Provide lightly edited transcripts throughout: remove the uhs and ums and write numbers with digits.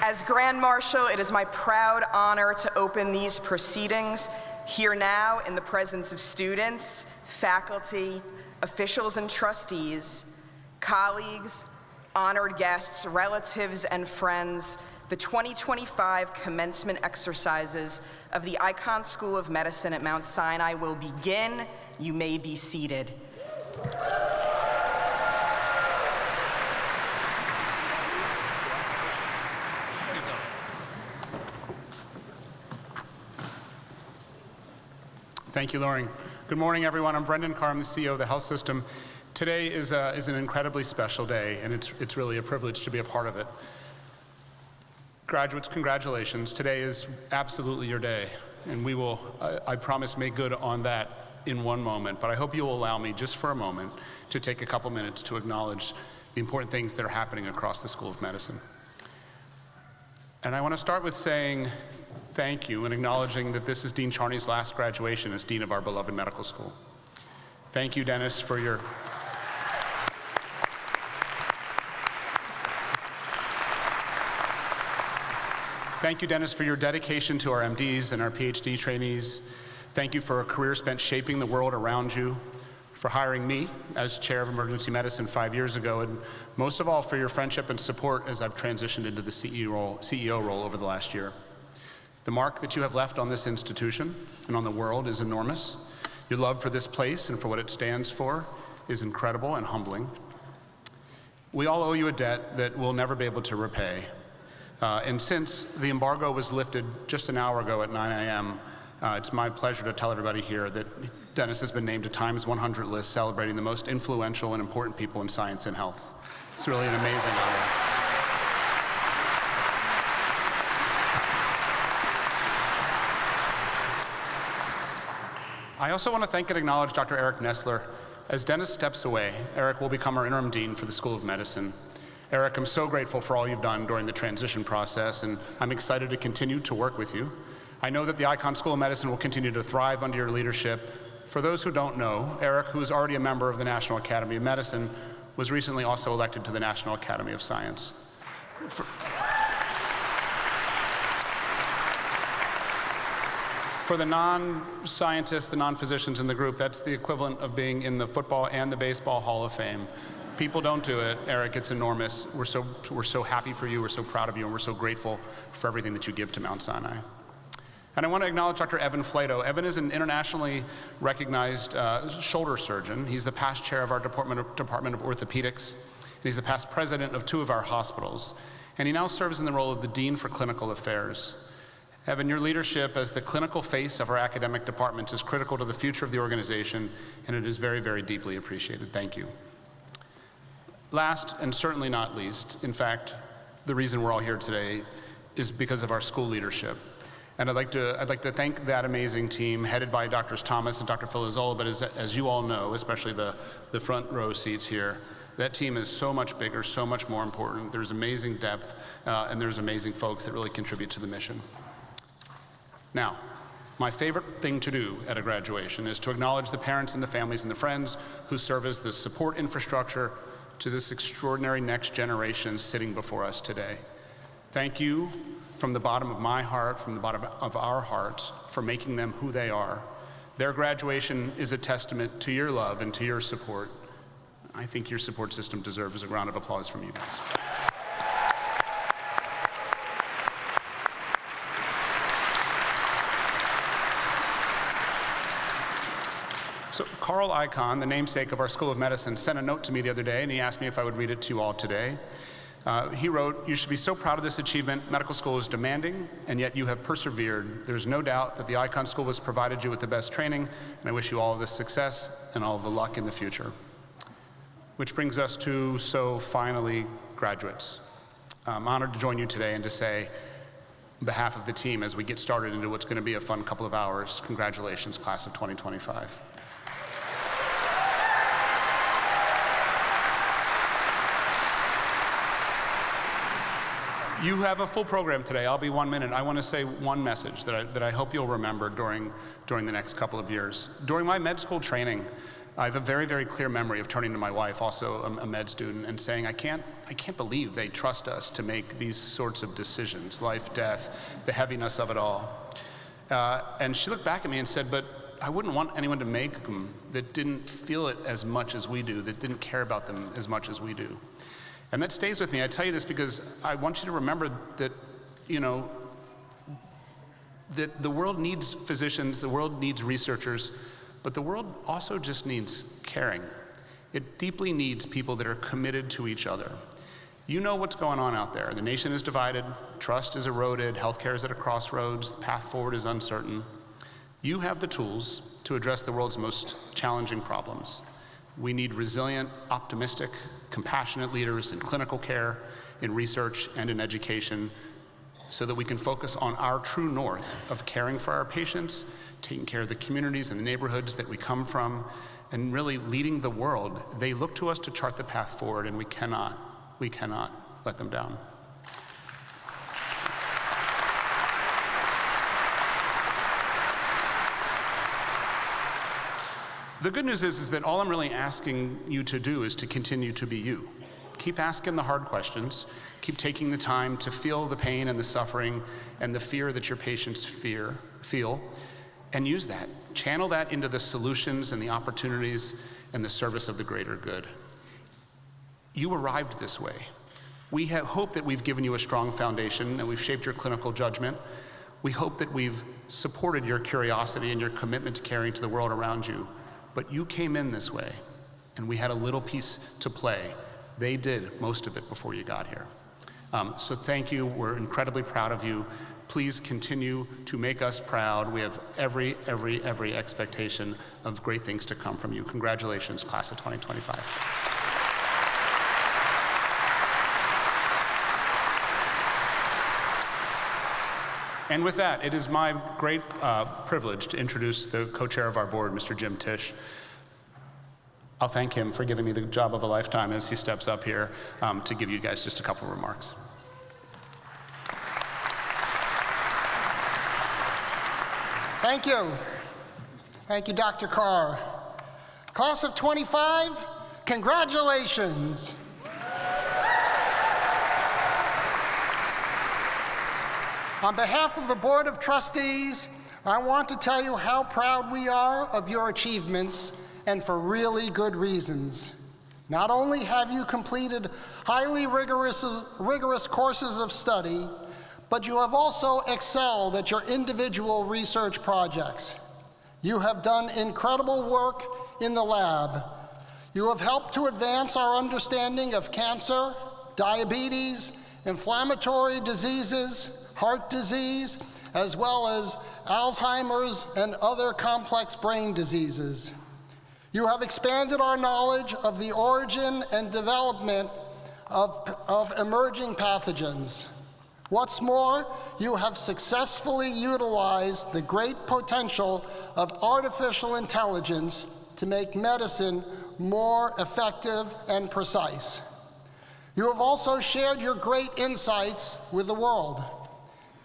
As Grand Marshal, it is my proud honor to open these proceedings here now in the presence of students, faculty, officials and trustees, colleagues, honored guests, relatives, and friends. The 2025 commencement exercises of the Icahn School of Medicine at Mount Sinai will begin. You may be seated. Thank you, Loring. Good morning, everyone. I'm Brendan Carr. I'm the CEO of the health system. Today is an incredibly special day, and it's really a privilege to be a part of it. Graduates, congratulations. Today is absolutely your day, and we will, I promise, make good on that in one moment. But I hope you will allow me just for a moment to take a couple minutes to acknowledge the important things that are happening across the School of Medicine. And I want to start with saying thank you and acknowledging that this is Dean Charney's last graduation as Dean of our beloved medical school. Thank you, Dennis, for your Thank you, Dennis, for your dedication to our MDs and our PhD trainees. Thank you for a career spent shaping the world around you, for hiring me as chair of emergency medicine 5 years ago, and most of all for your friendship and support as I've transitioned into the CEO role over the last year. The mark that you have left on this institution and on the world is enormous. Your love for this place and for what it stands for is incredible and humbling. We all owe you a debt that we'll never be able to repay. And since the embargo was lifted just an hour ago at 9 a.m., it's my pleasure to tell everybody here that Dennis has been named to Time's 100 list celebrating the most influential and important people in science and health. It's really an amazing honor. I also want to thank and acknowledge Dr. Eric Nestler. As Dennis steps away, Eric will become our interim dean for the School of Medicine. Eric, I'm so grateful for all you've done during the transition process, and I'm excited to continue to work with you. I know that the Icahn School of Medicine will continue to thrive under your leadership. For those who don't know, Eric, who is already a member of the National Academy of Medicine, was recently also elected to the National Academy of Science. For the non-scientists, the non-physicians in the group, that's the equivalent of being in the Football and the Baseball Hall of Fame. People don't do it. Eric, it's enormous. We're so happy for you, we're so proud of you, and we're so grateful for everything that you give to Mount Sinai. And I want to acknowledge Dr. Evan Flato. Evan is an internationally recognized shoulder surgeon. He's the past chair of our Department of Orthopedics, and he's the past president of 2 of our hospitals. And he now serves in the role of the Dean for Clinical Affairs. Evan, your leadership as the clinical face of our academic departments is critical to the future of the organization, and it is very, very deeply appreciated. Thank you. Last, and certainly not least, in fact, the reason we're all here today is because of our school leadership. And I'd like to thank that amazing team headed by Drs. Thomas and Dr. Filizola, but as you all know, especially the front row seats here, that team is so much bigger, so much more important. There's amazing depth, and there's amazing folks that really contribute to the mission. Now, my favorite thing to do at a graduation is to acknowledge the parents and the families and the friends who serve as the support infrastructure to this extraordinary next generation sitting before us today. Thank you from the bottom of my heart, from the bottom of our hearts, for making them who they are. Their graduation is a testament to your love and to your support. I think your support system deserves a round of applause from you guys. So Carl Icahn, the namesake of our School of Medicine, sent a note to me the other day, and he asked me if I would read it to you all today. He wrote, "You should be so proud of this achievement. Medical school is demanding, and yet you have persevered. There's no doubt that the Icahn School has provided you with the best training, and I wish you all the success and all the luck in the future." Which brings us to, finally, graduates. I'm honored to join you today and to say, on behalf of the team, as we get started into what's going to be a fun couple of hours, congratulations, class of 2025. You have a full program today. I'll be 1 minute. I want to say one message that I hope you'll remember during the next couple of years. During my med school training, I have a very, very clear memory of turning to my wife, also a med student, and saying, I can't believe they trust us to make these sorts of decisions, life, death, the heaviness of it all. And she looked back at me and said, but I wouldn't want anyone to make them that didn't feel it as much as we do, that didn't care about them as much as we do. And that stays with me. I tell you this because I want you to remember that, that the world needs physicians, the world needs researchers, but the world also just needs caring. It deeply needs people that are committed to each other. You know what's going on out there. The nation is divided, trust is eroded, healthcare is at a crossroads, the path forward is uncertain. You have the tools to address the world's most challenging problems. We need resilient, optimistic, compassionate leaders in clinical care, in research, and in education so that we can focus on our true north of caring for our patients, taking care of the communities and the neighborhoods that we come from, and really leading the world. They look to us to chart the path forward, and we cannot let them down. The good news is that all I'm really asking you to do is to continue to be you. Keep asking the hard questions. Keep taking the time to feel the pain and the suffering and the fear that your patients feel, and use that. Channel that into the solutions and the opportunities and the service of the greater good. You arrived this way. We hope that we've given you a strong foundation and we've shaped your clinical judgment. We hope that we've supported your curiosity and your commitment to caring to the world around you. But you came in this way, and we had a little piece to play. They did most of it before you got here. So thank you. We're incredibly proud of you. Please continue to make us proud. We have every expectation of great things to come from you. Congratulations, class of 2025. And with that, it is my great privilege to introduce the co-chair of our board, Mr. Jim Tisch. I'll thank him for giving me the job of a lifetime as he steps up here to give you guys just a couple remarks. Thank you. Thank you, Dr. Carr. Class of 25, congratulations. On behalf of the Board of Trustees, I want to tell you how proud we are of your achievements, and for really good reasons. Not only have you completed highly rigorous courses of study, but you have also excelled at your individual research projects. You have done incredible work in the lab. You have helped to advance our understanding of cancer, diabetes, inflammatory diseases, heart disease, as well as Alzheimer's and other complex brain diseases. You have expanded our knowledge of the origin and development of emerging pathogens. What's more, you have successfully utilized the great potential of artificial intelligence to make medicine more effective and precise. You have also shared your great insights with the world.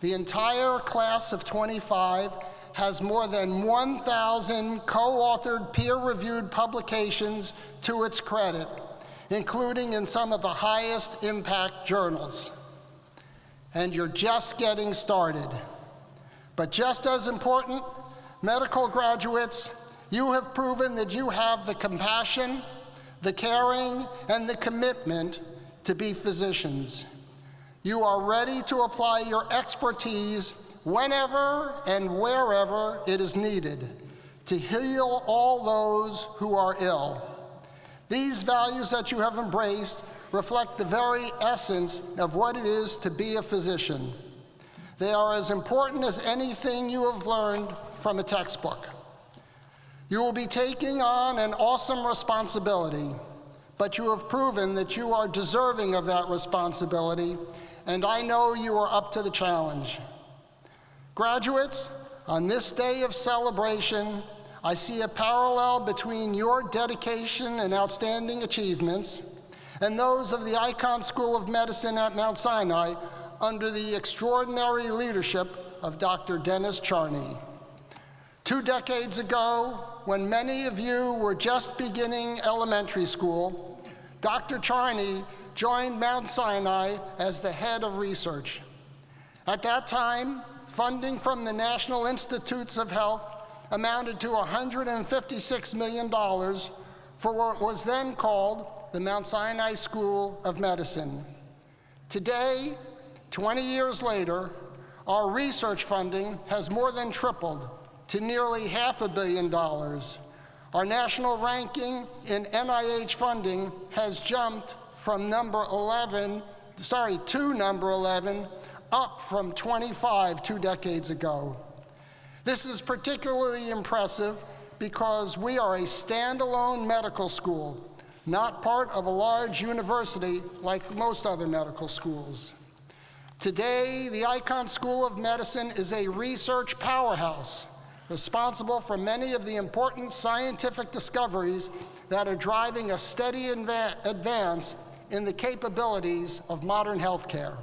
The entire class of 25 has more than 1,000 co-authored peer-reviewed publications to its credit, including in some of the highest impact journals. And you're just getting started. But just as important, medical graduates, you have proven that you have the compassion, the caring, and the commitment to be physicians. You are ready to apply your expertise whenever and wherever it is needed to heal all those who are ill. These values that you have embraced reflect the very essence of what it is to be a physician. They are as important as anything you have learned from a textbook. You will be taking on an awesome responsibility, but you have proven that you are deserving of that responsibility, and I know you are up to the challenge. Graduates, on this day of celebration, I see a parallel between your dedication and outstanding achievements and those of the Icahn School of Medicine at Mount Sinai under the extraordinary leadership of Dr. Dennis Charney. 2 decades ago, when many of you were just beginning elementary school, Dr. Charney joined Mount Sinai as the head of research. At that time, funding from the National Institutes of Health amounted to $156 million for what was then called the Mount Sinai School of Medicine. Today, 20 years later, our research funding has more than tripled to nearly $500 million. Our national ranking in NIH funding has jumped from number 11, up from 25 2 decades ago. This is particularly impressive because we are a standalone medical school, not part of a large university like most other medical schools. Today, the Icahn School of Medicine is a research powerhouse, responsible for many of the important scientific discoveries that are driving a steady advance in the capabilities of modern healthcare.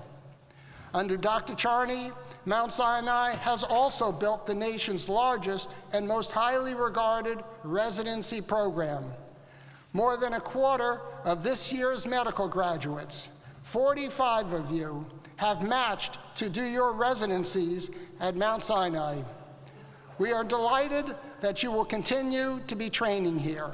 Under Dr. Charney, Mount Sinai has also built the nation's largest and most highly regarded residency program. More than a quarter of this year's medical graduates, 45 of you, have matched to do your residencies at Mount Sinai. We are delighted that you will continue to be training here.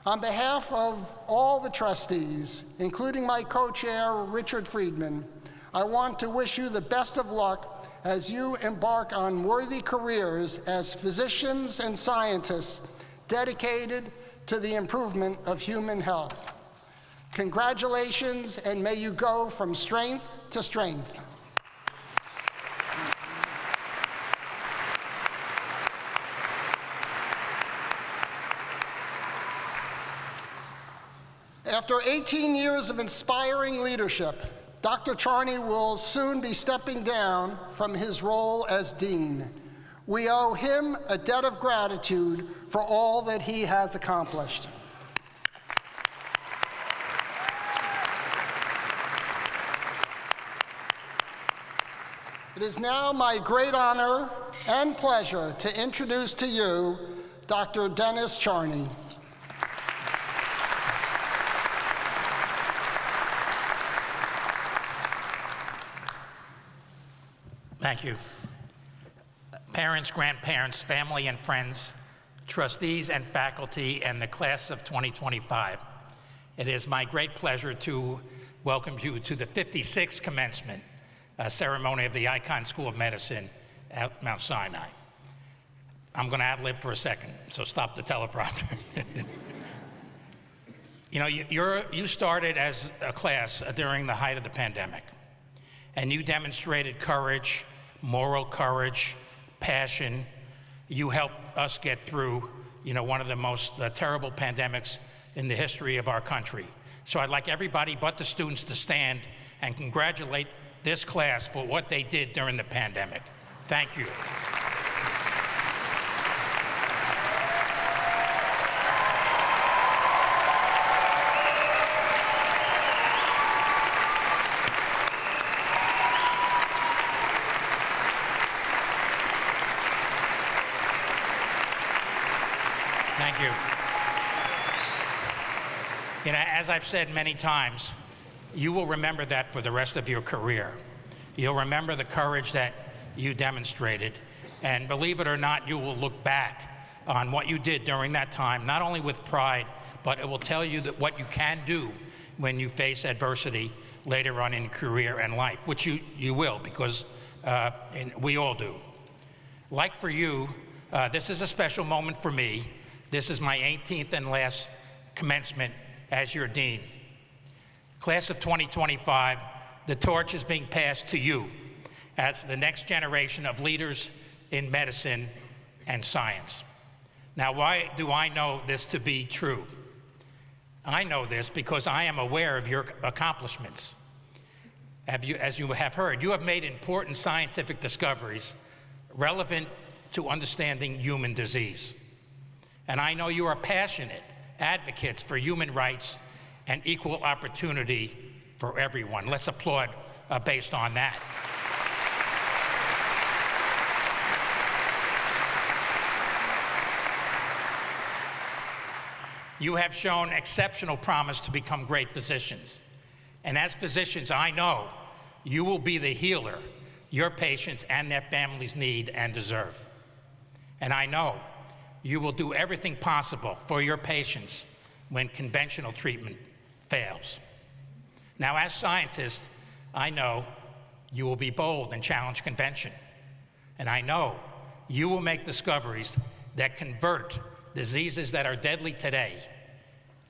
On behalf of all the trustees, including my co-chair, Richard Friedman, I want to wish you the best of luck as you embark on worthy careers as physicians and scientists dedicated to the improvement of human health. Congratulations, and may you go from strength to strength. After 18 years of inspiring leadership, Dr. Charney will soon be stepping down from his role as dean. We owe him a debt of gratitude for all that he has accomplished. It is now my great honor and pleasure to introduce to you Dr. Dennis Charney. Thank you. Parents, grandparents, family and friends, trustees and faculty, and the class of 2025. It is my great pleasure to welcome you to the 56th commencement ceremony of the Icahn School of Medicine at Mount Sinai. I'm going to ad-lib for a second, so stop the teleprompter. You know, you started as a class during the height of the pandemic, and you demonstrated courage, moral courage, passion. You helped us get through, one of the most terrible pandemics in the history of our country. So I'd like everybody but the students to stand and congratulate this class for what they did during the pandemic. Thank you. Thank you. As I've said many times, you will remember that for the rest of your career. You'll remember the courage that you demonstrated, and believe it or not, you will look back on what you did during that time, not only with pride, but it will tell you that what you can do when you face adversity later on in career and life, which you will, because we all do. Like for you, this is a special moment for me. This is my 18th and last commencement as your dean. Class of 2025, the torch is being passed to you as the next generation of leaders in medicine and science. Now, why do I know this to be true? I know this because I am aware of your accomplishments. As you have heard, you have made important scientific discoveries relevant to understanding human disease. And I know you are passionate advocates for human rights and equal opportunity for everyone. Let's applaud based on that. You have shown exceptional promise to become great physicians. And as physicians, I know you will be the healer your patients and their families need and deserve. And I know you will do everything possible for your patients when conventional treatment fails. Now, as scientists, I know you will be bold and challenge convention. And I know you will make discoveries that convert diseases that are deadly today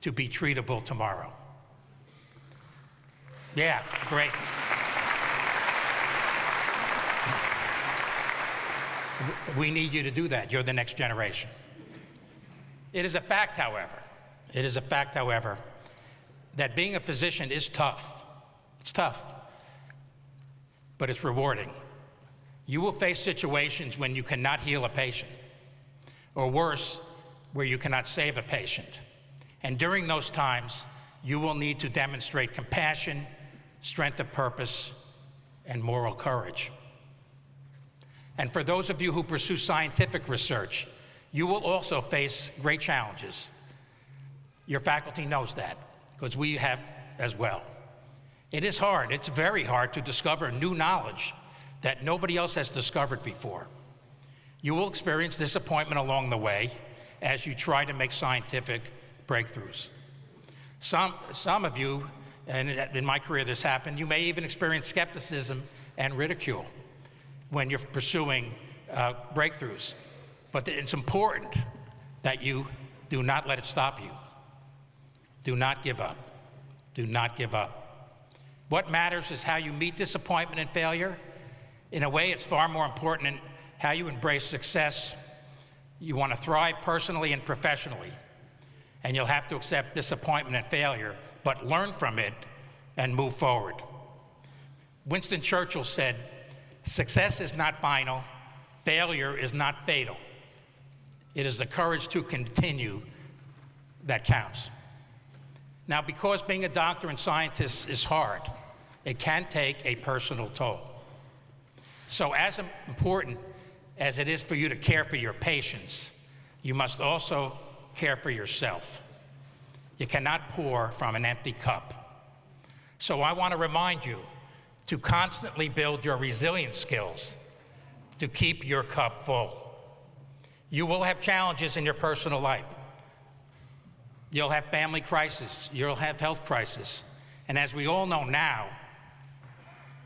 to be treatable tomorrow. Yeah, great. We need you to do that. You're the next generation. It is a fact, however, that being a physician is tough. It's tough, but it's rewarding. You will face situations when you cannot heal a patient, or worse, where you cannot save a patient. And during those times, you will need to demonstrate compassion, strength of purpose, and moral courage. And for those of you who pursue scientific research, you will also face great challenges. Your faculty knows that, because we have as well. It is hard, it's very hard to discover new knowledge that nobody else has discovered before. You will experience disappointment along the way as you try to make scientific breakthroughs. Some of you, and in my career this happened, you may even experience skepticism and ridicule when you're pursuing breakthroughs. But it's important that you do not let it stop you. Do not give up. Do not give up. What matters is how you meet disappointment and failure. In a way, it's far more important in how you embrace success. You want to thrive personally and professionally, and you'll have to accept disappointment and failure, but learn from it and move forward. Winston Churchill said, "Success is not final, failure is not fatal. It is the courage to continue that counts." Now, because being a doctor and scientist is hard, it can take a personal toll. So as important as it is for you to care for your patients, you must also care for yourself. You cannot pour from an empty cup. So I want to remind you to constantly build your resilience skills to keep your cup full. You will have challenges in your personal life. You'll have family crisis, you'll have health crisis, and as we all know now,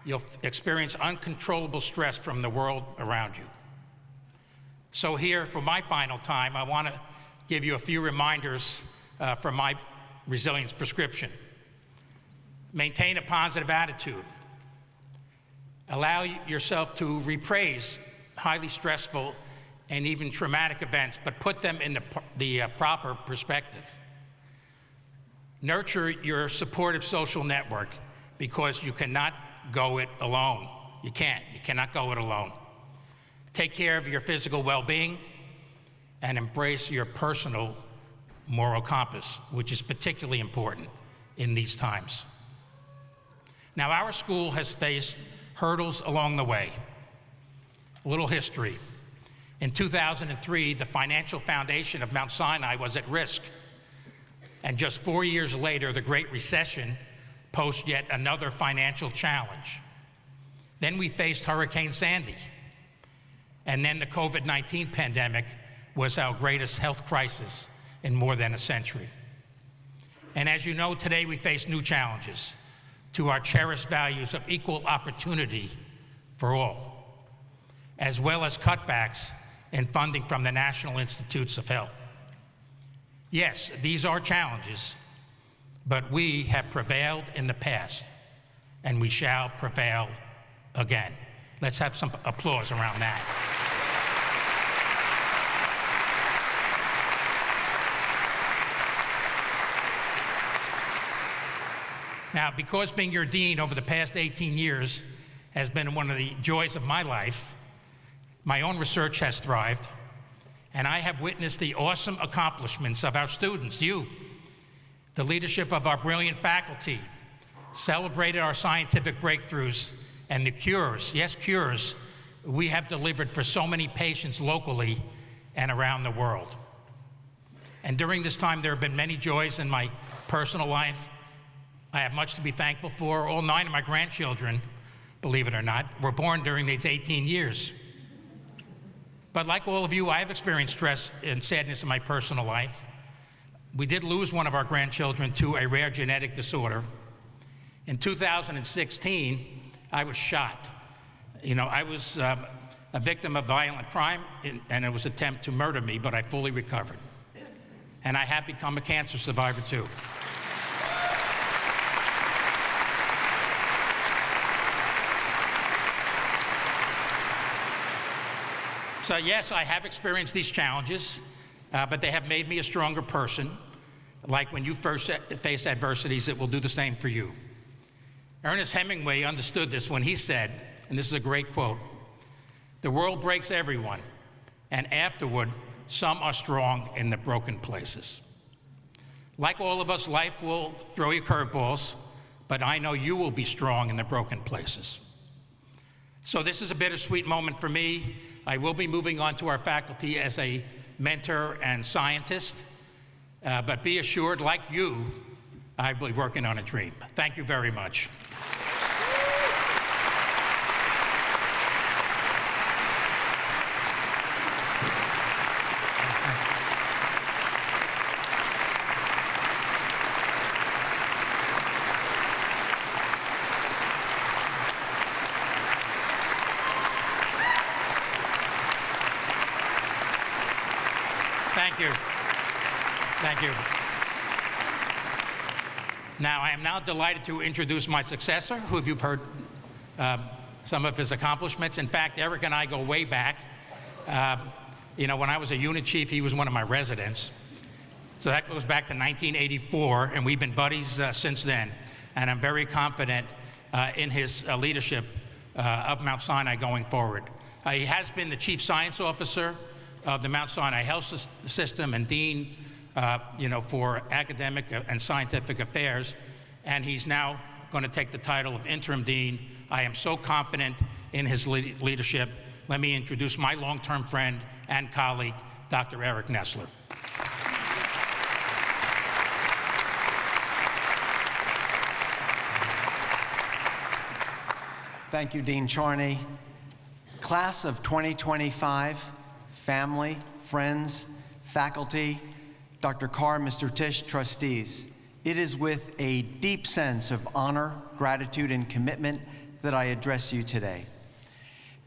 you'll experience uncontrollable stress from the world around you. So here, for my final time, I want to give you a few reminders from my resilience prescription. Maintain a positive attitude. Allow yourself to repraise highly stressful and even traumatic events, but put them in the proper perspective. Nurture your supportive social network, because you cannot go it alone. You cannot go it alone. Take care of your physical well-being and embrace your personal moral compass, which is particularly important in these times. Now, our school has faced hurdles along the way. A little history. In 2003, the financial foundation of Mount Sinai was at risk. And just 4 years later, the Great Recession posed yet another financial challenge. Then we faced Hurricane Sandy. And then the COVID-19 pandemic was our greatest health crisis in more than a century. And as you know, today we face new challenges to our cherished values of equal opportunity for all, as well as cutbacks in funding from the National Institutes of Health. Yes, these are challenges, but we have prevailed in the past, and we shall prevail again. Let's have some applause around that. Now, because being your dean over the past 18 years has been one of the joys of my life, my own research has thrived, and I have witnessed the awesome accomplishments of our students, you, the leadership of our brilliant faculty, celebrated our scientific breakthroughs, and the cures, yes, cures, we have delivered for so many patients locally and around the world. And during this time, there have been many joys in my personal life. I have much to be thankful for. All 9 of my grandchildren, believe it or not, were born during these 18 years. But like all of you, I have experienced stress and sadness in my personal life. We did lose one of our grandchildren to a rare genetic disorder. In 2016, I was shot. I was a victim of violent crime, and it was an attempt to murder me, but I fully recovered. And I have become a cancer survivor, too. So yes, I have experienced these challenges, but they have made me a stronger person. Like when you first face adversities, it will do the same for you. Ernest Hemingway understood this when he said, and this is a great quote, "The world breaks everyone, and afterward, some are strong in the broken places." Like all of us, life will throw you curveballs, but I know you will be strong in the broken places. So this is a bittersweet moment for me. I will be moving on to our faculty as a mentor and scientist, but be assured, like you, I'll be working on a dream. Thank you very much. Thank you. Thank you. Now, I am now delighted to introduce my successor, who you've heard some of his accomplishments. In fact, Eric and I go way back. You know, when I was a unit chief, he was one of my residents. So that goes back to 1984, and we've been buddies since then. And I'm very confident in his leadership of Mount Sinai going forward. He has been the Chief Science Officer of the Mount Sinai Health System and Dean for academic and scientific affairs, and he's now going to take the title of Interim Dean. I am so confident in his leadership. Let me introduce my long-term friend and colleague, Dr. Eric Nestler. Thank you, Dean Charney. Class of 2025, family, friends, faculty, Dr. Carr, Mr. Tisch, trustees. It is with a deep sense of honor, gratitude, and commitment that I address you today.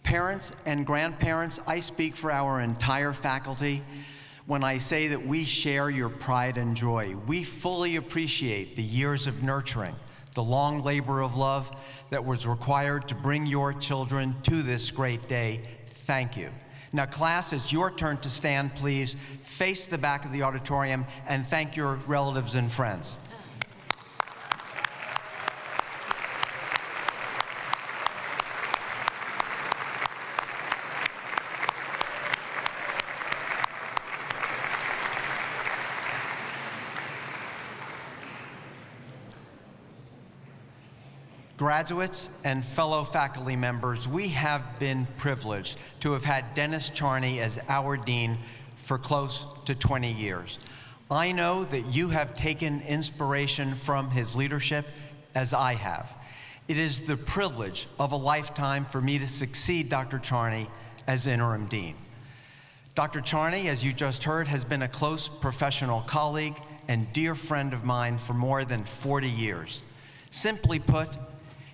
Parents and grandparents, I speak for our entire faculty when I say that we share your pride and joy. We fully appreciate the years of nurturing, the long labor of love that was required to bring your children to this great day. Thank you. Now, class, it's your turn to stand, please. Face the back of the auditorium and thank your relatives and friends. Graduates and fellow faculty members, we have been privileged to have had Dennis Charney as our dean for close to 20 years. I know that you have taken inspiration from his leadership, as I have. It is the privilege of a lifetime for me to succeed Dr. Charney as interim dean. Dr. Charney, as you just heard, has been a close professional colleague and dear friend of mine for more than 40 years. Simply put,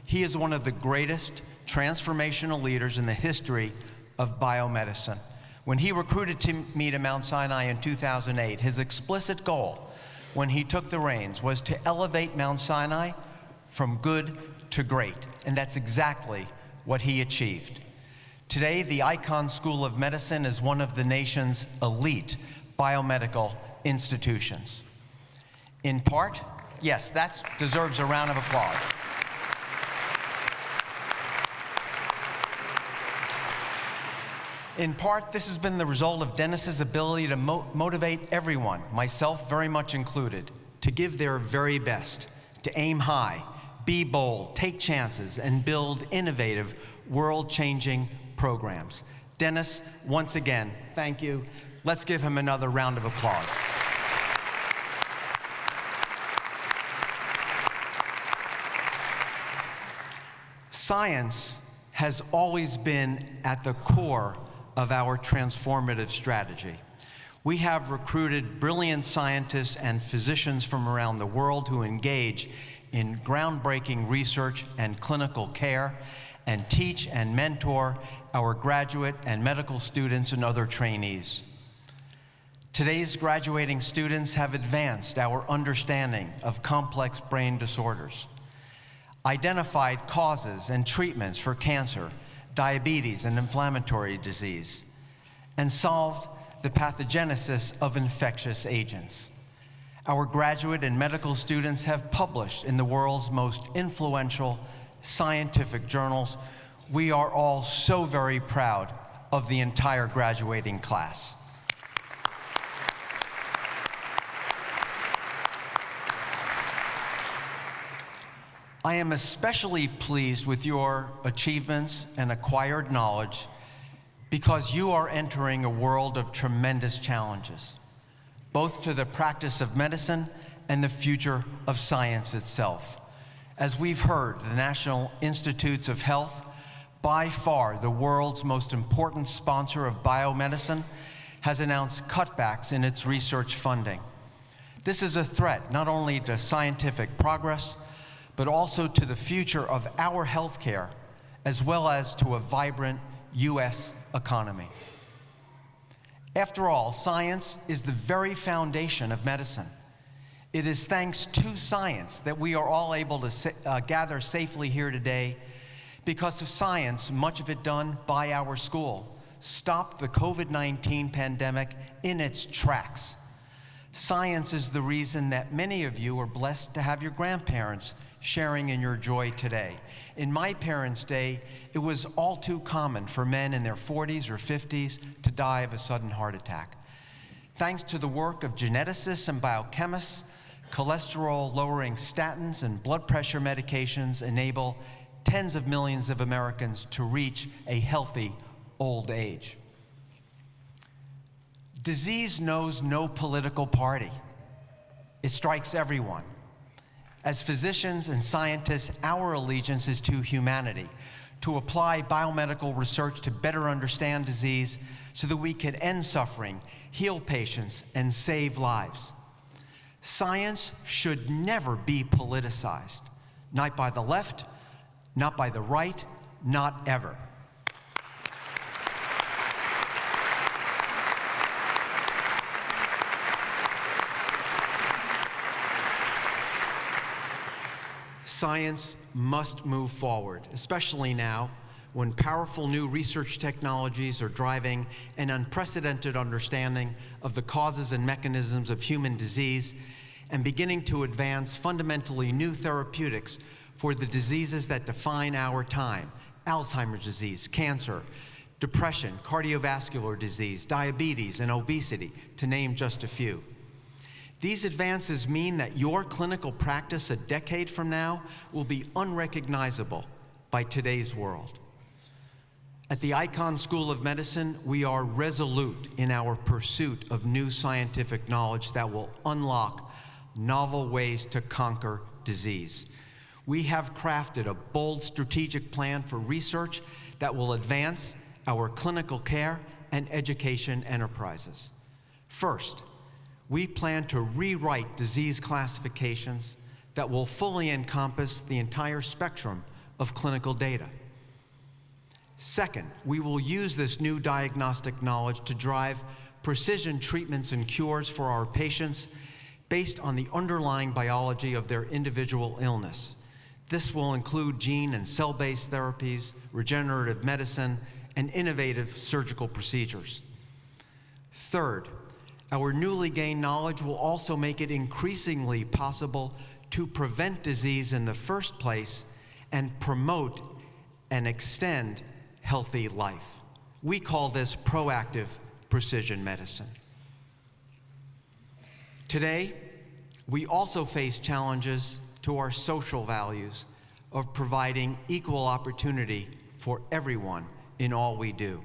he is one of the greatest transformational leaders in the history of biomedicine. When he recruited me to Mount Sinai in 2008, his explicit goal when he took the reins was to elevate Mount Sinai from good to great, and that's exactly what he achieved. Today, the Icahn School of Medicine is one of the nation's elite biomedical institutions. In part, yes, that deserves a round of applause. In part, this has been the result of Dennis's ability to motivate everyone, myself very much included, to give their very best, to aim high, be bold, take chances, and build innovative, world-changing programs. Dennis, once again, thank you. Let's give him another round of applause. Science has always been at the core of our transformative strategy. We have recruited brilliant scientists and physicians from around the world who engage in groundbreaking research and clinical care and teach and mentor our graduate and medical students and other trainees. Today's graduating students have advanced our understanding of complex brain disorders, identified causes and treatments for cancer, diabetes, and inflammatory disease, and solved the pathogenesis of infectious agents. Our graduate and medical students have published in the world's most influential scientific journals. We are all so very proud of the entire graduating class. I am especially pleased with your achievements and acquired knowledge because you are entering a world of tremendous challenges, both to the practice of medicine and the future of science itself. As we've heard, the National Institutes of Health, by far the world's most important sponsor of biomedicine, has announced cutbacks in its research funding. This is a threat not only to scientific progress, but also to the future of our healthcare, as well as to a vibrant U.S. economy. After all, science is the very foundation of medicine. It is thanks to science that we are all able to gather safely here today. Because of science, much of it done by our school, stopped the COVID-19 pandemic in its tracks. Science is the reason that many of you are blessed to have your grandparents sharing in your joy today. In my parents' day, it was all too common for men in their 40s or 50s to die of a sudden heart attack. Thanks to the work of geneticists and biochemists, cholesterol-lowering statins and blood pressure medications enable tens of millions of Americans to reach a healthy old age. Disease knows no political party. It strikes everyone. As physicians and scientists, our allegiance is to humanity, to apply biomedical research to better understand disease so that we can end suffering, heal patients, and save lives. Science should never be politicized, not by the left, not by the right, not ever. Science must move forward, especially now when powerful new research technologies are driving an unprecedented understanding of the causes and mechanisms of human disease and beginning to advance fundamentally new therapeutics for the diseases that define our time: Alzheimer's disease, cancer, depression, cardiovascular disease, diabetes, and obesity, to name just a few. These advances mean that your clinical practice a decade from now will be unrecognizable by today's world. At the Icahn School of Medicine, we are resolute in our pursuit of new scientific knowledge that will unlock novel ways to conquer disease. We have crafted a bold strategic plan for research that will advance our clinical care and education enterprises. First, we plan to rewrite disease classifications that will fully encompass the entire spectrum of clinical data. Second, we will use this new diagnostic knowledge to drive precision treatments and cures for our patients based on the underlying biology of their individual illness. This will include gene and cell-based therapies, regenerative medicine, and innovative surgical procedures. Third, our newly gained knowledge will also make it increasingly possible to prevent disease in the first place and promote and extend healthy life. We call this proactive precision medicine. Today, we also face challenges to our social values of providing equal opportunity for everyone in all we do.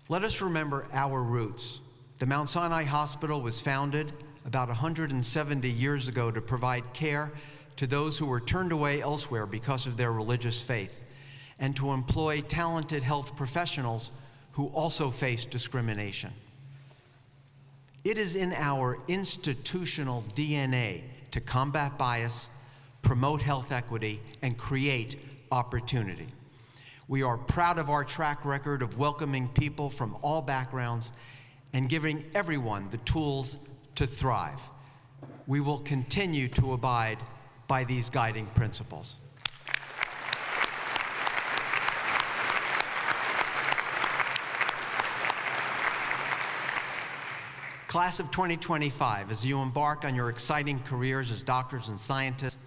Let us remember our roots. The Mount Sinai Hospital was founded about 170 years ago to provide care to those who were turned away elsewhere because of their religious faith, and to employ talented health professionals who also face discrimination. It is in our institutional DNA to combat bias, promote health equity, and create opportunity. We are proud of our track record of welcoming people from all backgrounds and giving everyone the tools to thrive. We will continue to abide by these guiding principles. Class of 2025, as you embark on your exciting careers as doctors and scientists,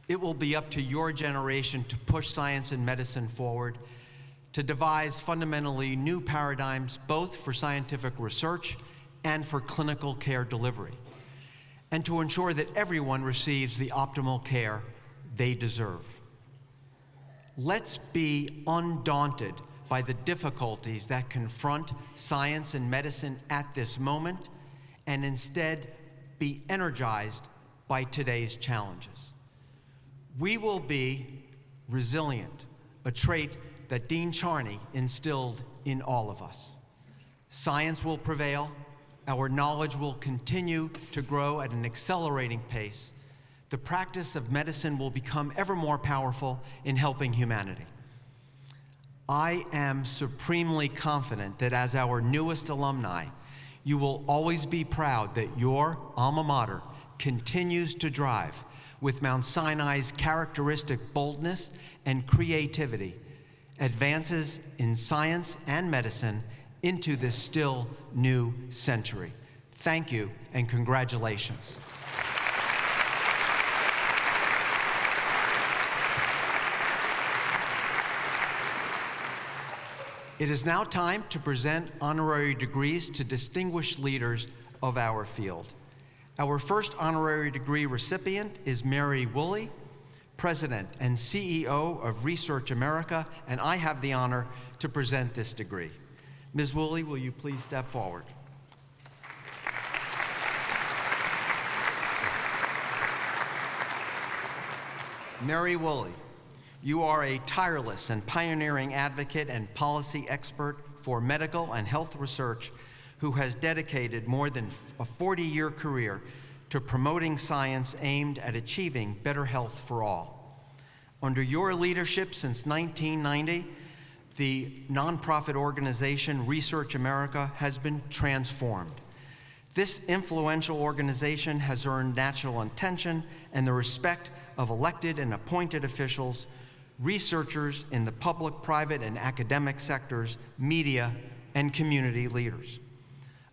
it will be up to your generation to push science and medicine forward, to devise fundamentally new paradigms both for scientific research and for clinical care delivery, and to ensure that everyone receives the optimal care they deserve. Let's be undaunted by the difficulties that confront science and medicine at this moment, and instead be energized by today's challenges. We will be resilient, a trait that Dean Charney instilled in all of us. Science will prevail, our knowledge will continue to grow at an accelerating pace, the practice of medicine will become ever more powerful in helping humanity. I am supremely confident that as our newest alumni, you will always be proud that your alma mater continues to drive with Mount Sinai's characteristic boldness and creativity, advances in science and medicine into this still new century. Thank you and congratulations. It is now time to present honorary degrees to distinguished leaders of our field. Our first honorary degree recipient is Mary Woolley, President and CEO of Research America, and I have the honor to present this degree. Ms. Woolley, will you please step forward? Mary Woolley, you are a tireless and pioneering advocate and policy expert for medical and health research who has dedicated more than a 40-year career to promoting science aimed at achieving better health for all. Under your leadership since 1990, the nonprofit organization Research America has been transformed. This influential organization has earned national attention and the respect of elected and appointed officials, researchers in the public, private, and academic sectors, media, and community leaders.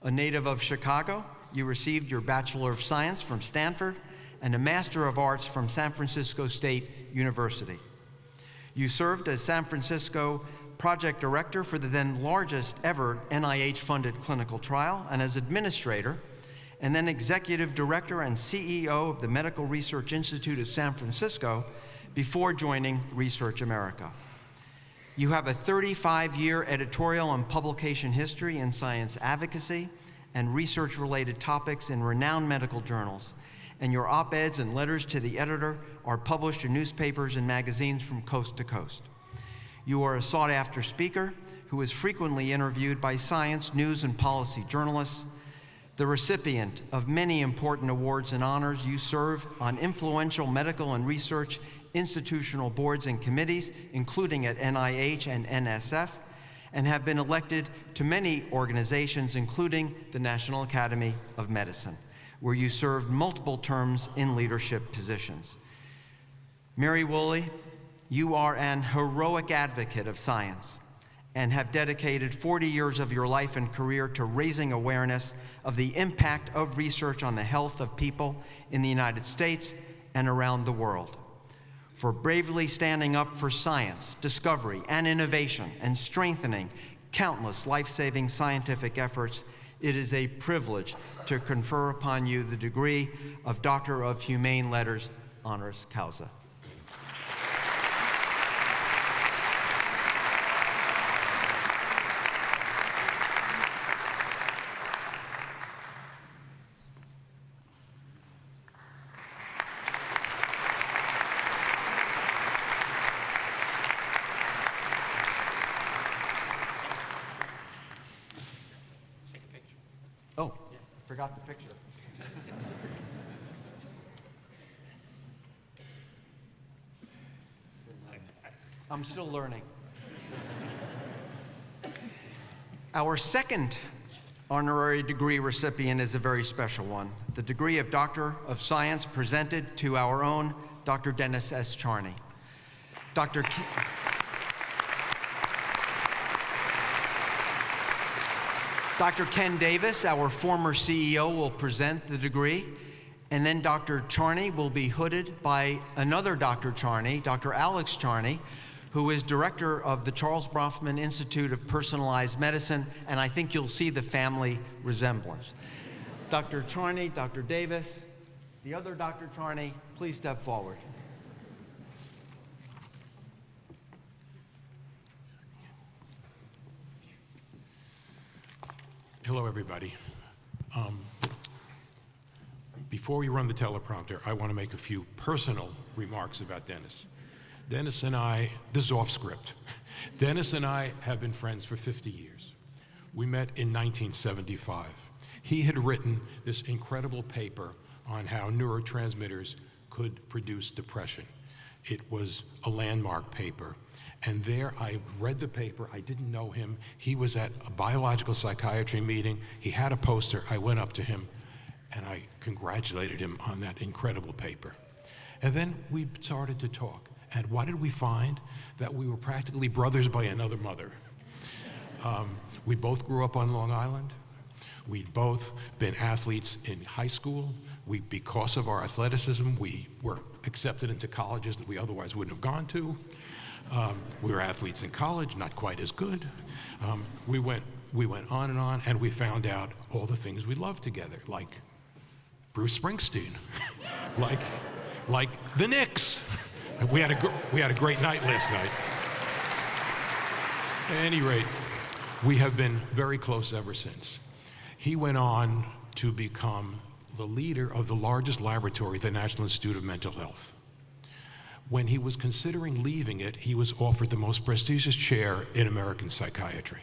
A native of Chicago, you received your Bachelor of Science from Stanford and a Master of Arts from San Francisco State University. You served as San Francisco Project Director for the then largest ever NIH-funded clinical trial, and as Administrator, and then Executive Director and CEO of the Medical Research Institute of San Francisco before joining Research America. You have a 35-year editorial and publication history in science advocacy and research-related topics in renowned medical journals, and your op-eds and letters to the editor are published in newspapers and magazines from coast to coast. You are a sought-after speaker who is frequently interviewed by science, news, and policy journalists. The recipient of many important awards and honors, you serve on influential medical and research institutional boards and committees, including at NIH and NSF, and have been elected to many organizations, including the National Academy of Medicine, where you served multiple terms in leadership positions. Mary Woolley, you are an heroic advocate of science and have dedicated 40 years of your life and career to raising awareness of the impact of research on the health of people in the United States and around the world. For bravely standing up for science, discovery, and innovation, and strengthening countless life-saving scientific efforts, it is a privilege to confer upon you the degree of Doctor of Humane Letters, honoris causa. Oh, forgot the picture. I'm still learning. Our second honorary degree recipient is a very special one, the degree of Doctor of Science presented to our own Dr. Dennis S. Charney. Dr. Ken Davis, our former CEO, will present the degree, and then Dr. Charney will be hooded by another Dr. Charney, Dr. Alex Charney, who is director of the Charles Bronfman Institute of Personalized Medicine, and I think you'll see the family resemblance. Dr. Charney, Dr. Davis, the other Dr. Charney, please step forward. Hello, everybody. Before we run the teleprompter, I want to make a few personal remarks about Dennis. Dennis and I, this is off script. Dennis and I have been friends for 50 years. We met in 1975. He had written this incredible paper on how neurotransmitters could produce depression. It was a landmark paper. And there I read the paper. I didn't know him. He was at a biological psychiatry meeting. He had a poster. I went up to him and I congratulated him on that incredible paper. And then we started to talk. And what did we find? That we were practically brothers by another mother. We both grew up on Long Island. We'd both been athletes in high school. Because of our athleticism, we were accepted into colleges that we otherwise wouldn't have gone to. We were athletes in college, not quite as good. We went on, and we found out all the things we loved together, like Bruce Springsteen, like the Knicks. We had a great night last night. At any rate, we have been very close ever since. He went on to become the leader of the largest laboratory at the National Institute of Mental Health. When he was considering leaving it, he was offered the most prestigious chair in American psychiatry.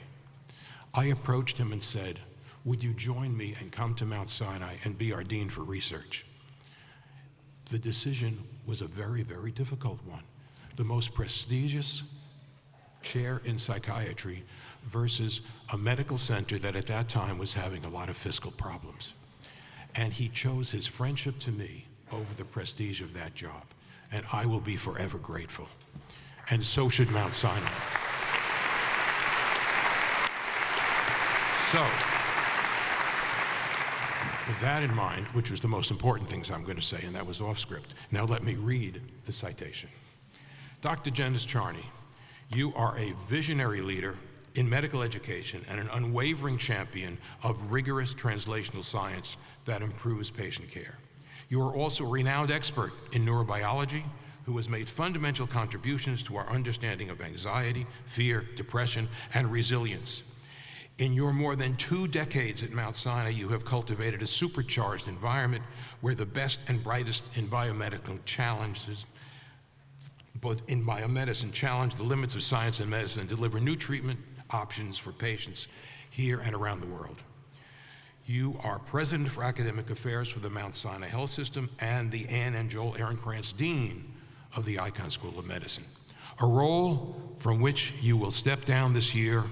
I approached him and said, "Would you join me and come to Mount Sinai and be our dean for research?" The decision was a very, very difficult one. The most prestigious chair in psychiatry versus a medical center that at that time was having a lot of fiscal problems. And he chose his friendship to me over the prestige of that job. And I will be forever grateful. And so should Mount Sinai. So, with that in mind, which was the most important things I'm going to say, and that was off script, now let me read the citation. Dr. Dennis Charney, you are a visionary leader in medical education and an unwavering champion of rigorous translational science that improves patient care. You are also a renowned expert in neurobiology who has made fundamental contributions to our understanding of anxiety, fear, depression, and resilience. In your more than 2 decades at Mount Sinai, you have cultivated a supercharged environment where the best and brightest in biomedicine challenge the limits of science and medicine and deliver new treatment options for patients here and around the world. You are President for Academic Affairs for the Mount Sinai Health System and the Ann and Joel Ehrenkrantz Dean of the Icahn School of Medicine, a role from which you will step down this year.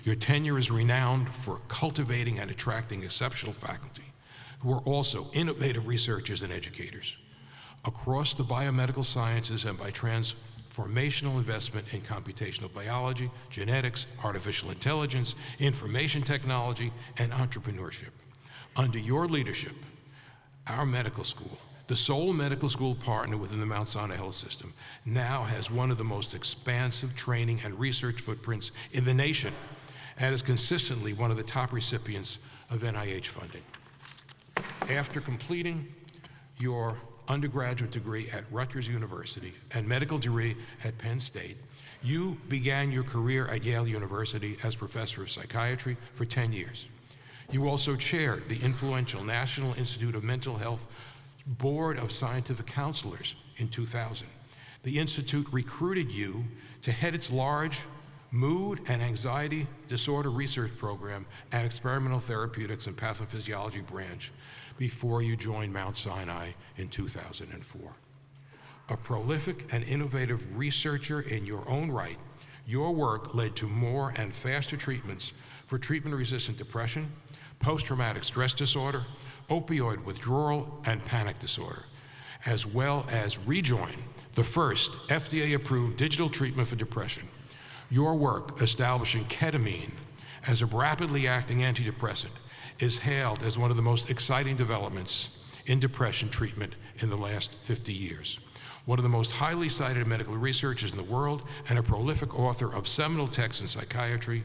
Your tenure is renowned for cultivating and attracting exceptional faculty who are also innovative researchers and educators. Across the biomedical sciences and by transformational investment in computational biology, genetics, artificial intelligence, information technology, and entrepreneurship. Under your leadership, our medical school, the sole medical school partner within the Mount Sinai Health System, now has one of the most expansive training and research footprints in the nation and is consistently one of the top recipients of NIH funding. After completing your undergraduate degree at Rutgers University and medical degree at Penn State, you began your career at Yale University as professor of psychiatry for 10 years. You also chaired the influential National Institute of Mental Health Board of Scientific Counselors in 2000. The Institute recruited you to head its large mood and anxiety disorder research program and experimental therapeutics and pathophysiology branch before you joined Mount Sinai in 2004. A prolific and innovative researcher in your own right, your work led to more and faster treatments for treatment-resistant depression, post-traumatic stress disorder, opioid withdrawal, and panic disorder, as well as Rejoin, the first FDA-approved digital treatment for depression. Your work establishing ketamine as a rapidly acting antidepressant is hailed as one of the most exciting developments in depression treatment in the last 50 years. One of the most highly cited medical researchers in the world and a prolific author of seminal texts in psychiatry,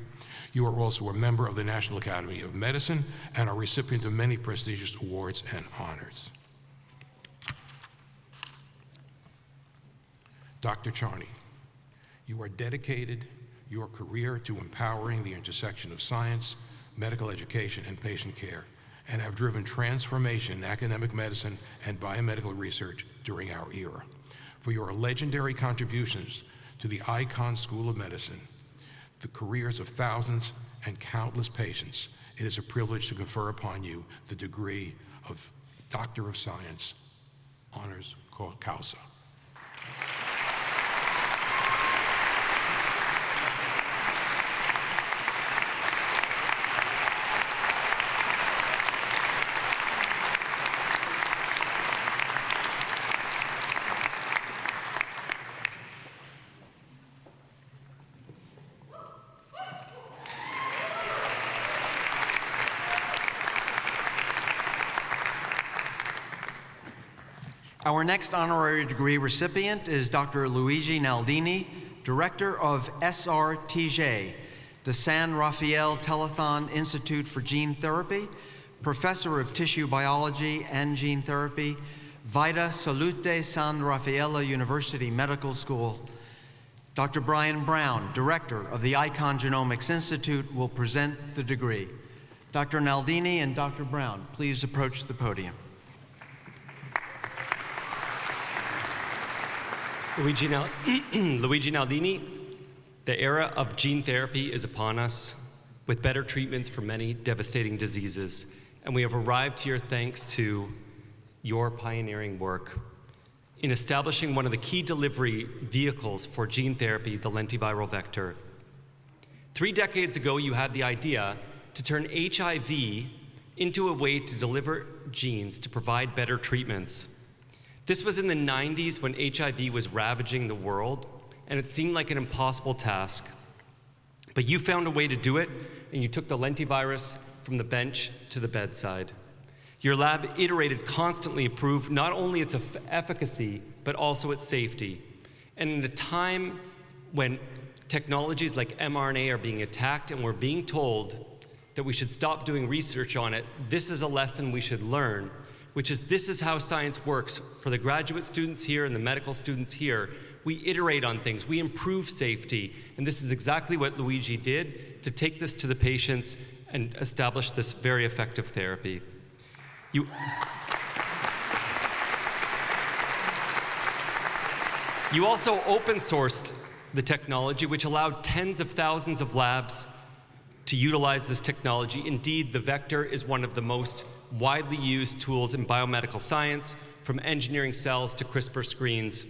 you are also a member of the National Academy of Medicine and are recipient of many prestigious awards and honors. Dr. Charney, you are dedicated your career to empowering the intersection of science, medical education, and patient care, and have driven transformation in academic medicine and biomedical research during our era. For your legendary contributions to the Icahn School of Medicine, the careers of thousands and countless patients, it is a privilege to confer upon you the degree of Doctor of Science, Honoris Causa. Our next honorary degree recipient is Dr. Luigi Naldini, Director of SRTJ, the San Rafael Telethon Institute for Gene Therapy, Professor of Tissue Biology and Gene Therapy, Vita Salute San Raffaele University Medical School. Dr. Brian Brown, Director of the Icahn Genomics Institute, will present the degree. Dr. Naldini and Dr. Brown, please approach the podium. Luigi Naldini, the era of gene therapy is upon us with better treatments for many devastating diseases, and we have arrived here thanks to your pioneering work in establishing one of the key delivery vehicles for gene therapy, the lentiviral vector. 3 decades ago, you had the idea to turn HIV into a way to deliver genes to provide better treatments. This was in the 90s when HIV was ravaging the world, and it seemed like an impossible task. But you found a way to do it, and you took the lentivirus from the bench to the bedside. Your lab iterated, constantly improved not only its efficacy, but also its safety. And in a time when technologies like mRNA are being attacked and we're being told that we should stop doing research on it, this is a lesson we should learn, which is this is how science works. For the graduate students here and the medical students here, we iterate on things, we improve safety, and this is exactly what Luigi did to take this to the patients and establish this very effective therapy. You also open sourced the technology, which allowed tens of thousands of labs to utilize this technology. Indeed, the vector is one of the most widely used tools in biomedical science, from engineering cells to CRISPR screens.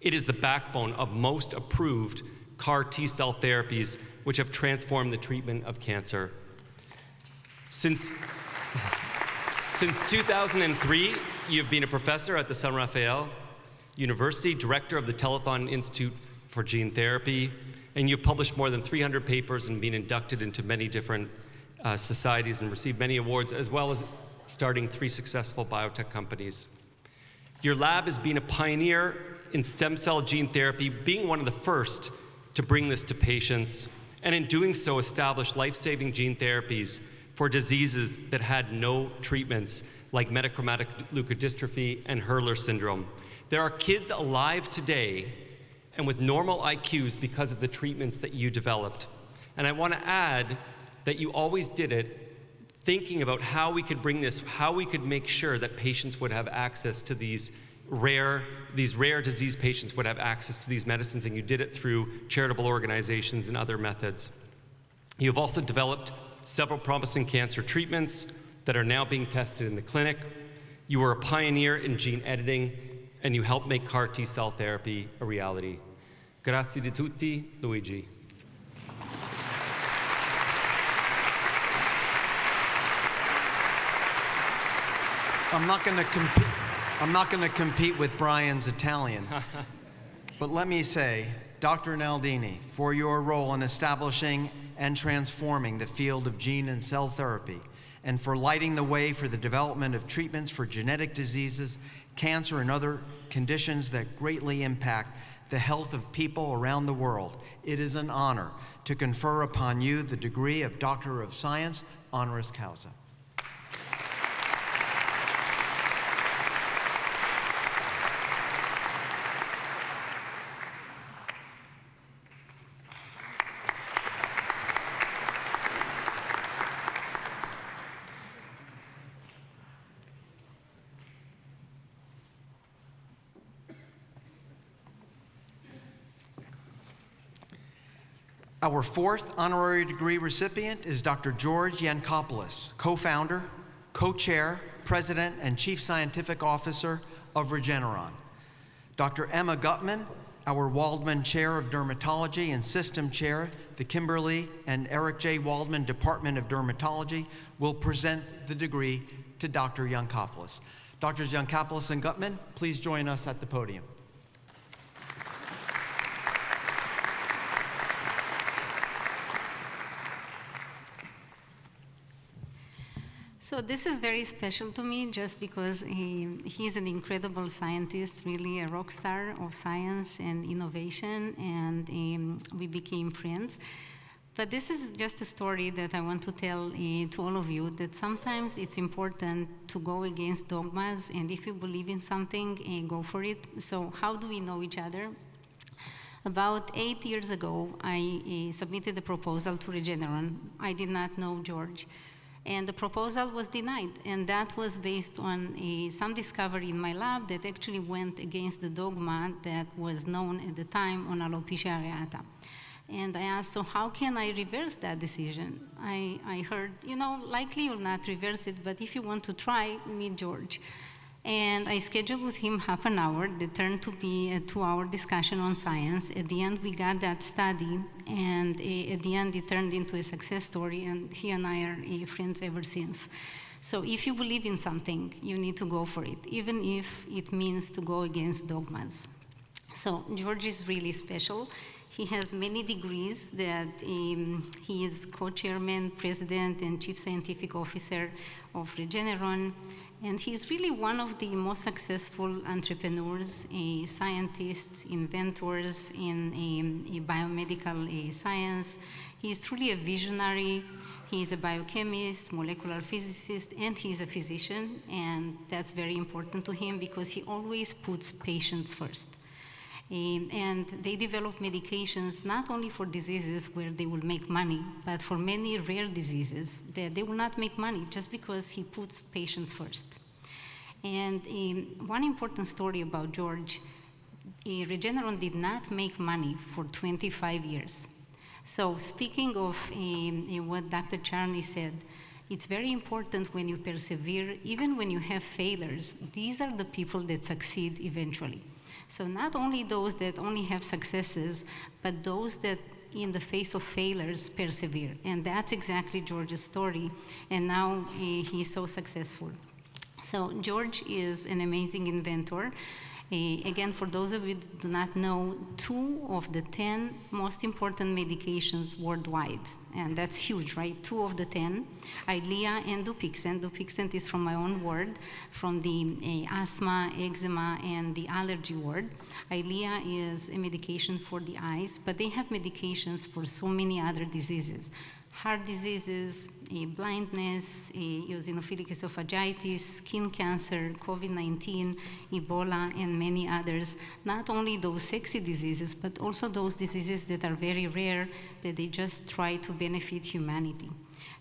It is the backbone of most approved CAR T-cell therapies, which have transformed the treatment of cancer. Since 2003, you've been a professor at the San Rafael University, director of the Telethon Institute for Gene Therapy, and you've published more than 300 papers and been inducted into many different societies and received many awards, as well as starting 3 successful biotech companies. Your lab has been a pioneer in stem cell gene therapy, being one of the first to bring this to patients, and in doing so established life-saving gene therapies for diseases that had no treatments, like metachromatic leukodystrophy and Hurler syndrome. There are kids alive today and with normal IQs because of the treatments that you developed. And I want to add that you always did it thinking about how we could bring this, how we could make sure that patients would have access to these rare disease patients would have access to these medicines, and you did it through charitable organizations and other methods. You have also developed several promising cancer treatments that are now being tested in the clinic. You were a pioneer in gene editing, and you helped make CAR T-cell therapy a reality. Grazie di tutti, Luigi. I'm not going to compete with Brian's Italian, but let me say, Dr. Naldini, for your role in establishing and transforming the field of gene and cell therapy, and for lighting the way for the development of treatments for genetic diseases, cancer, and other conditions that greatly impact the health of people around the world. It is an honor to confer upon you the degree of Doctor of Science, honoris causa. Our fourth honorary degree recipient is Dr. George Yankopoulos, co-founder, co-chair, president, and chief scientific officer of Regeneron. Dr. Emma Gutman, our Waldman Chair of Dermatology and System Chair, the Kimberly and Eric J. Waldman Department of Dermatology, will present the degree to Dr. Yankopoulos. Drs. Yankopoulos and Gutman, please join us at the podium. So this is very special to me just because he's an incredible scientist, really a rock star of science and innovation, and we became friends. But this is just a story that I want to tell to all of you, that sometimes it's important to go against dogmas, and if you believe in something, go for it. So how do we know each other? About 8 years ago, I submitted a proposal to Regeneron. I did not know George. And the proposal was denied, and that was based on some discovery in my lab that actually went against the dogma that was known at the time on alopecia areata. And I asked, so how can I reverse that decision? I heard, likely you'll not reverse it, but if you want to try, meet George. And I scheduled with him half an hour. That turned to be a 2-hour discussion on science. At the end, we got that study, and at the end, it turned into a success story, and he and I are friends ever since. So if you believe in something, you need to go for it, even if it means to go against dogmas. So George is really special. He has many degrees that he is co-chairman, president, and chief scientific officer of Regeneron. And he's really one of the most successful entrepreneurs, scientists, inventors in biomedical science. He's truly a visionary. He's a biochemist, molecular physicist, and he's a physician. And that's very important to him because he always puts patients first. And they develop medications not only for diseases where they will make money, but for many rare diseases that they will not make money just because he puts patients first. And one important story about George, Regeneron did not make money for 25 years. So speaking of what Dr. Charney said, it's very important when you persevere, even when you have failures, these are the people that succeed eventually. So not only those that only have successes, but those that in the face of failures persevere. And that's exactly George's story, and now he's so successful. So George is an amazing inventor. Again, for those of you that do not know, 2 of the 10 most important medications worldwide, and that's huge, right? 2 of the 10, Eylea and Dupixent. Dupixent is from my own ward, from the asthma, eczema, and the allergy ward. Eylea is a medication for the eyes, but they have medications for so many other diseases. Heart diseases, blindness, eosinophilic esophagitis, skin cancer, COVID-19, Ebola, and many others. Not only those sexy diseases, but also those diseases that are very rare that they just try to benefit humanity.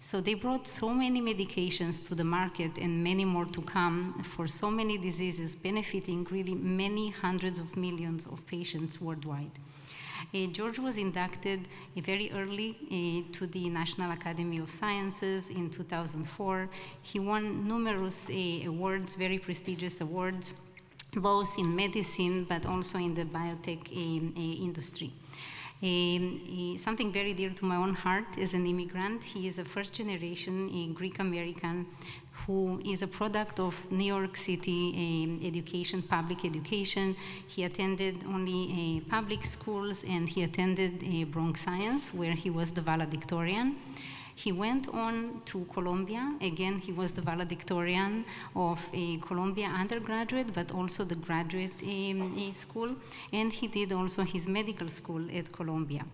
So they brought so many medications to the market and many more to come for so many diseases, benefiting really many hundreds of millions of patients worldwide. George was inducted very early to the National Academy of Sciences in 2004. He won numerous awards, very prestigious awards, both in medicine but also in the biotech industry. Something very dear to my own heart as an immigrant. He is a first-generation Greek American who is a product of New York City education, public education. He attended only public schools, and he attended Bronx Science, where he was the valedictorian. He went on to Columbia. Again, he was the valedictorian of a Columbia undergraduate, but also the graduate school, and he did also his medical school at Columbia.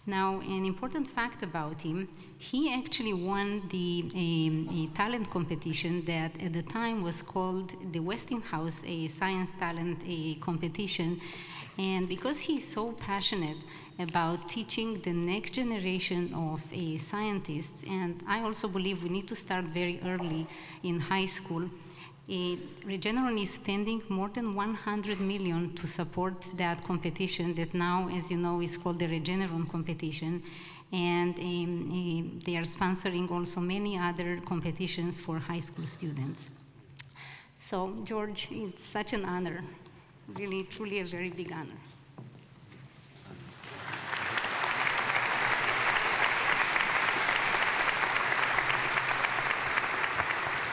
Now, an important fact about him, he actually won the talent competition that at the time was called the Westinghouse Science Talent Competition. And because he's so passionate about teaching the next generation of scientists, and I also believe we need to start very early in high school, Regeneron is spending more than $100 million to support that competition that now, as you know, is called the Regeneron competition. And they are sponsoring also many other competitions for high school students. So, George, it's such an honor, really, truly a very big honor.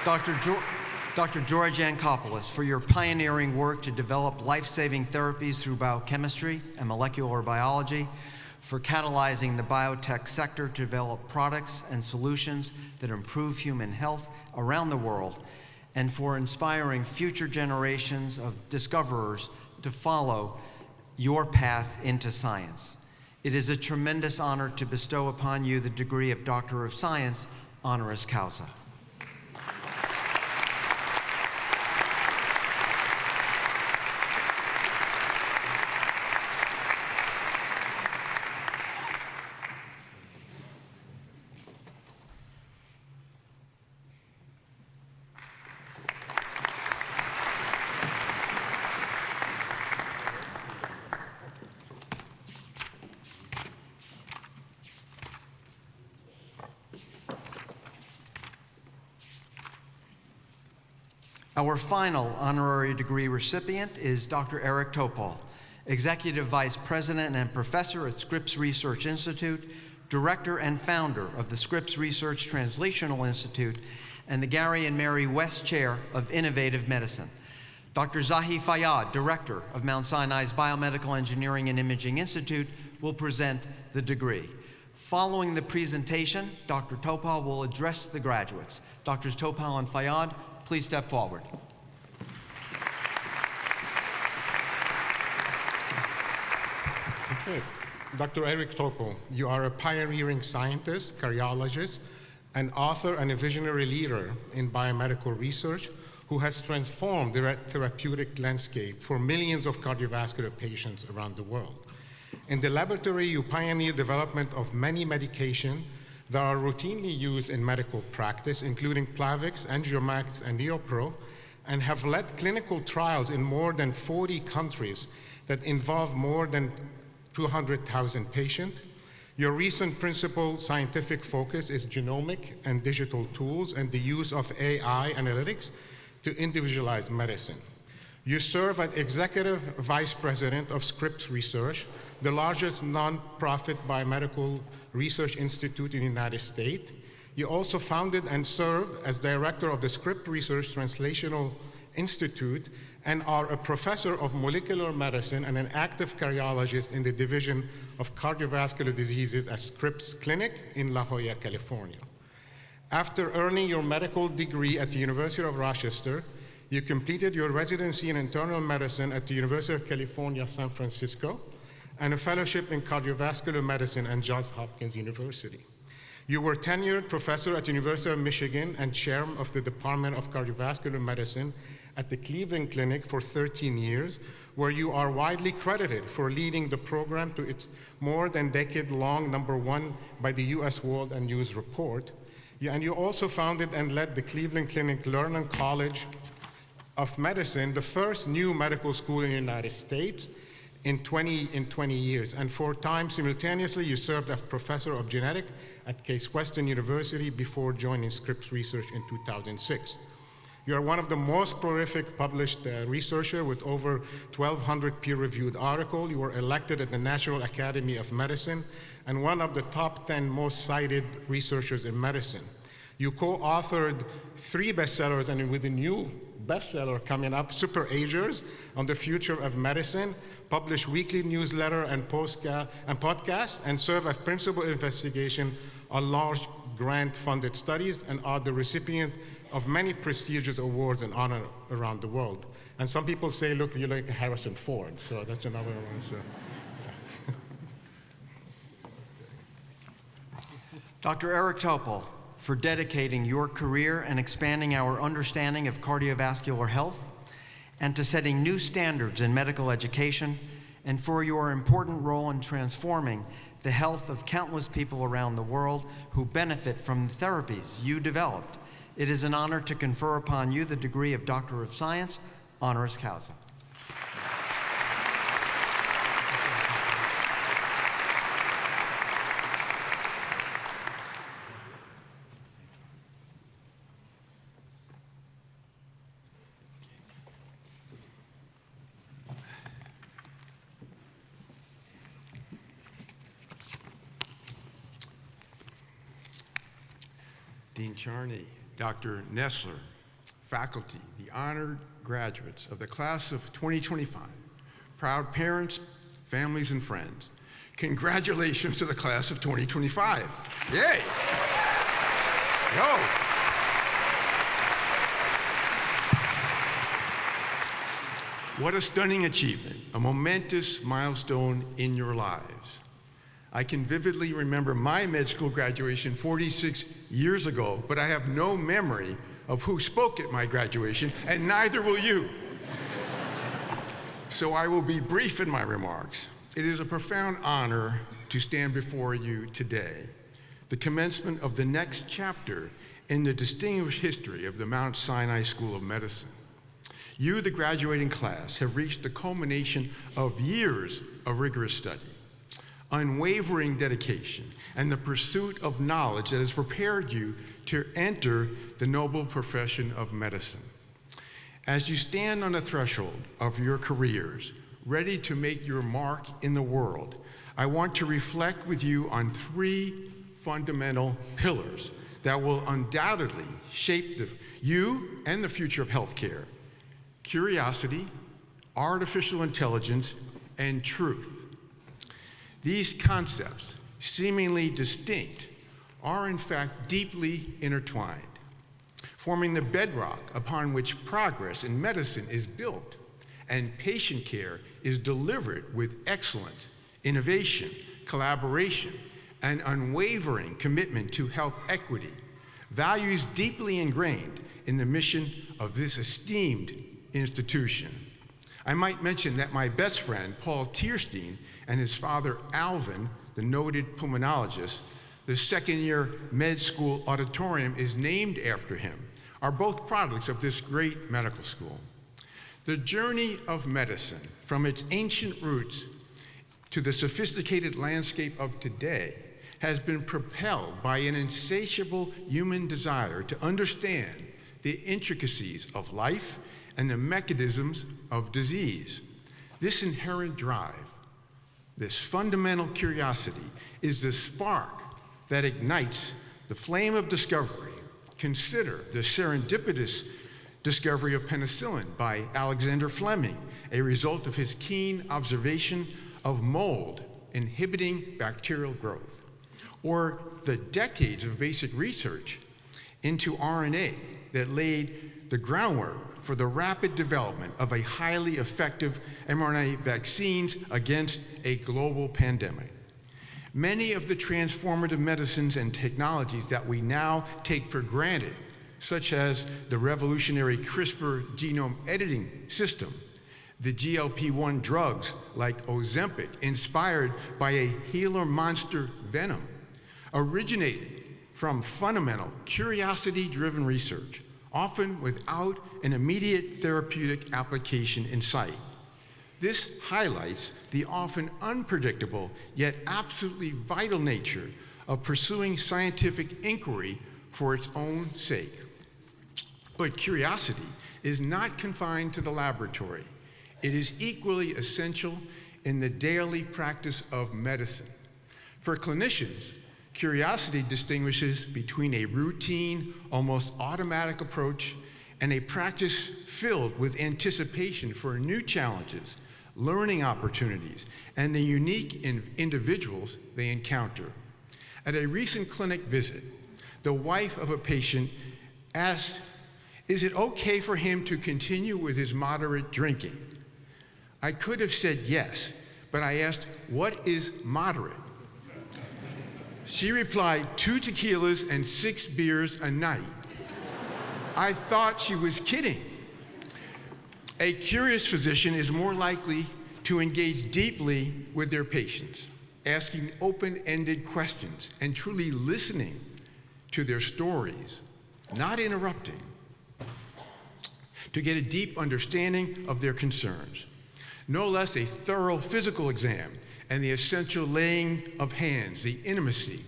Dr. George Yankopoulos, for your pioneering work to develop life-saving therapies through biochemistry and molecular biology, for catalyzing the biotech sector to develop products and solutions that improve human health around the world, and for inspiring future generations of discoverers to follow your path into science. It is a tremendous honor to bestow upon you the degree of Doctor of Science, honoris causa. Our final honorary degree recipient is Dr. Eric Topol, Executive Vice President and Professor at Scripps Research Institute, Director and Founder of the Scripps Research Translational Institute, and the Gary and Mary West Chair of Innovative Medicine. Dr. Zahi Fayyad, Director of Mount Sinai's Biomedical Engineering and Imaging Institute, will present the degree. Following the presentation, Dr. Topol will address the graduates. Drs. Topol and Fayyad, please step forward. Okay. Dr. Eric Topol, you are a pioneering scientist, cardiologist, an author and a visionary leader in biomedical research who has transformed the therapeutic landscape for millions of cardiovascular patients around the world. In the laboratory, you pioneered development of many medications that are routinely used in medical practice, including Plavix, Angiomax, and Neopro, and have led clinical trials in more than 40 countries that involve more than 200,000 patients. Your recent principal scientific focus is genomic and digital tools and the use of AI analytics to individualize medicine. You serve as Executive Vice President of Scripps Research, the largest nonprofit biomedical research institute in the United States. You also founded and served as Director of the Scripps Research Translational Institute and are a professor of molecular medicine and an active cardiologist in the Division of Cardiovascular Diseases at Scripps Clinic in La Jolla, California. After earning your medical degree at the University of Rochester, you completed your residency in internal medicine at the University of California, San Francisco, and a fellowship in cardiovascular medicine at Johns Hopkins University. You were tenured professor at the University of Michigan and chair of the Department of Cardiovascular Medicine at the Cleveland Clinic for 13 years, where you are widely credited for leading the program to its more than decade-long #1 by the US World and News Report. And you also founded and led the Cleveland Clinic Lerner College of Medicine, the first new medical school in the United States in 20 years. And 4 times simultaneously, you served as professor of genetics at Case Western University before joining Scripps Research in 2006. You are one of the most prolific published researchers with over 1,200 peer-reviewed articles. You were elected at the National Academy of Medicine and one of the top 10 most cited researchers in medicine. You co-authored 3 bestsellers and with a new bestseller coming up, Super Agers, on the future of medicine, publish weekly newsletter and podcasts, and serve as principal investigation on large grant-funded studies, and are the recipient of many prestigious awards and honor around the world. And some people say, look, you're like Harrison Ford, so that's another one. So. Dr. Eric Topol, for dedicating your career and expanding our understanding of cardiovascular health, and to setting new standards in medical education, and for your important role in transforming the health of countless people around the world who benefit from the therapies you developed. It is an honor to confer upon you the degree of Doctor of Science, honoris causa. Dean Charney, Dr. Nessler, faculty, the honored graduates of the class of 2025, proud parents, families, and friends, congratulations to the class of 2025. Yay! Yo! What a stunning achievement, a momentous milestone in your lives. I can vividly remember my med school graduation 46 years ago, but I have no memory of who spoke at my graduation, and neither will you. So I will be brief in my remarks. It is a profound honor to stand before you today, the commencement of the next chapter in the distinguished history of the Mount Sinai School of Medicine. You, the graduating class, have reached the culmination of years of rigorous study, unwavering dedication, and the pursuit of knowledge that has prepared you to enter the noble profession of medicine. As you stand on the threshold of your careers, ready to make your mark in the world, I want to reflect with you on three fundamental pillars that will undoubtedly shape you and the future of healthcare: curiosity, artificial intelligence, and truth. These concepts, seemingly distinct, are in fact deeply intertwined, forming the bedrock upon which progress in medicine is built and patient care is delivered with excellence, innovation, collaboration, and unwavering commitment to health equity, values deeply ingrained in the mission of this esteemed institution. I might mention that my best friend, Paul Tierstein, and his father, Alvin, the noted pulmonologist, the second-year med school auditorium is named after him, are both products of this great medical school. The journey of medicine, from its ancient roots to the sophisticated landscape of today, has been propelled by an insatiable human desire to understand the intricacies of life and the mechanisms of disease. This inherent drive, this fundamental curiosity, is the spark that ignites the flame of discovery. Consider the serendipitous discovery of penicillin by Alexander Fleming, a result of his keen observation of mold inhibiting bacterial growth, or the decades of basic research into RNA that laid the groundwork for the rapid development of a highly effective mRNA vaccines against a global pandemic. Many of the transformative medicines and technologies that we now take for granted, such as the revolutionary CRISPR genome editing system, the GLP-1 drugs like Ozempic, inspired by a Gila monster venom, originated from fundamental, curiosity-driven research, often without an immediate therapeutic application in sight. This highlights the often unpredictable yet absolutely vital nature of pursuing scientific inquiry for its own sake. But curiosity is not confined to the laboratory. It is equally essential in the daily practice of medicine. For clinicians, curiosity distinguishes between a routine, almost automatic approach and a practice filled with anticipation for new challenges, learning opportunities, and the unique individuals they encounter. At a recent clinic visit, the wife of a patient asked, "Is it okay for him to continue with his moderate drinking?" I could have said yes, but I asked, "What is moderate?" She replied, 2 tequilas and 6 beers a night. I thought she was kidding. A curious physician is more likely to engage deeply with their patients, asking open-ended questions and truly listening to their stories, not interrupting, to get a deep understanding of their concerns. No less a thorough physical exam and the essential laying of hands, the intimacy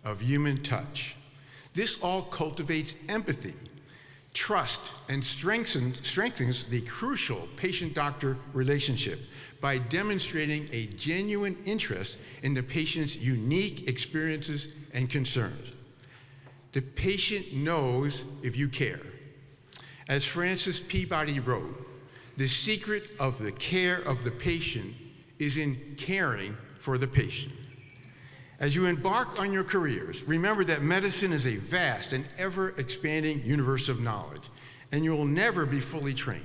of human touch. This all cultivates empathy, trust, and strengthens the crucial patient-doctor relationship by demonstrating a genuine interest in the patient's unique experiences and concerns. The patient knows if you care. As Francis Peabody wrote, the secret of the care of the patient is in caring for the patient. As you embark on your careers, remember that medicine is a vast and ever-expanding universe of knowledge, and you will never be fully trained.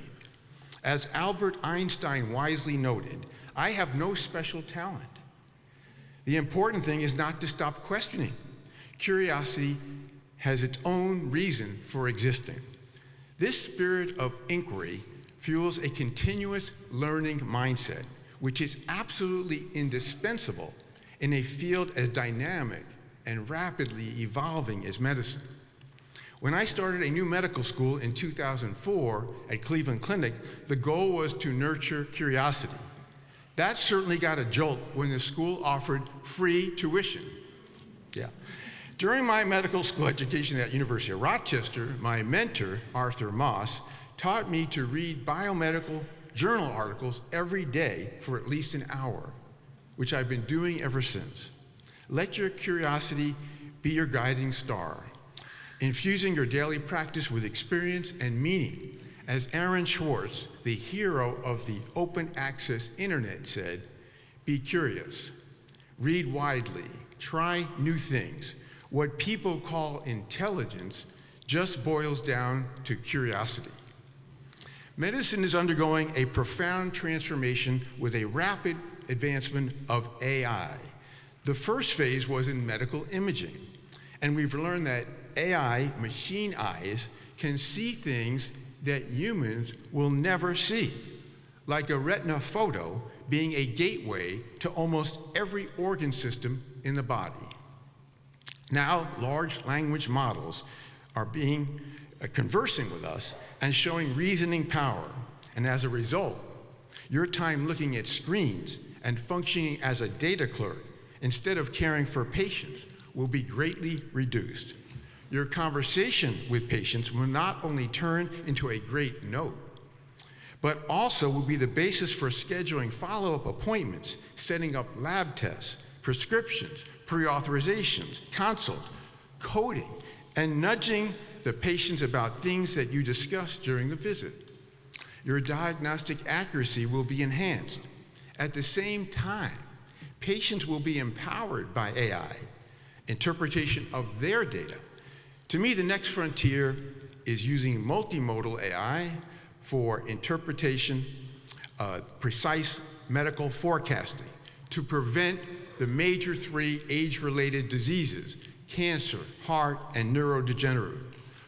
As Albert Einstein wisely noted, I have no special talent. The important thing is not to stop questioning. Curiosity has its own reason for existing. This spirit of inquiry fuels a continuous learning mindset, which is absolutely indispensable in a field as dynamic and rapidly evolving as medicine. When I started a new medical school in 2004 at Cleveland Clinic, the goal was to nurture curiosity. That certainly got a jolt when the school offered free tuition. Yeah. During my medical school education at University of Rochester, my mentor, Arthur Moss, taught me to read biomedical journal articles every day for at least an hour, which I've been doing ever since. Let your curiosity be your guiding star, infusing your daily practice with experience and meaning. As Aaron Schwartz, the hero of the open access internet, said, be curious, read widely, try new things. What people call intelligence just boils down to curiosity. Medicine is undergoing a profound transformation with a rapid advancement of AI. The first phase was in medical imaging, and we've learned that AI, machine eyes, can see things that humans will never see, like a retina photo being a gateway to almost every organ system in the body. Now, large language models are conversing with us and showing reasoning power, and as a result, your time looking at screens and functioning as a data clerk instead of caring for patients will be greatly reduced. Your conversation with patients will not only turn into a great note, but also will be the basis for scheduling follow-up appointments, setting up lab tests, prescriptions, pre-authorizations, consult, coding, and nudging the patients about things that you discussed during the visit. Your diagnostic accuracy will be enhanced. At the same time, patients will be empowered by AI, interpretation of their data. To me, the next frontier is using multimodal AI for interpretation, precise medical forecasting to prevent the major 3 age-related diseases, cancer, heart, and neurodegenerative.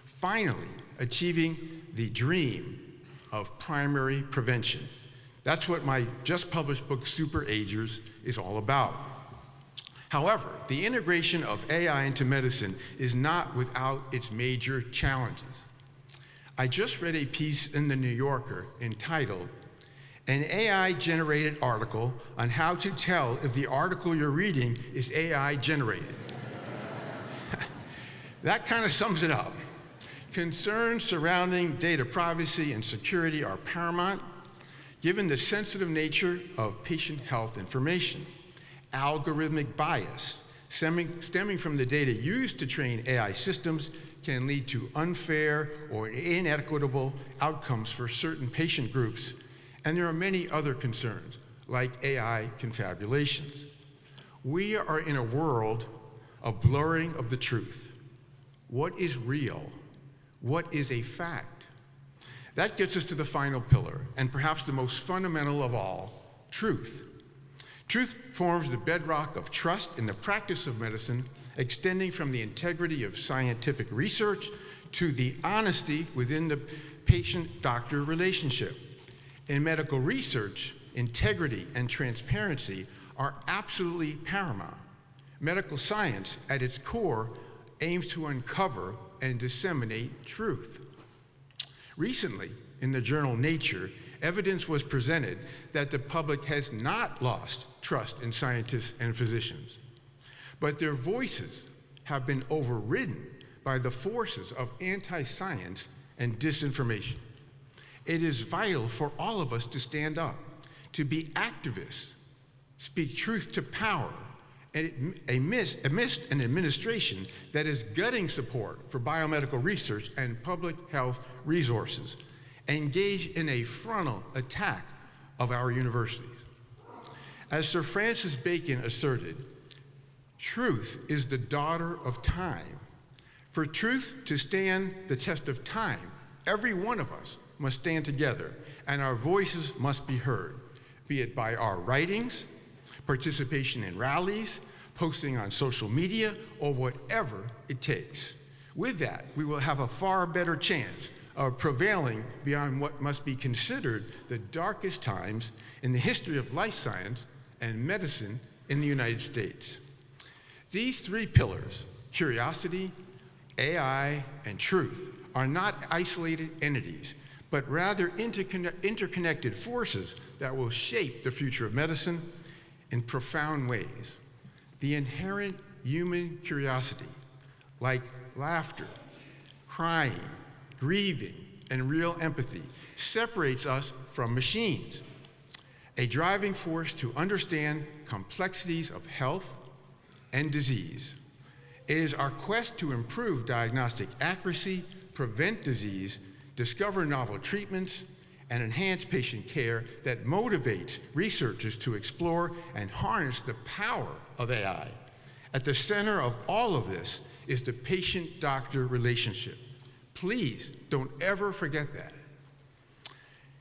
Finally, achieving the dream of primary prevention. That's what my just published book, Super Agers, is all about. However, the integration of AI into medicine is not without its major challenges. I just read a piece in The New Yorker entitled, "An AI-generated article on how to tell if the article you're reading is AI-generated." That kind of sums it up. Concerns surrounding data privacy and security are paramount, given the sensitive nature of patient health information. Algorithmic bias stemming from the data used to train AI systems can lead to unfair or inequitable outcomes for certain patient groups, and there are many other concerns, like AI confabulations. We are in a world of blurring of the truth. What is real? What is a fact? That gets us to the final pillar, and perhaps the most fundamental of all, truth. Truth forms the bedrock of trust in the practice of medicine, extending from the integrity of scientific research to the honesty within the patient-doctor relationship. In medical research, integrity and transparency are absolutely paramount. Medical science, at its core, aims to uncover and disseminate truth. Recently, in the journal Nature, evidence was presented that the public has not lost trust in scientists and physicians, but their voices have been overridden by the forces of anti-science and disinformation. It is vital for all of us to stand up, to be activists, speak truth to power, amidst an administration that is gutting support for biomedical research and public health resources, engage in a frontal attack of our universities. As Sir Francis Bacon asserted, truth is the daughter of time. For truth to stand the test of time, every one of us must stand together, and our voices must be heard, be it by our writings, participation in rallies, posting on social media, or whatever it takes. With that, we will have a far better chance of prevailing beyond what must be considered the darkest times in the history of life science and medicine in the United States. These three pillars, curiosity, AI, and truth, are not isolated entities, but rather interconnected forces that will shape the future of medicine in profound ways. The inherent human curiosity, like laughter, crying, grieving, and real empathy, separates us from machines, a driving force to understand complexities of health and disease. It is our quest to improve diagnostic accuracy, prevent disease, discover novel treatments, and enhance patient care that motivates researchers to explore and harness the power of AI. At the center of all of this is the patient-doctor relationship. Please don't ever forget that.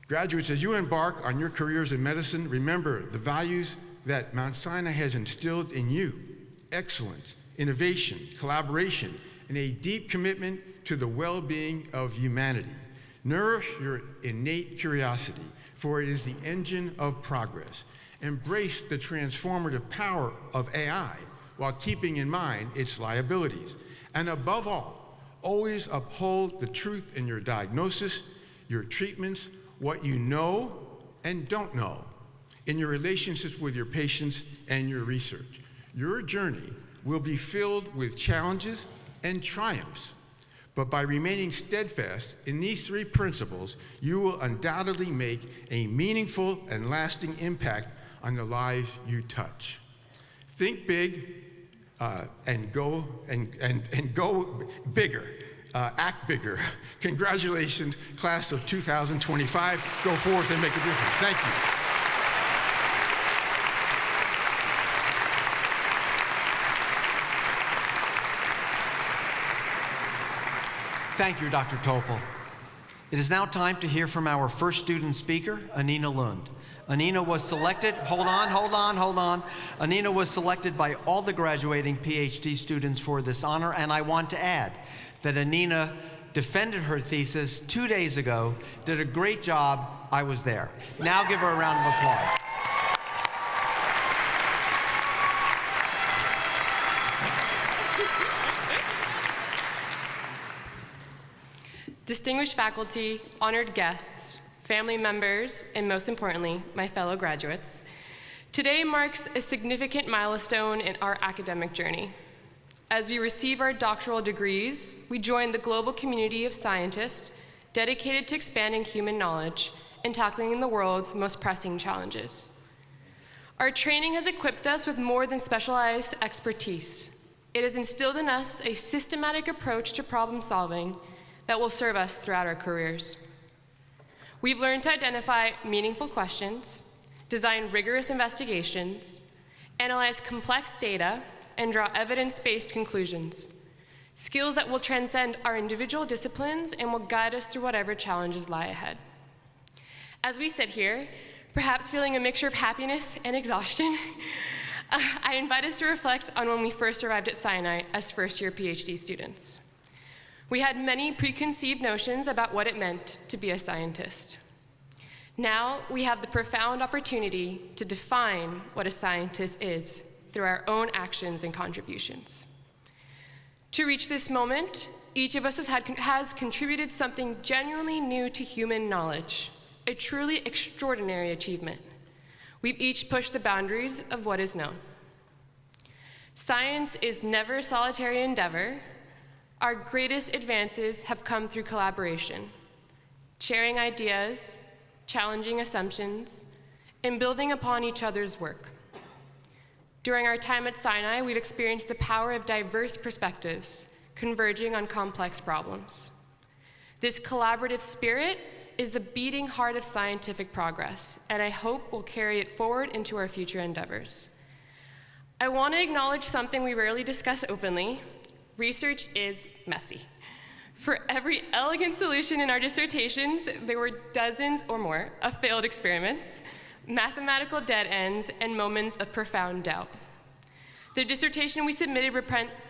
Graduates, as you embark on your careers in medicine, remember the values that Mount Sinai has instilled in you: excellence, innovation, collaboration, and a deep commitment to the well-being of humanity. Nourish your innate curiosity, for it is the engine of progress. Embrace the transformative power of AI while keeping in mind its liabilities. And above all, always uphold the truth in your diagnosis, your treatments, what you know and don't know, in your relationships with your patients and your research. Your journey will be filled with challenges and triumphs. But by remaining steadfast in these three principles, you will undoubtedly make a meaningful and lasting impact on the lives you touch. Think big and go bigger. Act bigger. Congratulations, class of 2025. Go forth and make a difference. Thank you. Thank you, Dr. Topol. It is now time to hear from our first student speaker, Anina Lund. Anina was selected, hold on. Anina was selected by all the graduating PhD students for this honor, and I want to add that Anina defended her thesis 2 days ago, did a great job. I was there. Now give her a round of applause. Distinguished faculty, honored guests, family members, and most importantly, my fellow graduates, today marks a significant milestone in our academic journey. As we receive our doctoral degrees, we join the global community of scientists dedicated to expanding human knowledge and tackling the world's most pressing challenges. Our training has equipped us with more than specialized expertise. It has instilled in us a systematic approach to problem solving that will serve us throughout our careers. We've learned to identify meaningful questions, design rigorous investigations, analyze complex data, and draw evidence-based conclusions, skills that will transcend our individual disciplines and will guide us through whatever challenges lie ahead. As we sit here, perhaps feeling a mixture of happiness and exhaustion, I invite us to reflect on when we first arrived at Sinai as first-year PhD students. We had many preconceived notions about what it meant to be a scientist. Now we have the profound opportunity to define what a scientist is through our own actions and contributions. To reach this moment, each of us has contributed something genuinely new to human knowledge, a truly extraordinary achievement. We've each pushed the boundaries of what is known. Science is never a solitary endeavor. Our greatest advances have come through collaboration, sharing ideas, challenging assumptions, and building upon each other's work. During our time at Sinai, we've experienced the power of diverse perspectives converging on complex problems. This collaborative spirit is the beating heart of scientific progress, and I hope will carry it forward into our future endeavors. I want to acknowledge something we rarely discuss openly. Research is messy. For every elegant solution in our dissertations, there were dozens or more of failed experiments, mathematical dead ends, and moments of profound doubt. The dissertation we submitted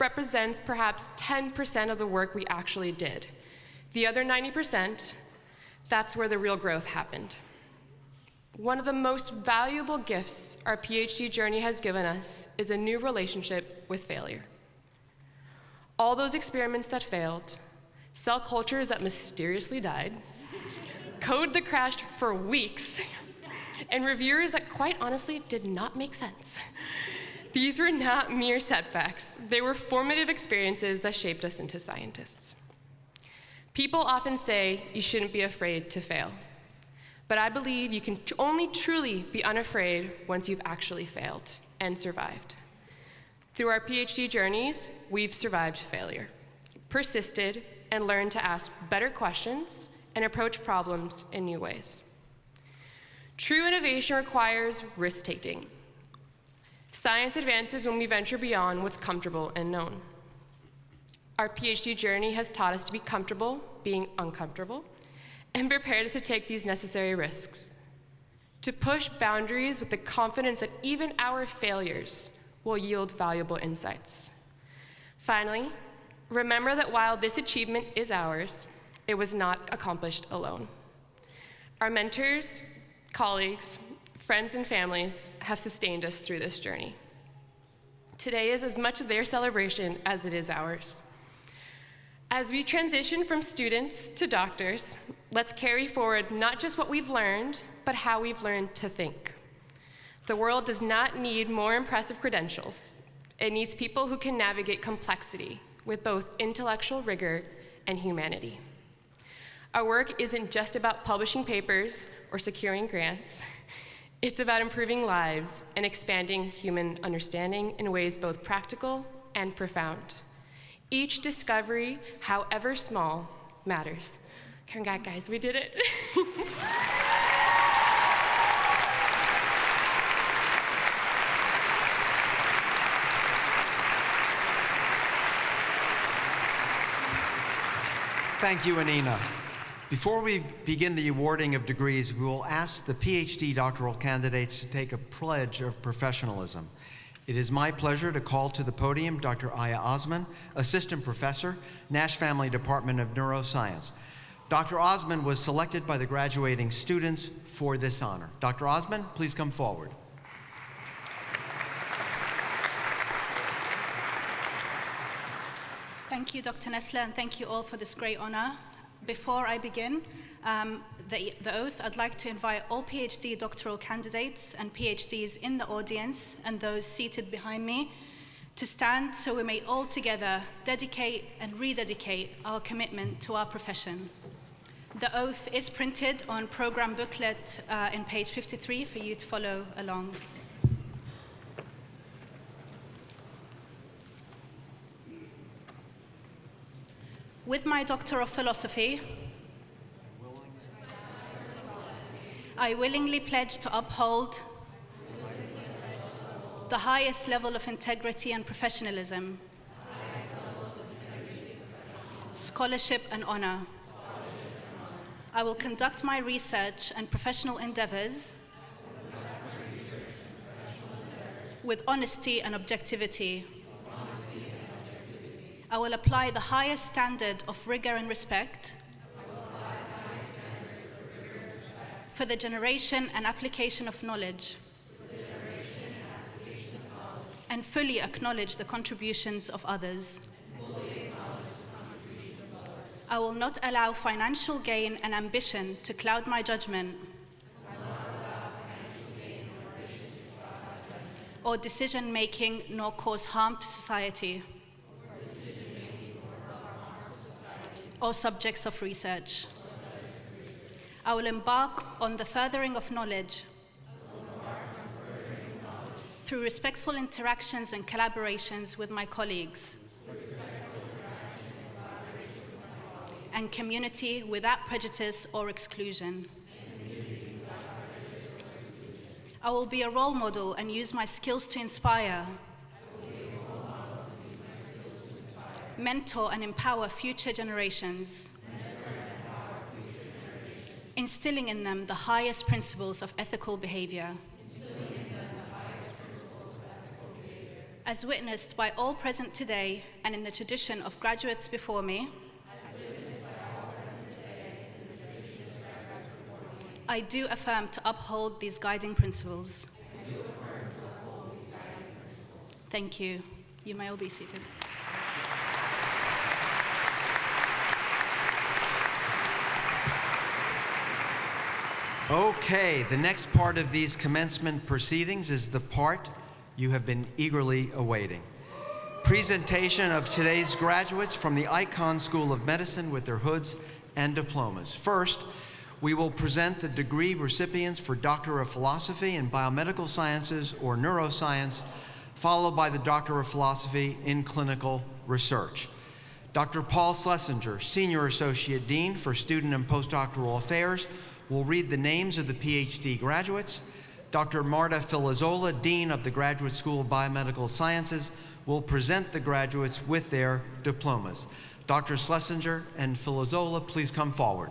represents perhaps 10% of the work we actually did. The other 90%, that's where the real growth happened. One of the most valuable gifts our PhD journey has given us is a new relationship with failure. All those experiments that failed, cell cultures that mysteriously died, code that crashed for weeks, and reviewers that quite honestly did not make sense. These were not mere setbacks. They were formative experiences that shaped us into scientists. People often say you shouldn't be afraid to fail, but I believe you can only truly be unafraid once you've actually failed and survived. Through our PhD journeys, we've survived failure, persisted, and learned to ask better questions and approach problems in new ways. True innovation requires risk-taking. Science advances when we venture beyond what's comfortable and known. Our PhD journey has taught us to be comfortable being uncomfortable and prepared us to take these necessary risks, to push boundaries with the confidence that even our failures will yield valuable insights. Finally, remember that while this achievement is ours, it was not accomplished alone. Our mentors, colleagues, friends, and families have sustained us through this journey. Today is as much their celebration as it is ours. As we transition from students to doctors, let's carry forward not just what we've learned, but how we've learned to think. The world does not need more impressive credentials. It needs people who can navigate complexity with both intellectual rigor and humanity. Our work isn't just about publishing papers or securing grants. It's about improving lives and expanding human understanding in ways both practical and profound. Each discovery, however small, matters. Congrats, guys, we did it. Thank you, Anina. Before we begin the awarding of degrees, we will ask the PhD doctoral candidates to take a pledge of professionalism. It is my pleasure to call to the podium Dr. Aya Osman, Assistant Professor, Nash Family Department of Neuroscience. Dr. Osman was selected by the graduating students for this honor. Dr. Osman, please come forward. Thank you, Dr. Nessler, and thank you all for this great honor. Before I begin the oath, I'd like to invite all PhD doctoral candidates and PhDs in the audience and those seated behind me to stand so we may all together dedicate and rededicate our commitment to our profession. The oath is printed on program booklet in page 53 for you to follow along. With my Doctor of Philosophy, I willingly pledge to uphold the highest level of integrity and professionalism, scholarship and honor. I will conduct my research and professional endeavors with honesty and objectivity. I will apply the highest standard of rigor and respect for the generation and application of knowledge, and fully acknowledge the contributions of others. I will not allow financial gain and ambition to cloud my judgment or decision-making, nor cause harm to society or subjects of research. I will embark on the furthering of knowledge through respectful interactions and collaborations with my colleagues, and community without prejudice or exclusion. I will be a role model and use my skills to inspire, mentor and empower future generations, instilling in them the highest principles of ethical behavior. As witnessed by all present today and in the tradition of graduates before me, I do affirm to uphold these guiding principles. Thank you. You may all be seated. Okay, the next part of these commencement proceedings is the part you have been eagerly awaiting. Presentation of today's graduates from the Icahn School of Medicine with their hoods and diplomas. First, we will present the degree recipients for Doctor of Philosophy in Biomedical Sciences or Neuroscience, followed by the Doctor of Philosophy in Clinical Research. Dr. Paul Schlesinger, Senior Associate Dean for Student and Postdoctoral Affairs, will read the names of the PhD graduates. Dr. Marta Filizzola, Dean of the Graduate School of Biomedical Sciences, will present the graduates with their diplomas. Dr. Schlesinger and Filizzola, please come forward.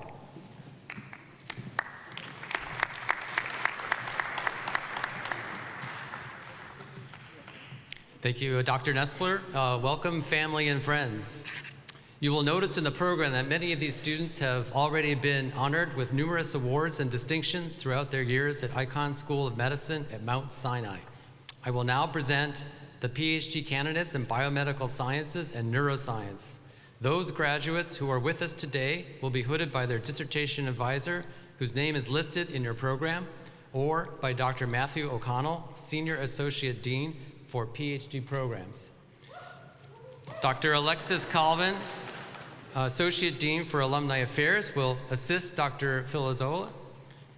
Thank you, Dr. Nestler. Welcome, family and friends. You will notice in the program that many of these students have already been honored with numerous awards and distinctions throughout their years at Icahn School of Medicine at Mount Sinai. I will now present the PhD candidates in Biomedical Sciences and Neuroscience. Those graduates who are with us today will be hooded by their dissertation advisor, whose name is listed in your program, or by Dr. Matthew O'Connell, Senior Associate Dean for PhD programs. Dr. Alexis Colvin, Associate Dean for Alumni Affairs, will assist Dr. Filizzola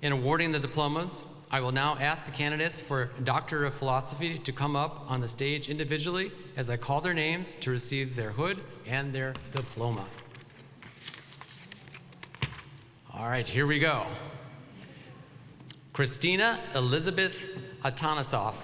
in awarding the diplomas. I will now ask the candidates for Doctor of Philosophy to come up on the stage individually as I call their names to receive their hood and their diploma. All right, here we go. Christina Elizabeth Atanasoff.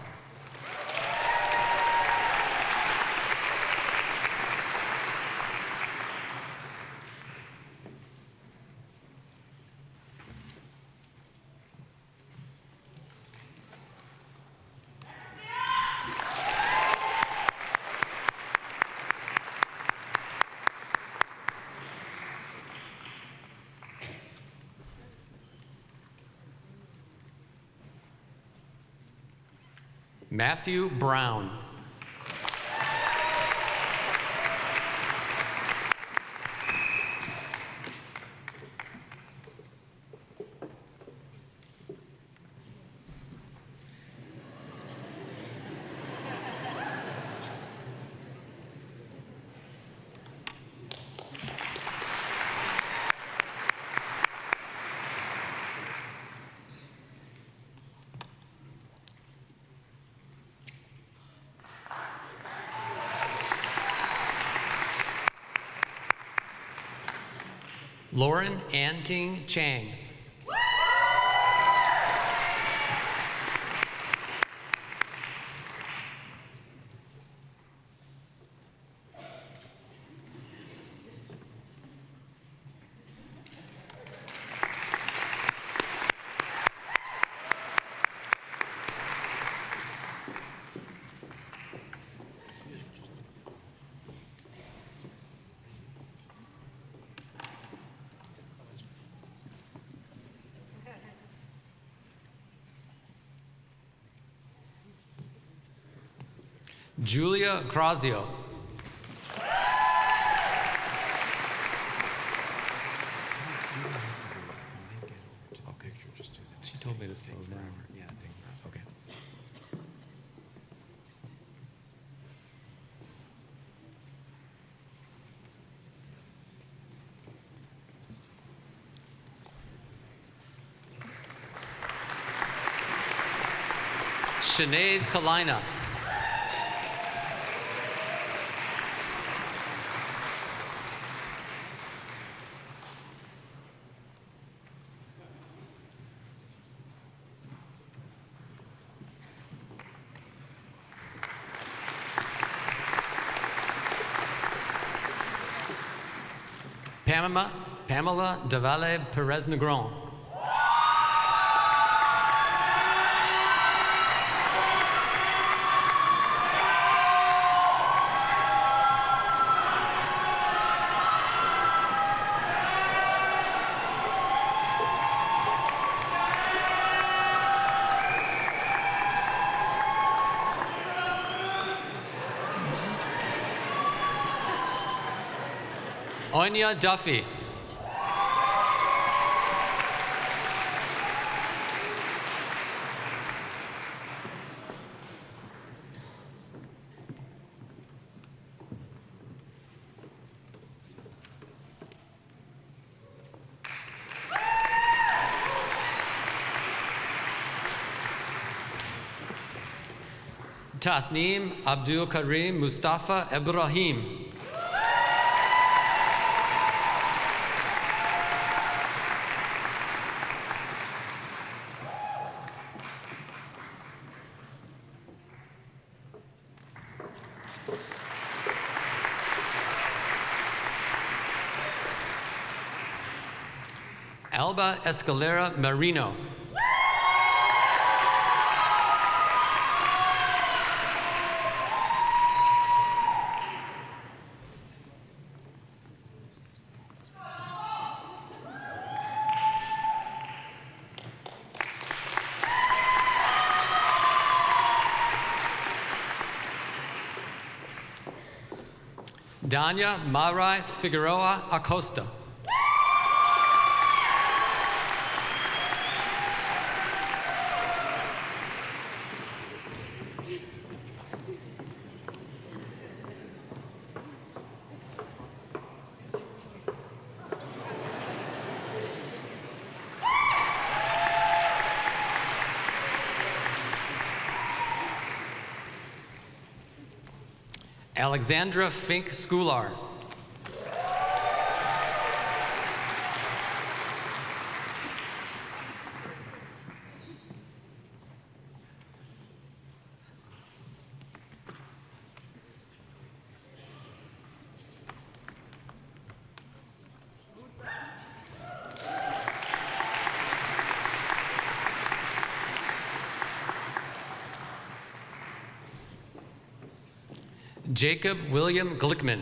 Matthew Brown. Lauren Anting Chang. Julia Grazio. She told me to slow down. Yeah, okay. Sinead Kalina. Pamela Devalle Perez-Negron. Onya Duffy. Tasneem Abdul Karim Mustafa Ibrahim. Alba Escalera Marino. Danya Marai Figueroa Acosta. Alexandra Fink Schoolar. Jacob William Glickman.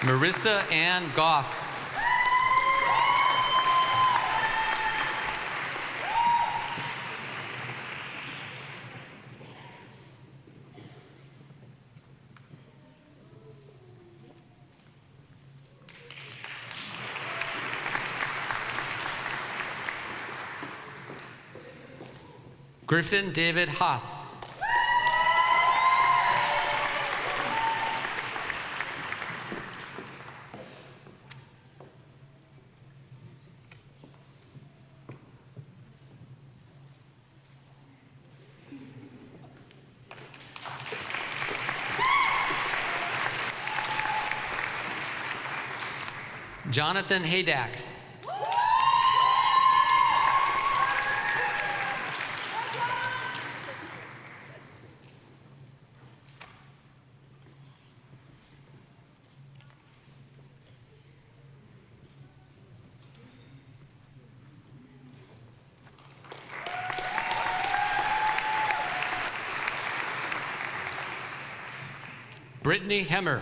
Marissa Ann Goff. Griffin David Haas. Jonathan Haydak. Brittany Hemmer.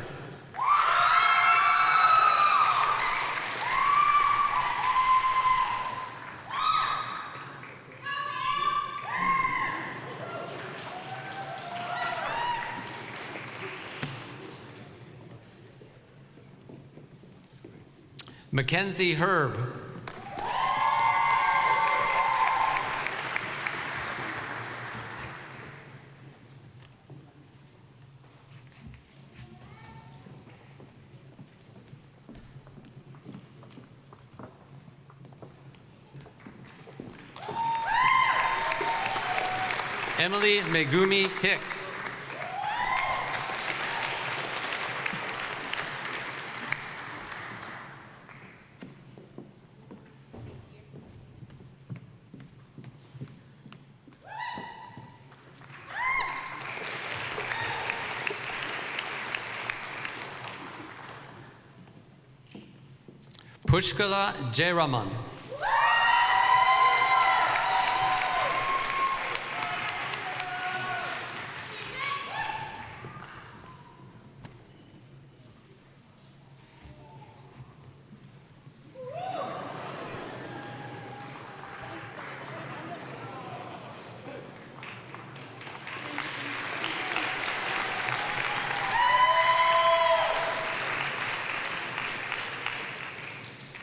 Mackenzie Herb. Emily Megumi Hicks. Pushkala Jayaraman.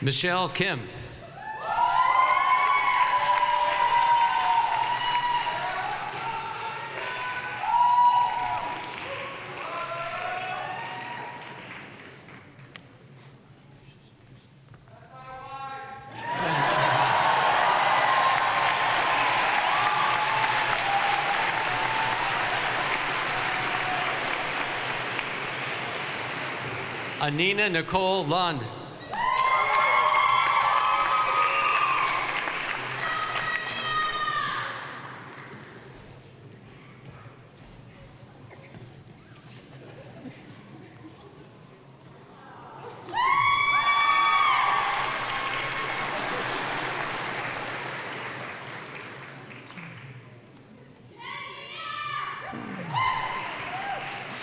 Michelle Kim. Anina Nicole Lund.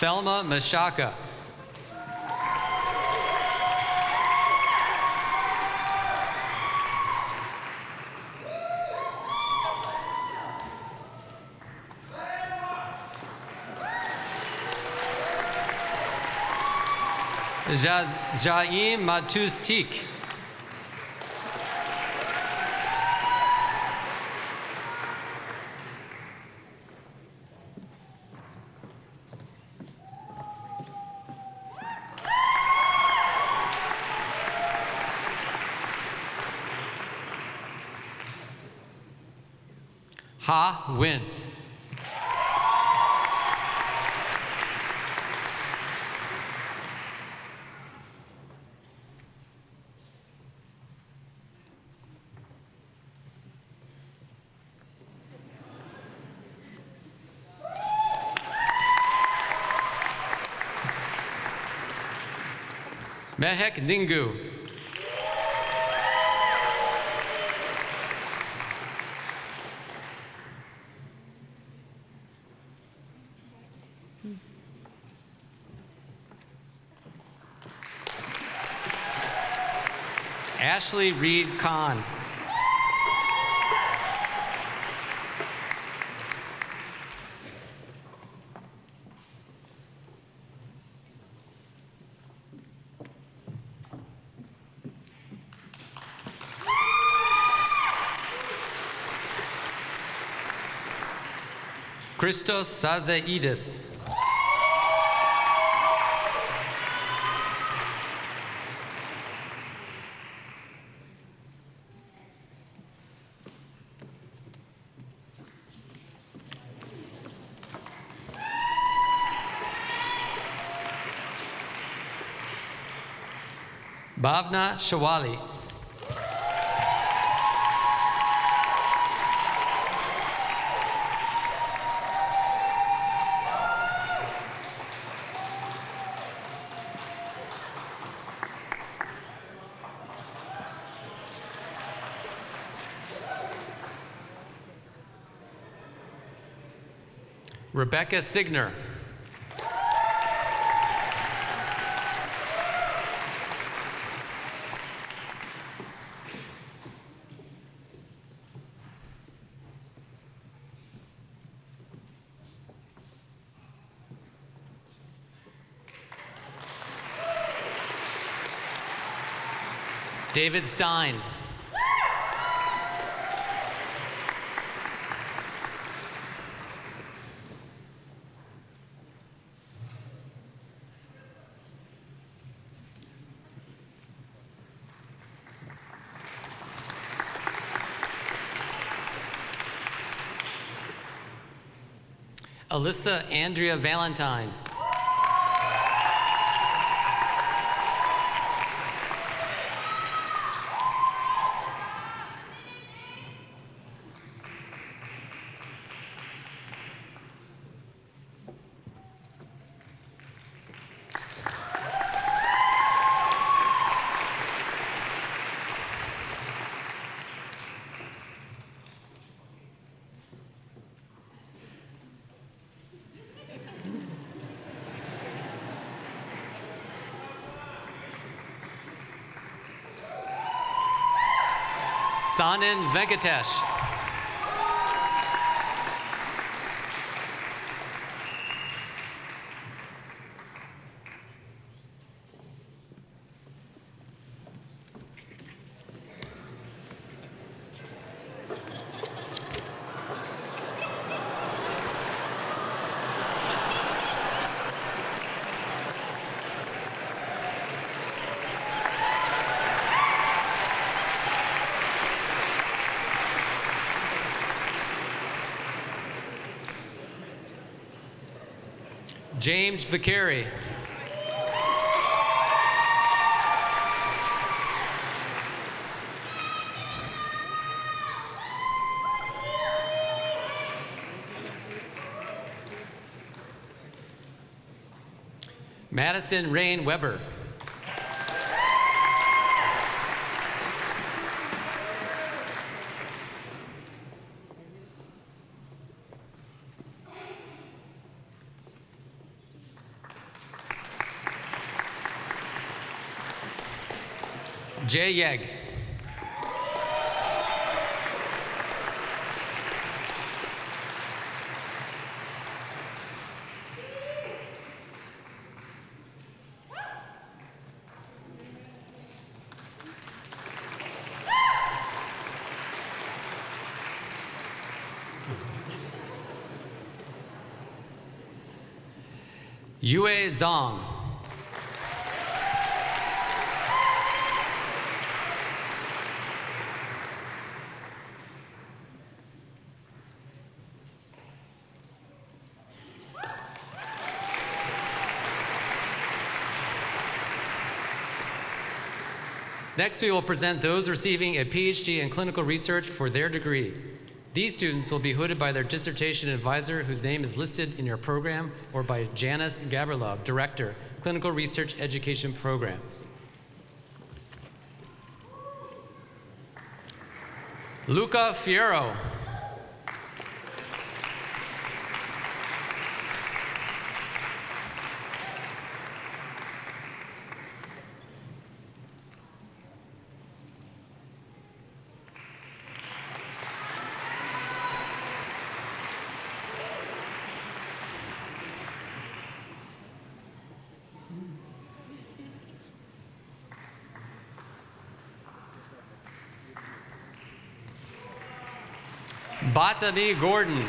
Thelma Mashaka. Jaim Matustik. Ha Win. Mehek Ningu. Ashley Reed Kahn. Christos Sazaidis. Bhavna Shawali. Rebecca Signer. David Stein. Alyssa Andrea Valentine. Sanin Venkatesh. James Vicari. Madison Rain Weber. Jay Yeg. Yue Zong. Next, we will present those receiving a PhD in clinical research for their degree. These students will be hooded by their dissertation advisor, whose name is listed in your program, or by Janice Gavrilov, Director, Clinical Research Education Programs. Luca Fierro. Botany Gordon.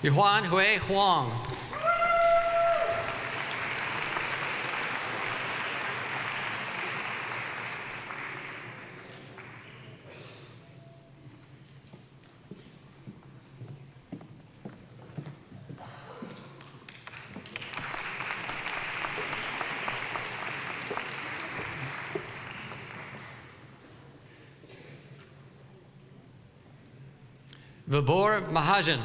Yuan Hui Huang. Vibhor Mahajan.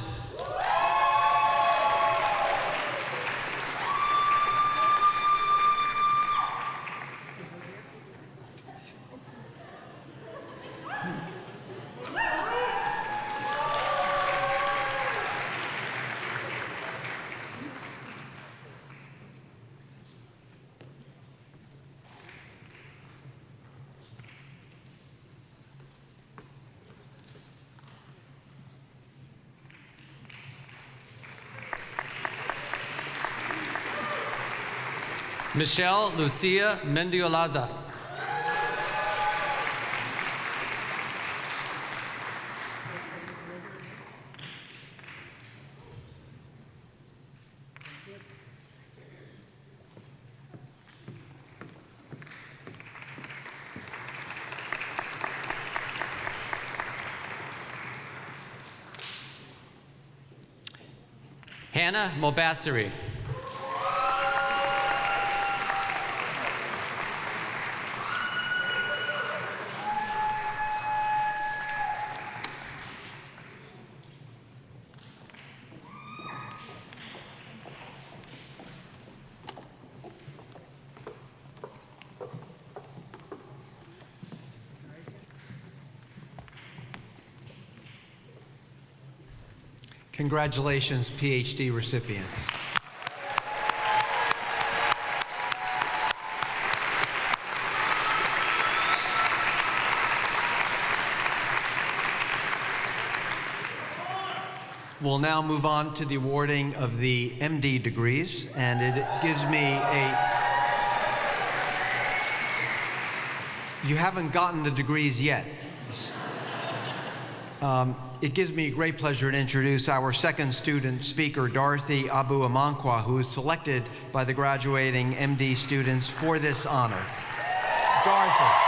Michelle Lucia Mendiolaza. Hannah Mobasseri. Congratulations, PhD recipients. We'll now move on to the awarding of the MD degrees, and it gives me you haven't gotten the degrees yet. It gives me great pleasure to introduce our second student speaker, Dorothy Abu-Amankwa, who is selected by the graduating MD students for this honor. Dorothy.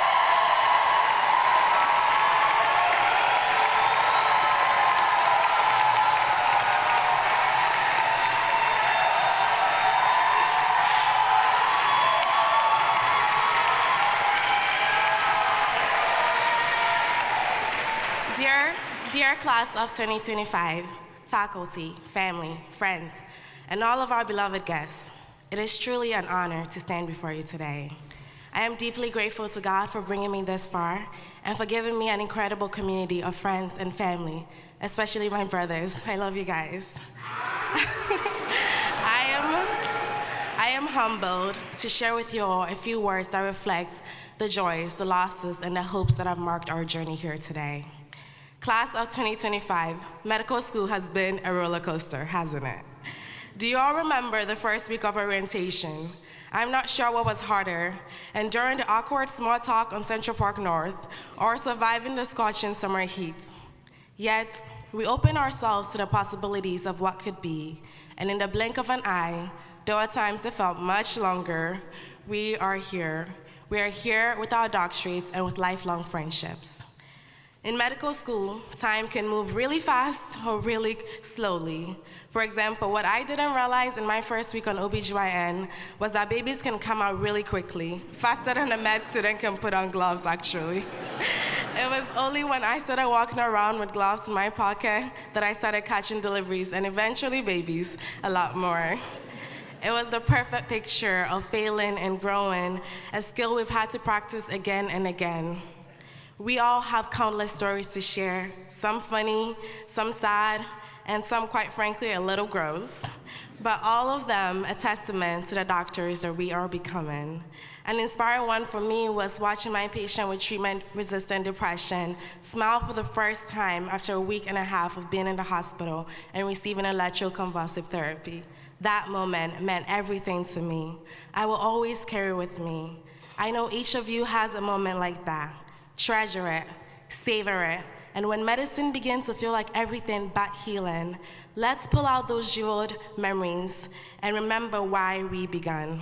Dear class of 2025, faculty, family, friends, and all of our beloved guests, it is truly an honor to stand before you today. I am deeply grateful to God for bringing me this far and for giving me an incredible community of friends and family, especially my brothers. I love you guys. I am humbled to share with you all a few words that reflect the joys, the losses, and the hopes that have marked our journey here today. Class of 2025, medical school has been a roller coaster, hasn't it? Do you all remember the first week of orientation? I'm not sure what was harder, enduring the awkward small talk on Central Park North or surviving the scorching summer heat. Yet, we open ourselves to the possibilities of what could be, and in the blink of an eye, though at times it felt much longer, we are here. We are here with our doctorates and with lifelong friendships. In medical school, time can move really fast or really slowly. For example, what I didn't realize in my first week on OBGYN was that babies can come out really quickly, faster than a med student can put on gloves, actually. It was only when I started walking around with gloves in my pocket that I started catching deliveries and eventually babies a lot more. It was the perfect picture of failing and growing, a skill we've had to practice again and again. We all have countless stories to share, some funny, some sad, and some, quite frankly, a little gross. But all of them a testament to the doctors that we are becoming. An inspiring one for me was watching my patient with treatment-resistant depression smile for the first time after a week and a half of being in the hospital and receiving electroconvulsive therapy. That moment meant everything to me. I will always carry with me. I know each of you has a moment like that. Treasure it, savor it, and when medicine begins to feel like everything but healing, let's pull out those jeweled memories and remember why we began.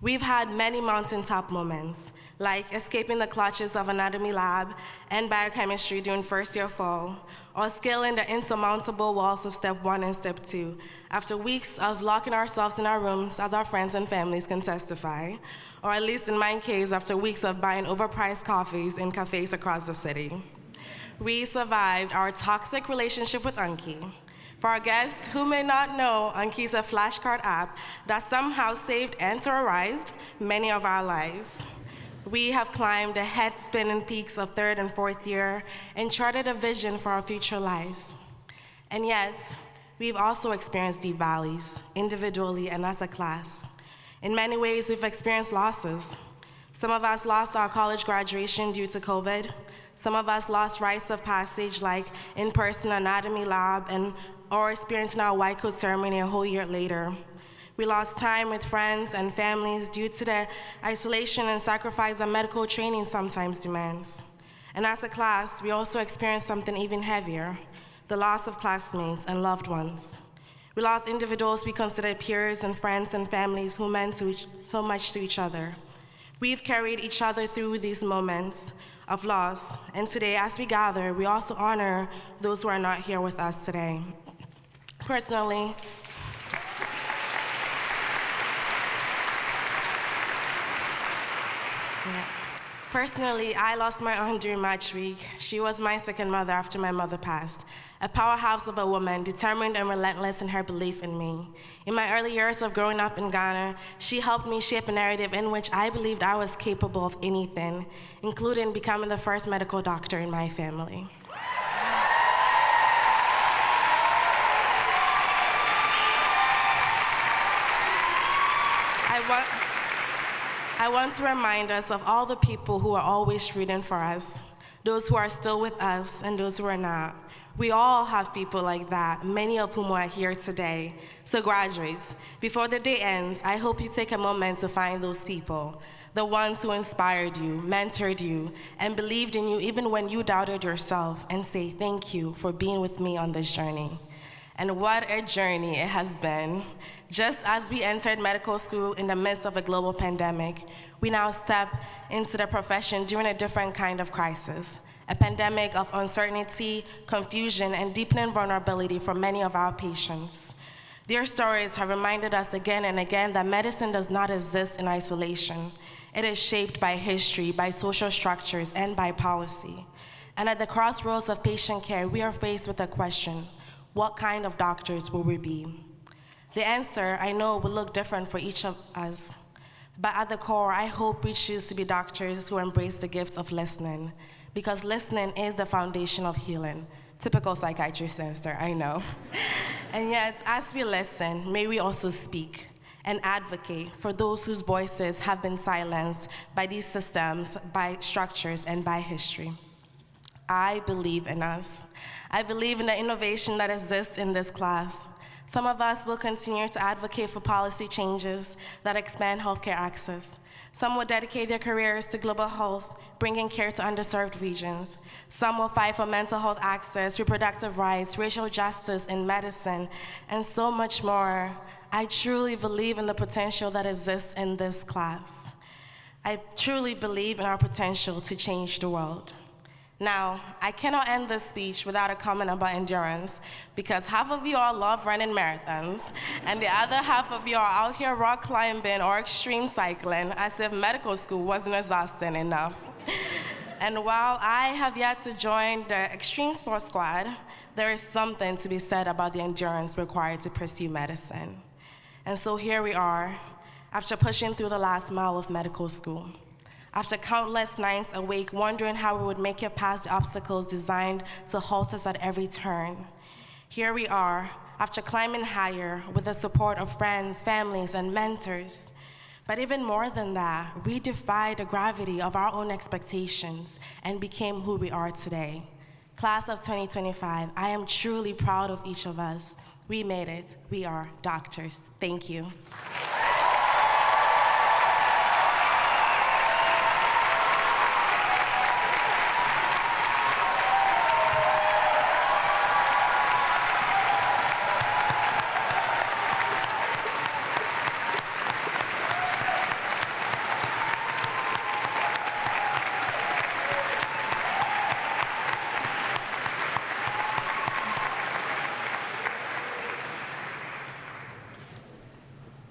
We've had many mountaintop moments, like escaping the clutches of anatomy lab and biochemistry during first year fall, or scaling the insurmountable walls of step 1 and step 2, after weeks of locking ourselves in our rooms, as our friends and families can testify, or at least in my case, after weeks of buying overpriced coffees in cafes across the city. We survived our toxic relationship with Anki. For our guests who may not know, Anki is a flashcard app that somehow saved and terrorized many of our lives. We have climbed the head-spinning peaks of 3rd and 4th year and charted a vision for our future lives. And yet, we've also experienced deep valleys, individually and as a class. In many ways, we've experienced losses. Some of us lost our college graduation due to COVID. Some of us lost rites of passage like in-person anatomy lab or experiencing our white coat ceremony a whole year later. We lost time with friends and families due to the isolation and sacrifice that medical training sometimes demands. And as a class, we also experienced something even heavier, the loss of classmates and loved ones. We lost individuals we considered peers and friends and families who meant so much to each other. We've carried each other through these moments of loss, and today, as we gather, we also honor those who are not here with us today. Personally, I lost my aunt during March week. She was my second mother after my mother passed. A powerhouse of a woman, determined and relentless in her belief in me. In my early years of growing up in Ghana, she helped me shape a narrative in which I believed I was capable of anything, including becoming the first medical doctor in my family. I want to remind us of all the people who are always rooting for us, those who are still with us and those who are not. We all have people like that, many of whom are here today. So graduates, before the day ends, I hope you take a moment to find those people, the ones who inspired you, mentored you, and believed in you even when you doubted yourself, and say thank you for being with me on this journey. And what a journey it has been. Just as we entered medical school in the midst of a global pandemic, we now step into the profession during a different kind of crisis, a pandemic of uncertainty, confusion, and deepening vulnerability for many of our patients. Their stories have reminded us again and again that medicine does not exist in isolation. It is shaped by history, by social structures, and by policy. And at the crossroads of patient care, we are faced with a question: what kind of doctors will we be? The answer, I know, will look different for each of us. But at the core, I hope we choose to be doctors who embrace the gift of listening, because listening is the foundation of healing. Typical psychiatrist answer, I know. And yet, as we listen, may we also speak and advocate for those whose voices have been silenced by these systems, by structures, and by history. I believe in us. I believe in the innovation that exists in this class. Some of us will continue to advocate for policy changes that expand healthcare access. Some will dedicate their careers to global health, bringing care to underserved regions. Some will fight for mental health access, reproductive rights, racial justice in medicine, and so much more. I truly believe in the potential that exists in this class. I truly believe in our potential to change the world. Now, I cannot end this speech without a comment about endurance, because half of you all love running marathons, and the other half of you are out here rock climbing or extreme cycling, as if medical school wasn't exhausting enough. And while I have yet to join the extreme sports squad, there is something to be said about the endurance required to pursue medicine. And so here we are, after pushing through the last mile of medical school. After countless nights awake, wondering how we would make it past the obstacles designed to halt us at every turn. Here we are, after climbing higher with the support of friends, families, and mentors. But even more than that, we defied the gravity of our own expectations and became who we are today. Class of 2025, I am truly proud of each of us. We made it. We are doctors. Thank you.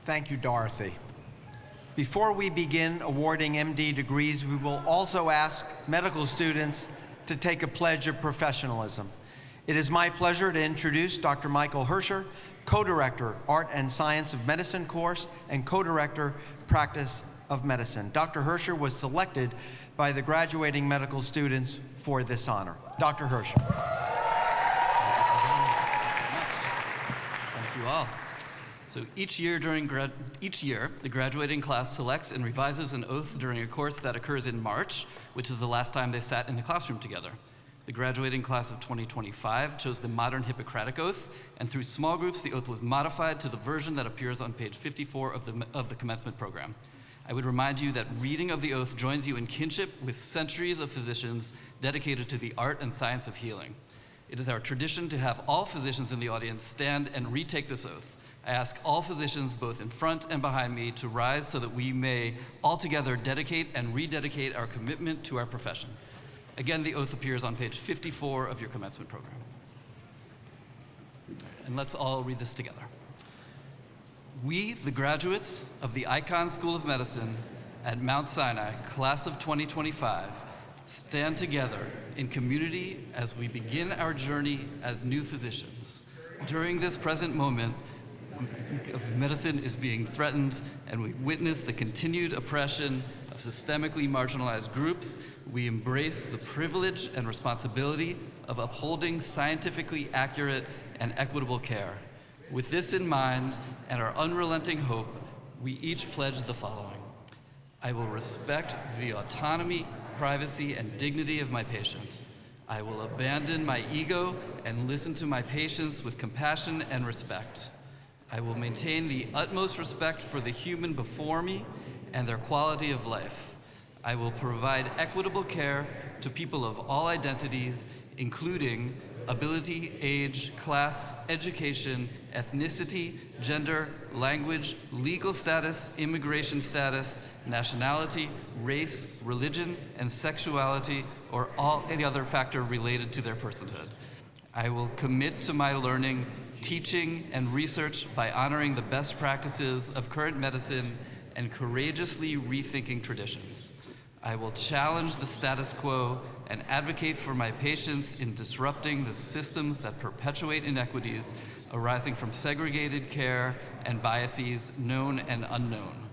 Thank you, Dorothy. Before we begin awarding MD degrees, we will also ask medical students to take a pledge of professionalism. It is my pleasure to introduce Dr. Michael Herscher, co-director, Art and Science of Medicine course, and co-director, Practice of Medicine. Dr. Herscher was selected by the graduating medical students for this honor. Dr. Herscher. Thank you all. So each year, the graduating class selects and revises an oath during a course that occurs in March, which is the last time they sat in the classroom together. The graduating class of 2025 chose the modern Hippocratic Oath, and through small groups, the oath was modified to the version that appears on page 54 of the commencement program. I would remind you that reading of the oath joins you in kinship with centuries of physicians dedicated to the art and science of healing. It is our tradition to have all physicians in the audience stand and retake this oath. I ask all physicians, both in front and behind me, to rise so that we may all together dedicate and rededicate our commitment to our profession. Again, the oath appears on page 54 of your commencement program. And let's all read this together. We, the graduates of the Icahn School of Medicine at Mount Sinai, class of 2025, stand together in community as we begin our journey as new physicians. During this present moment, of medicine is being threatened, and we witness the continued oppression of systemically marginalized groups. We embrace the privilege and responsibility of upholding scientifically accurate and equitable care. With this in mind and our unrelenting hope, we each pledge the following. I will respect the autonomy, privacy, and dignity of my patient. I will abandon my ego and listen to my patients with compassion and respect. I will maintain the utmost respect for the human before me and their quality of life. I will provide equitable care to people of all identities, including ability, age, class, education, ethnicity, gender, language, legal status, immigration status, nationality, race, religion, and sexuality, or any other factor related to their personhood. I will commit to my learning, teaching, and research by honoring the best practices of current medicine and courageously rethinking traditions. I will challenge the status quo and advocate for my patients in disrupting the systems that perpetuate inequities arising from segregated care and biases known and unknown.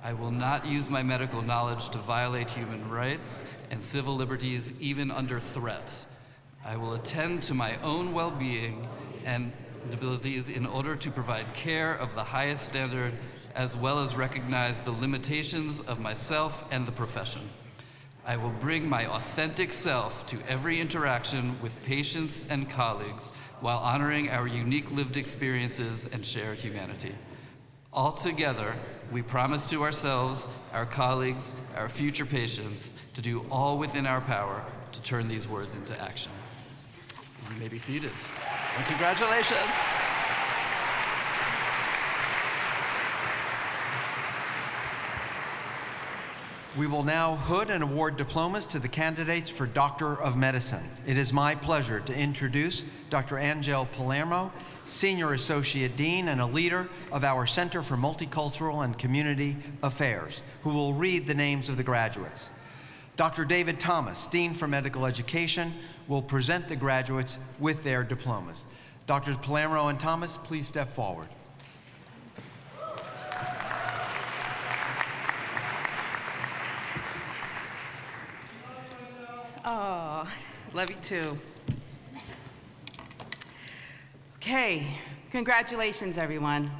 I will not use my medical knowledge to violate human rights and civil liberties even under threat. I will attend to my own well-being and abilities in order to provide care of the highest standard, as well as recognize the limitations of myself and the profession. I will bring my authentic self to every interaction with patients and colleagues while honoring our unique lived experiences and shared humanity. Altogether, we promise to ourselves, our colleagues, our future patients, to do all within our power to turn these words into action. You may be seated. And congratulations. We will now hood and award diplomas to the candidates for Doctor of Medicine. It is my pleasure to introduce Dr. Angel Palermo, Senior Associate Dean and a leader of our Center for Multicultural and Community Affairs, who will read the names of the graduates. Dr. David Thomas, Dean for Medical Education, will present the graduates with their diplomas. Drs. Palermo and Thomas, please step forward. Oh, love you too. Okay, congratulations everyone.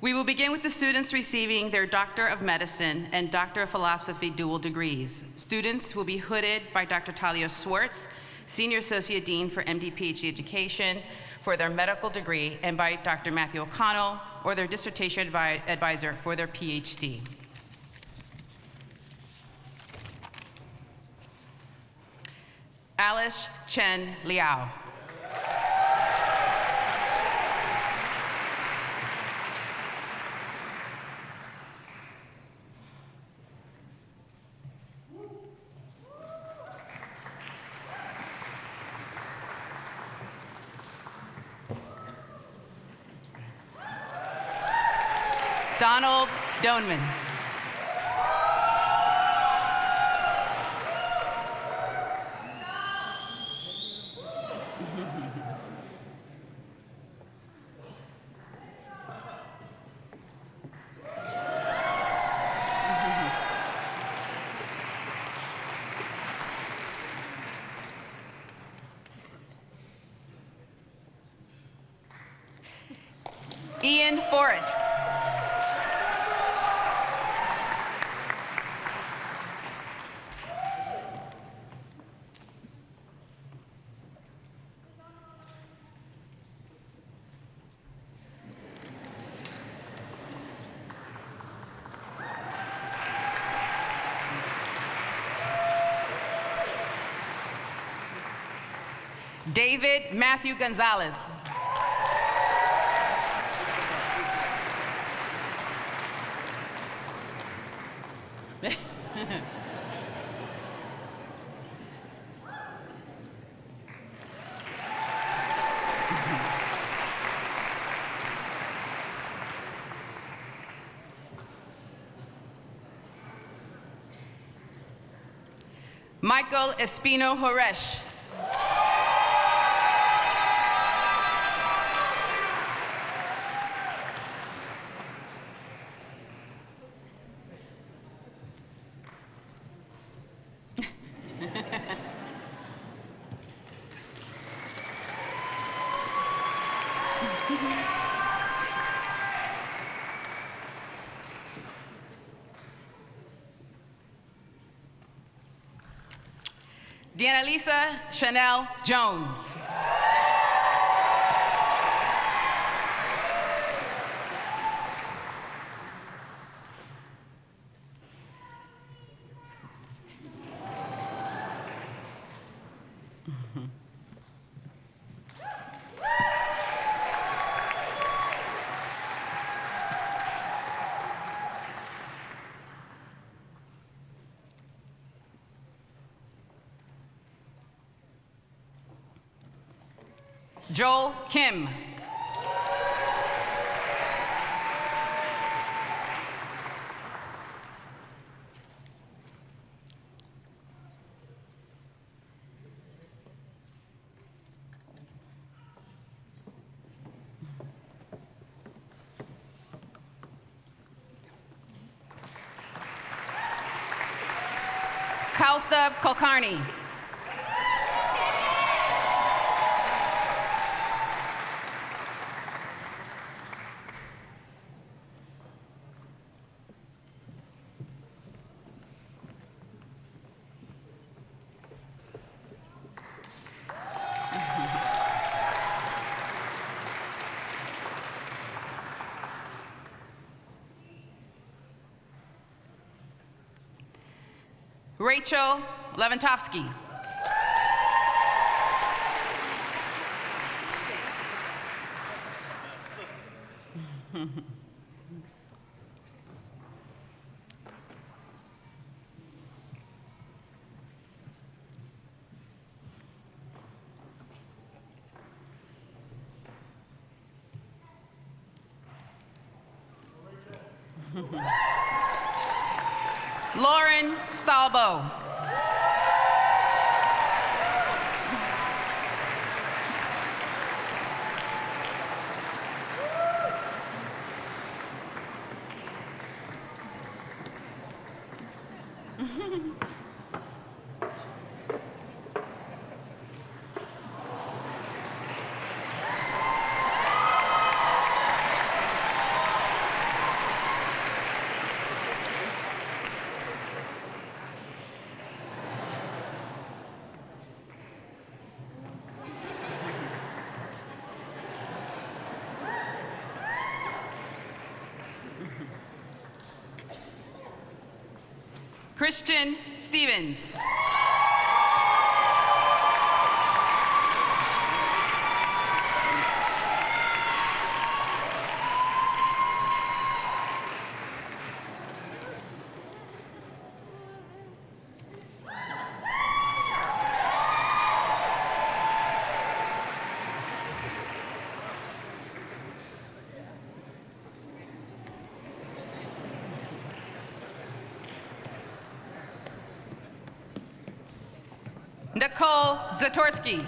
We will begin with the students receiving their Doctor of Medicine and Doctor of Philosophy dual degrees. Students will be hooded by Dr. Talia Swartz, Senior Associate Dean for MD PhD Education, for their medical degree, and by Dr. Matthew O'Connell, or their dissertation advisor for their PhD. Alice Chen Liao. Donald Doneman. Ian Forrest. David Matthew Gonzalez. Michael Espino Horesh. Dianalisa Chanel Jones. Joel Kim. Kaustubh Kulkarni. Rachel Levantovsky. Lauren Stalbo. Christian Stevens. Nicole Zatorsky.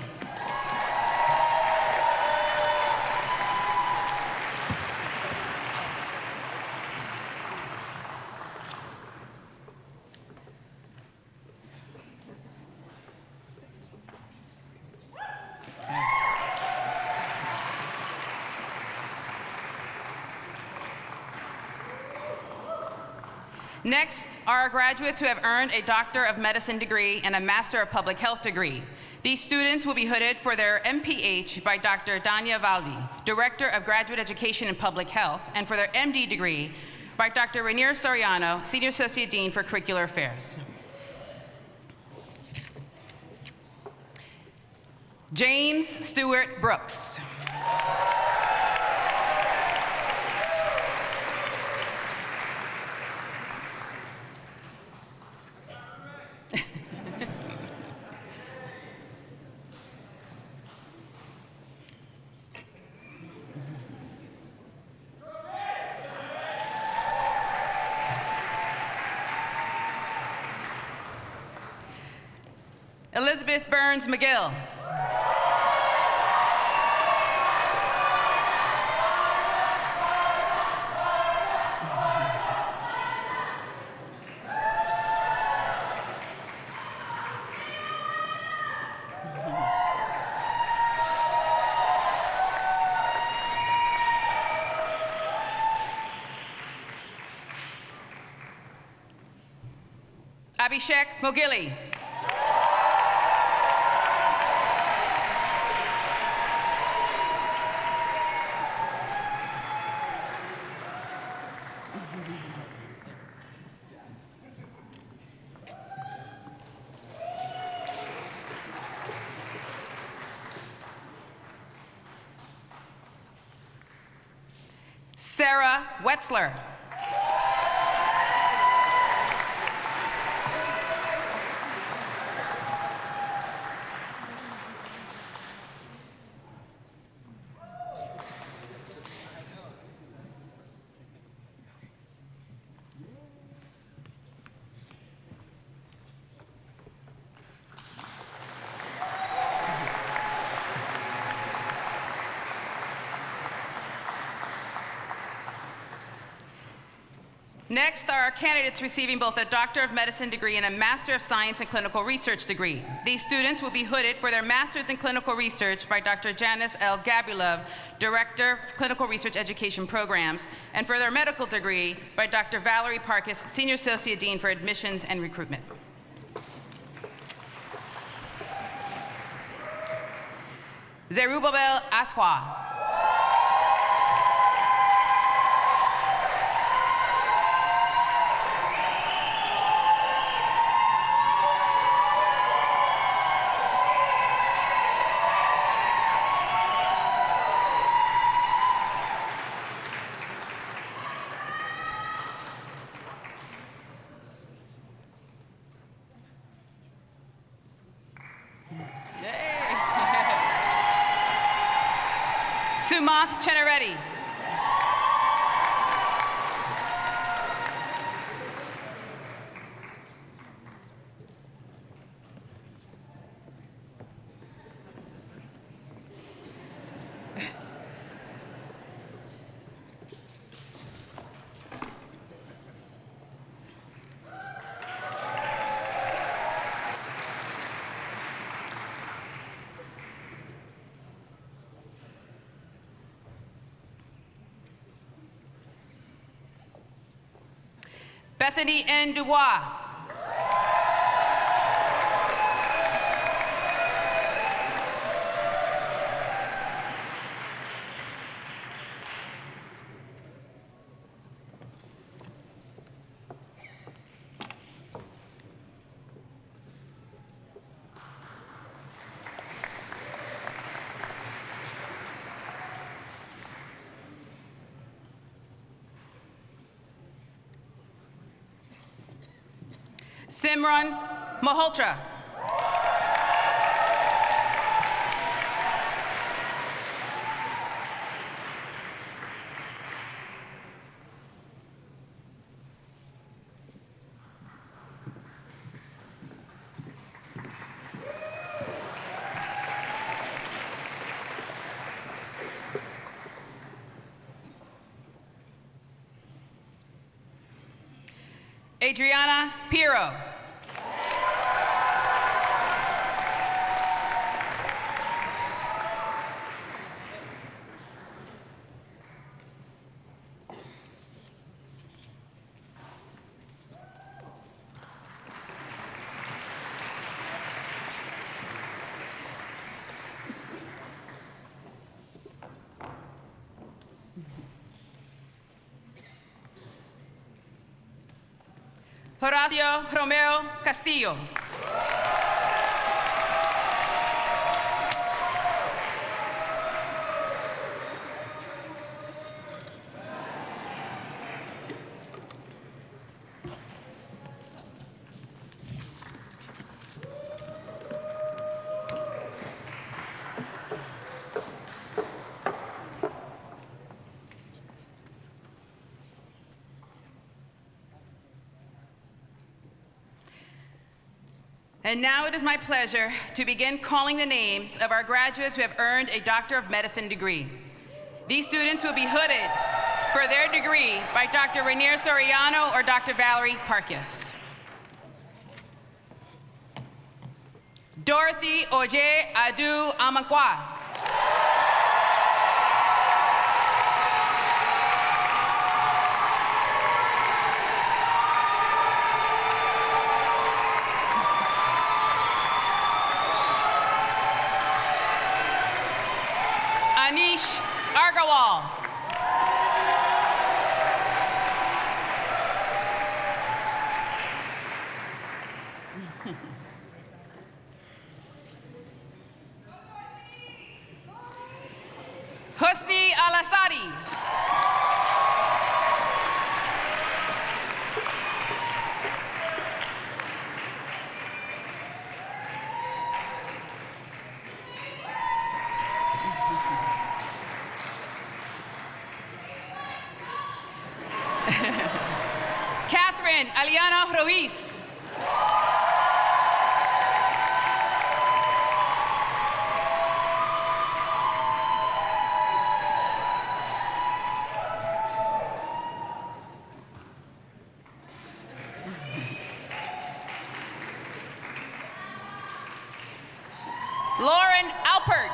Next are our graduates who have earned a Doctor of Medicine degree and a Master of Public Health degree. These students will be hooded for their MPH by Dr. Danya Valvi, Director of Graduate Education and Public Health, and for their MD degree by Dr. Rainier Soriano, Senior Associate Dean for Curricular Affairs. James Stewart Brooks. Elizabeth Burns McGill. Abhishek Mogili. Sarah Wetzler. Next are our candidates receiving both a Doctor of Medicine degree and a Master of Science in Clinical Research degree. These students will be hooded for their Masters in Clinical Research by Dr. Janice L. Gabulov, Director of Clinical Research Education Programs, and for their medical degree by Dr. Valerie Parkis, Senior Associate Dean for Admissions and Recruitment. Zerubbabel Aswa. Sumath Chenareddy. Bethany N. Dubois. Simran Malhotra. Adriana Piro. Horacio Romero Castillo. And now it is my pleasure to begin calling the names of our graduates who have earned a Doctor of Medicine degree. These students will be hooded for their degree by Dr. Rainier Soriano or Dr. Valerie Parkis. Dorothy Oje Adu Amankwa. Anish Argawal. Husni Al-Asadi. Catherine Aliana Ruiz. Lauren Alpert.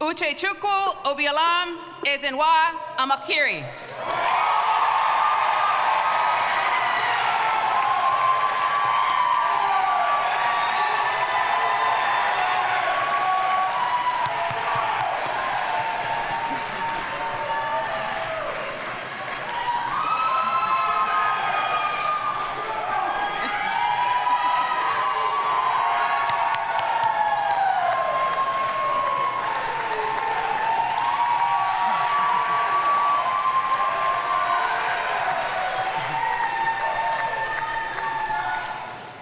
Uchechukwu Obialam Ezenwa Amakiri.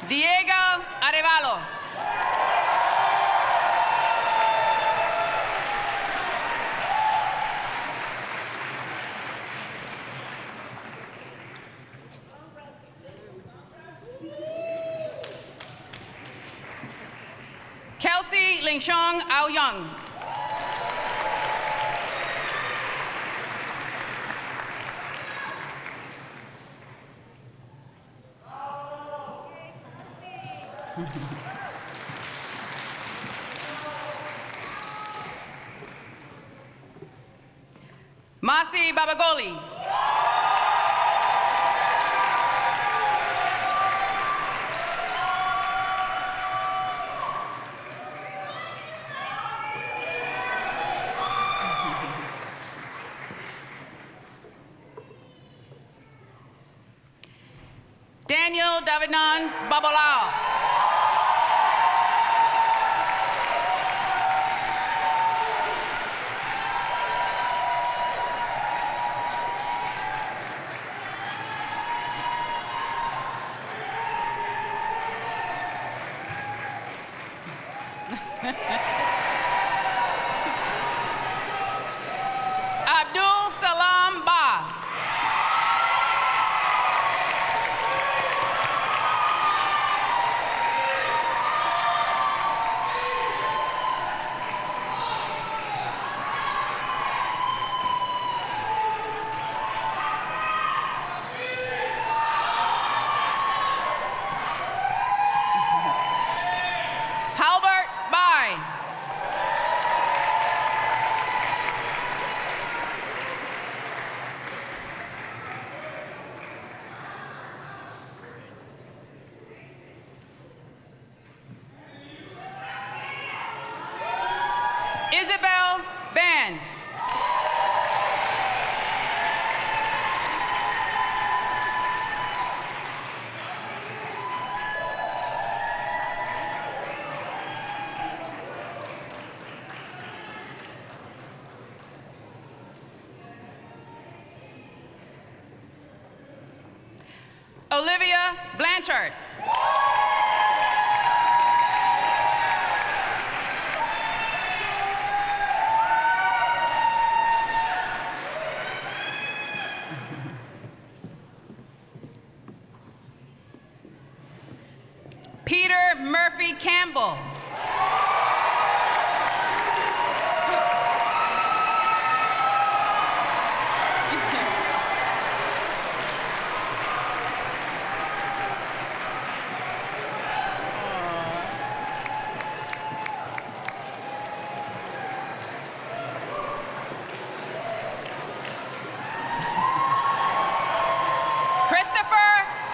Diego Arevalo. Kelsey Lingshong Aoyang. Masi Babagoli. Daniel Davidnon Babalao. Abdul Salam Ba. Halbert Bai. Isabel Band. Olivia Blanchard. Campbell. Christopher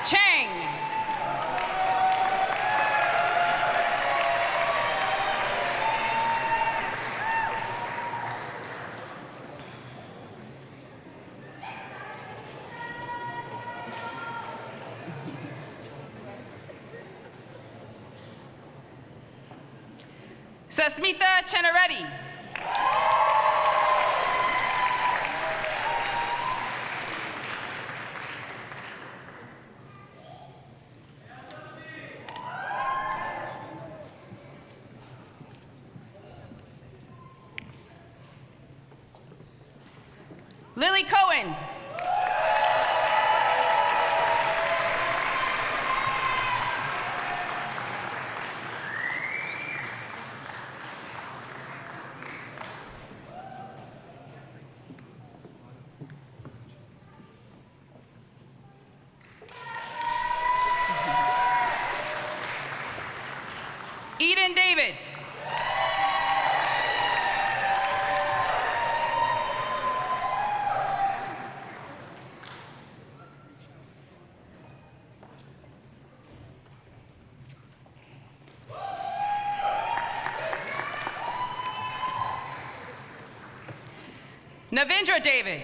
Chang. Sasmita Chenareddy. Lily Cohen. Eden David. Navindra David.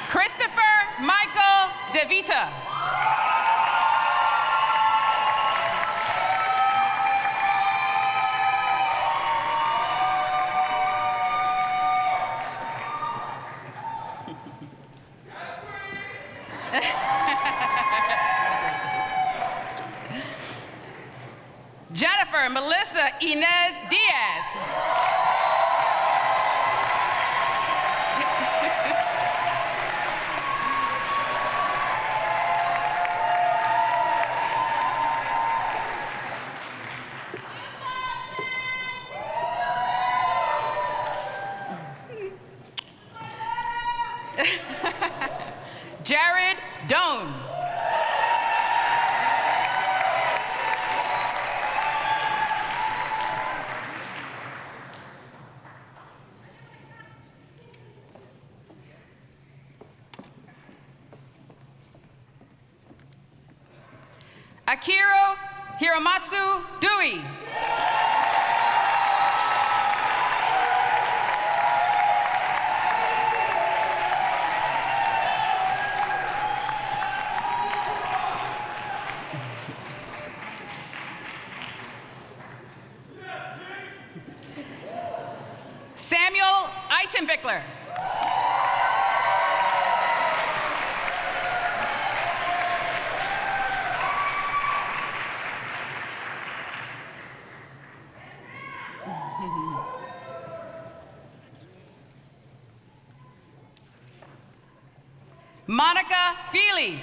Christopher Michael DeVita. Jennifer Melissa Inez Diaz. Jared Doan. Akiro Hiramatsu Dewey. Samuel Eitenbickler. Monica Feely.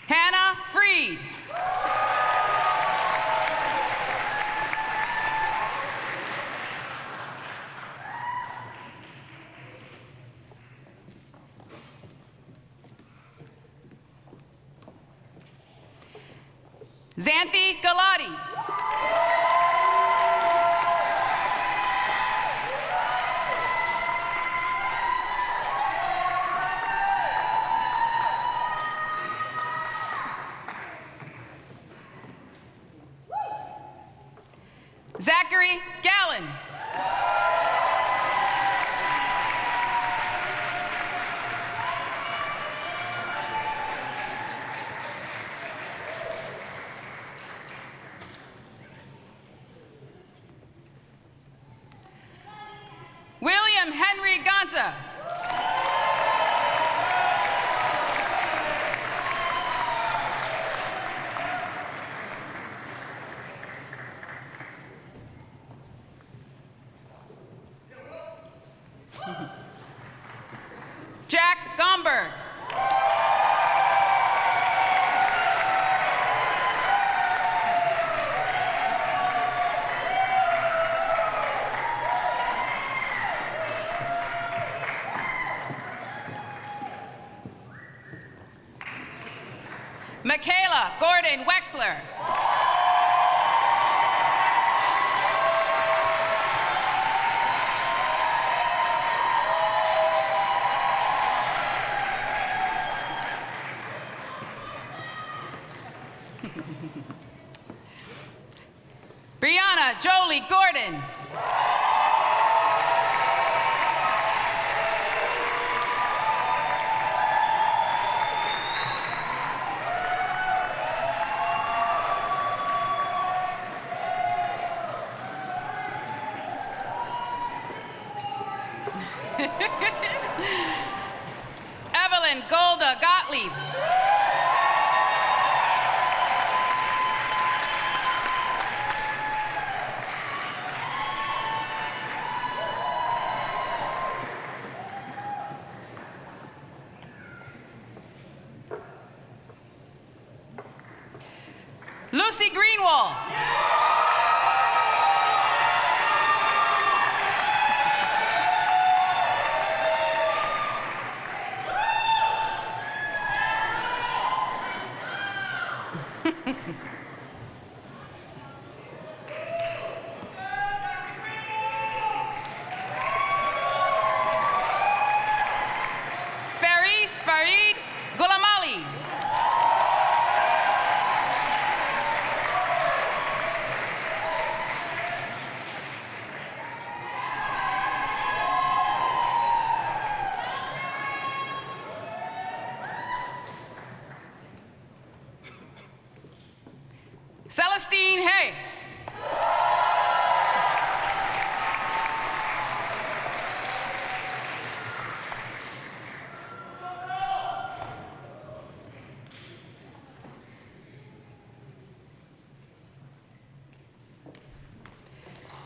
Hannah Freed. Xanthi Galati. Zachary Gallen. Henry Gonza. Jack Gomberg. Michaela Gordon Wexler. Brianna Jolie Gordon. Evelyn Golda Gottlieb. Lucy Greenwald. Faris Farid Gulamali. Celestine Hay.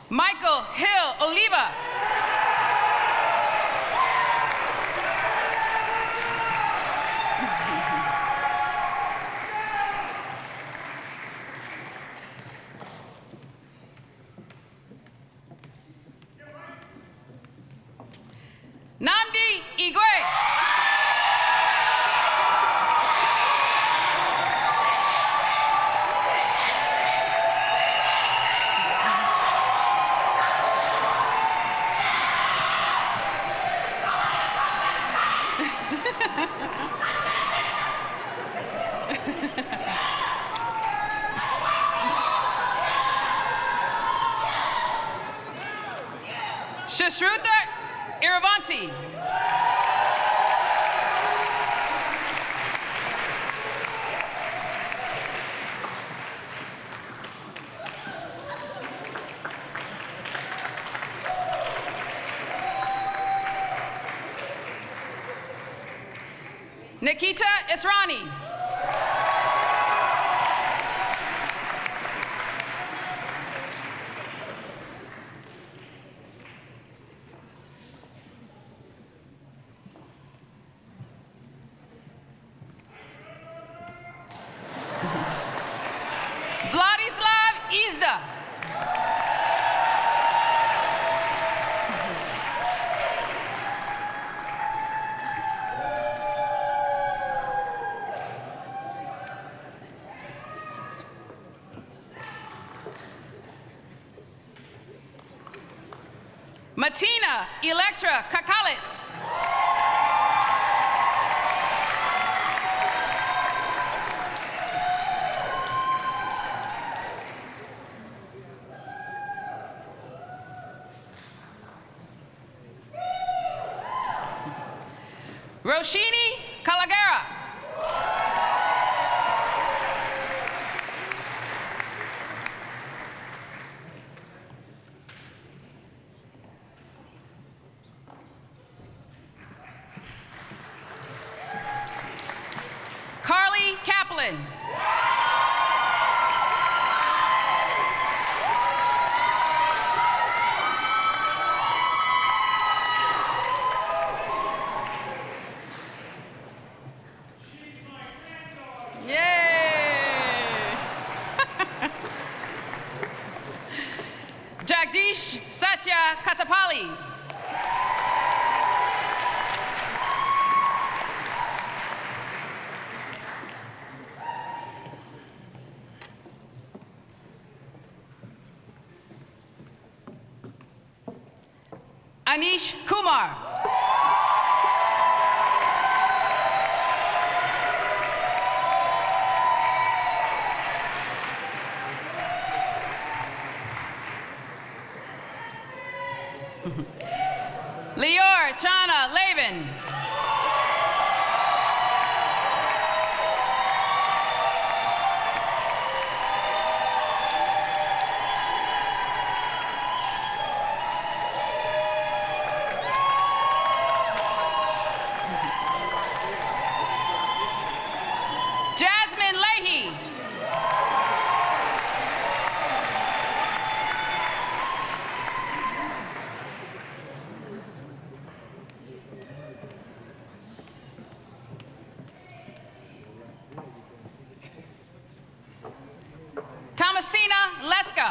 Michael Hill Oliva. Namdi Igwe. Shashruta Iravanti. Nikita Israni. Vladislav Izda. Matina Electra Kakalis. Roshini Kalagara. Calvin. Yay! Jagdish Satya Katapali. Anish Kumar. Lior Chana Levin. Jasmine Leahy. Thomasina Leska.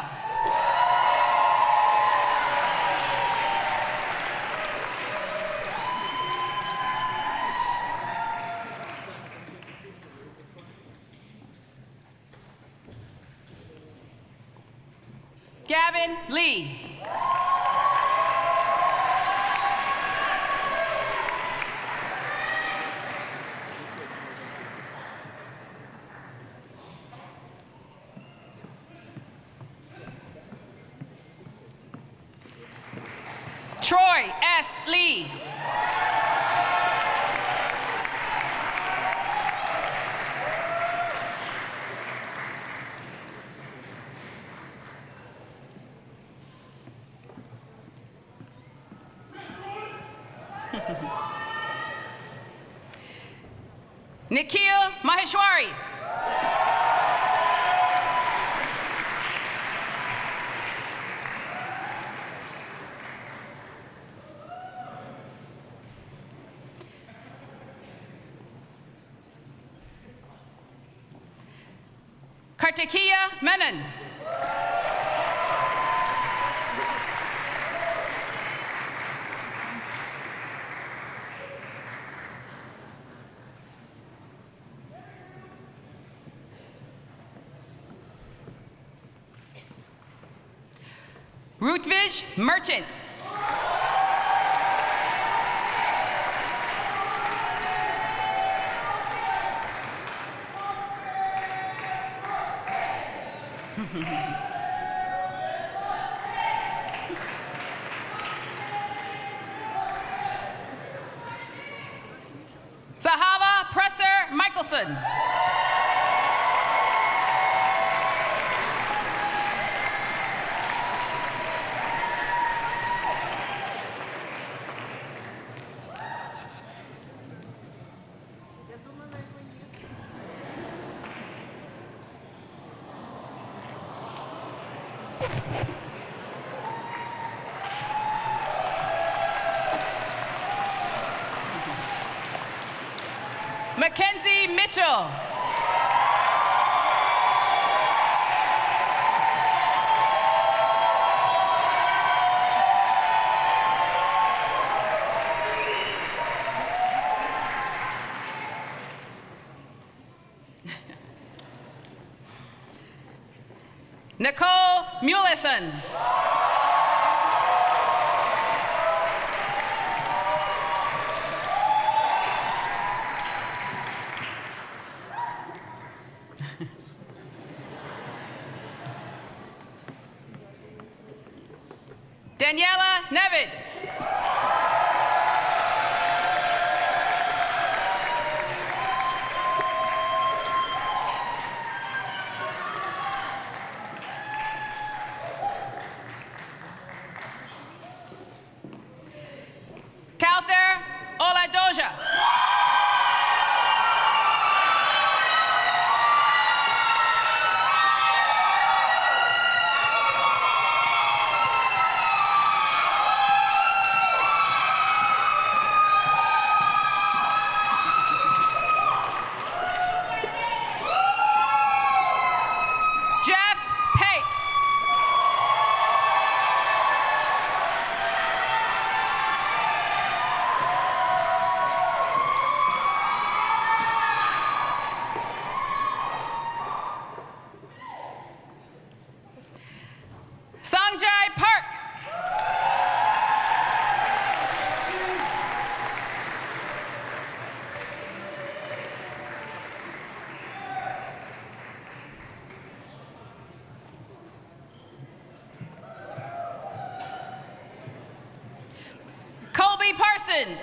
Gavin Lee. Troy S. Lee. Nikhil Maheshwari. Kartikeya Menon. Rutvij Merchant. Sahava Presser Michelson. Mackenzie Mitchell. Nicole Mulison. Daniela Nevid. Calther Oladoja. Parsons.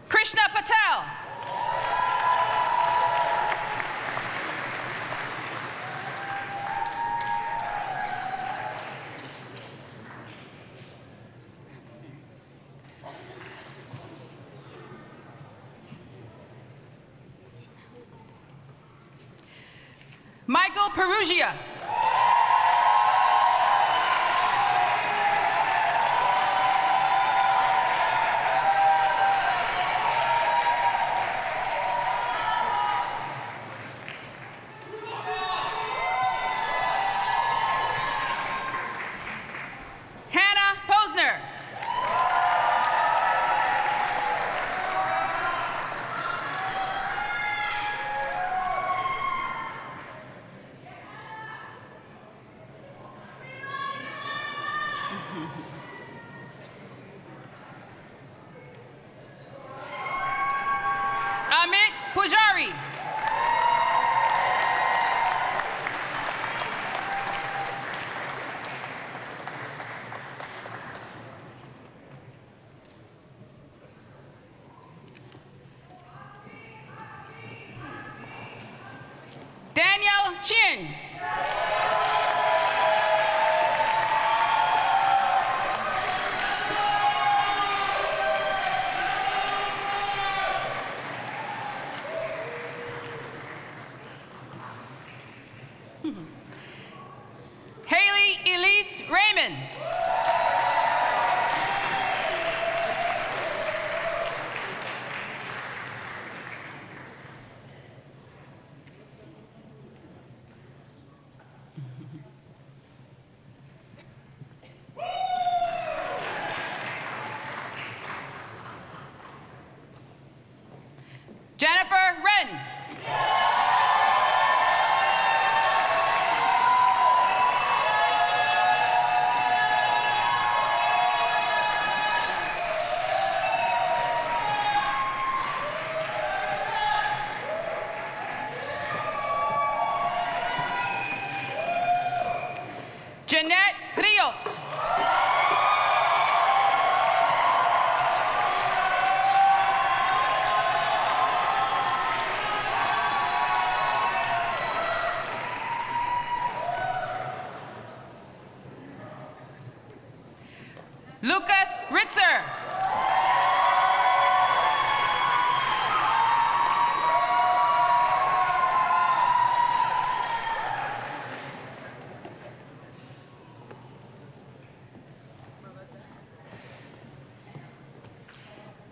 Krishna Patel. Michael Perugia. Hannah Posner. Amit Pujari. Daniel Chin. Haley Elise Raymond. Jennifer Wren. Jeanette Rios. Lucas Ritzer.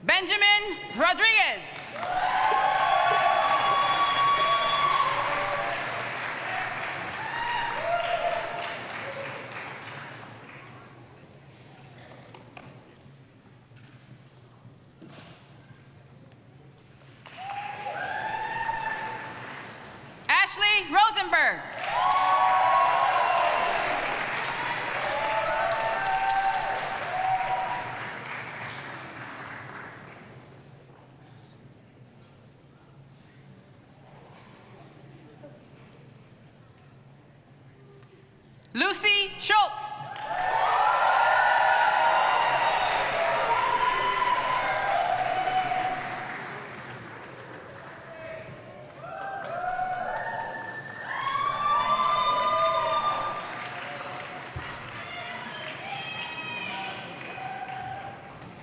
Benjamin Rodriguez. Ashley Rosenberg. Lucy Schultz.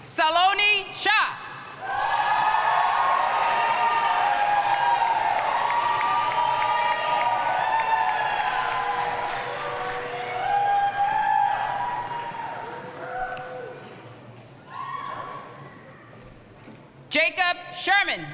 Saloni Shah. Jacob Sherman.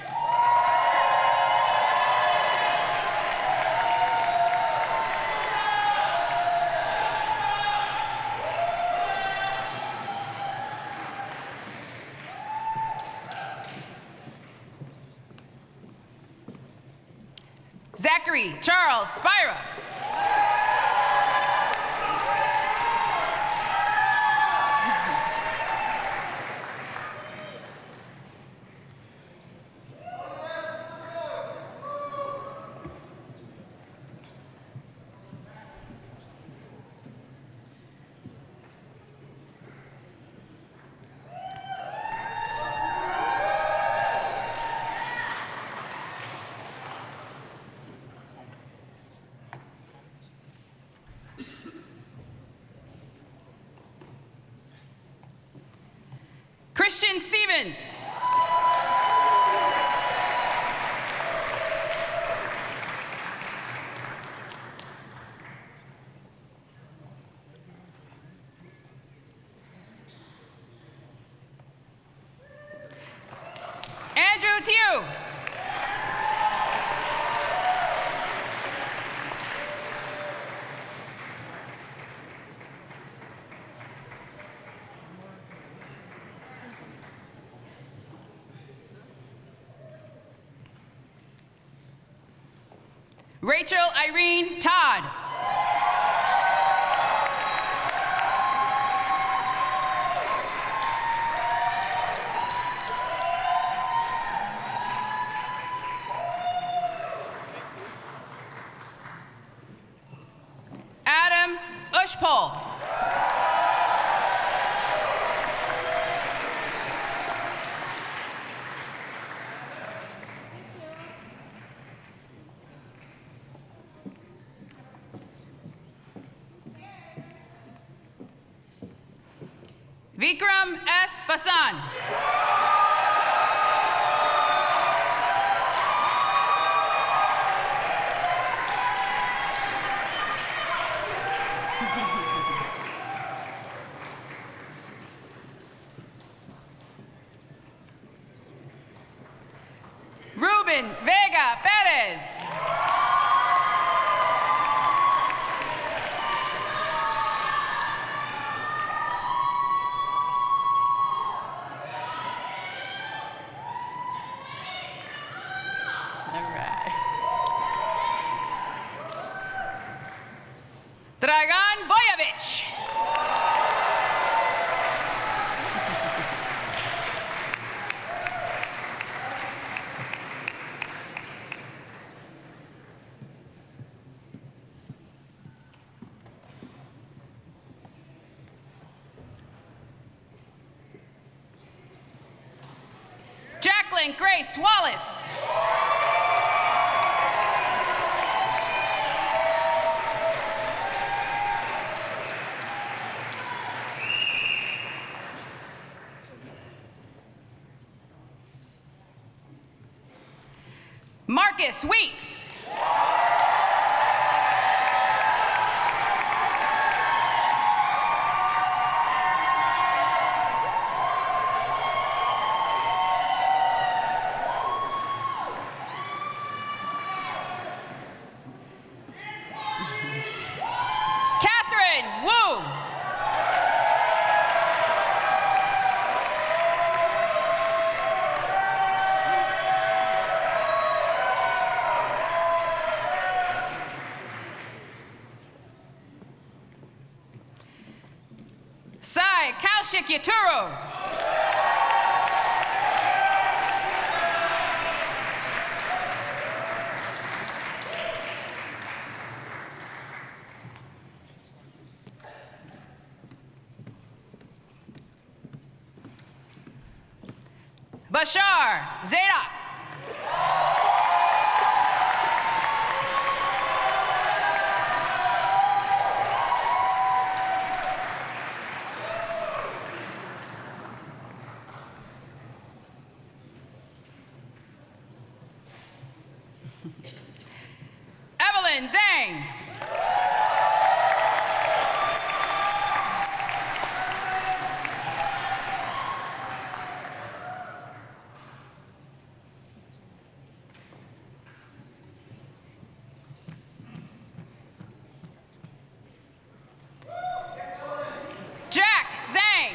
Zachary Charles Spira. Christian Stevens. Andrew Tew. Rachel Irene Todd. Adam Ushpol. Vikram S. Fasan. Ruben Vega Perez. Dragan Vojovic. Jacqueline Grace Wallace. Marcus Weeks. Catherine Wu. Sai Kaushik Yaturo. Bashar Zadok. Evelyn Zhang. Jack Zhang.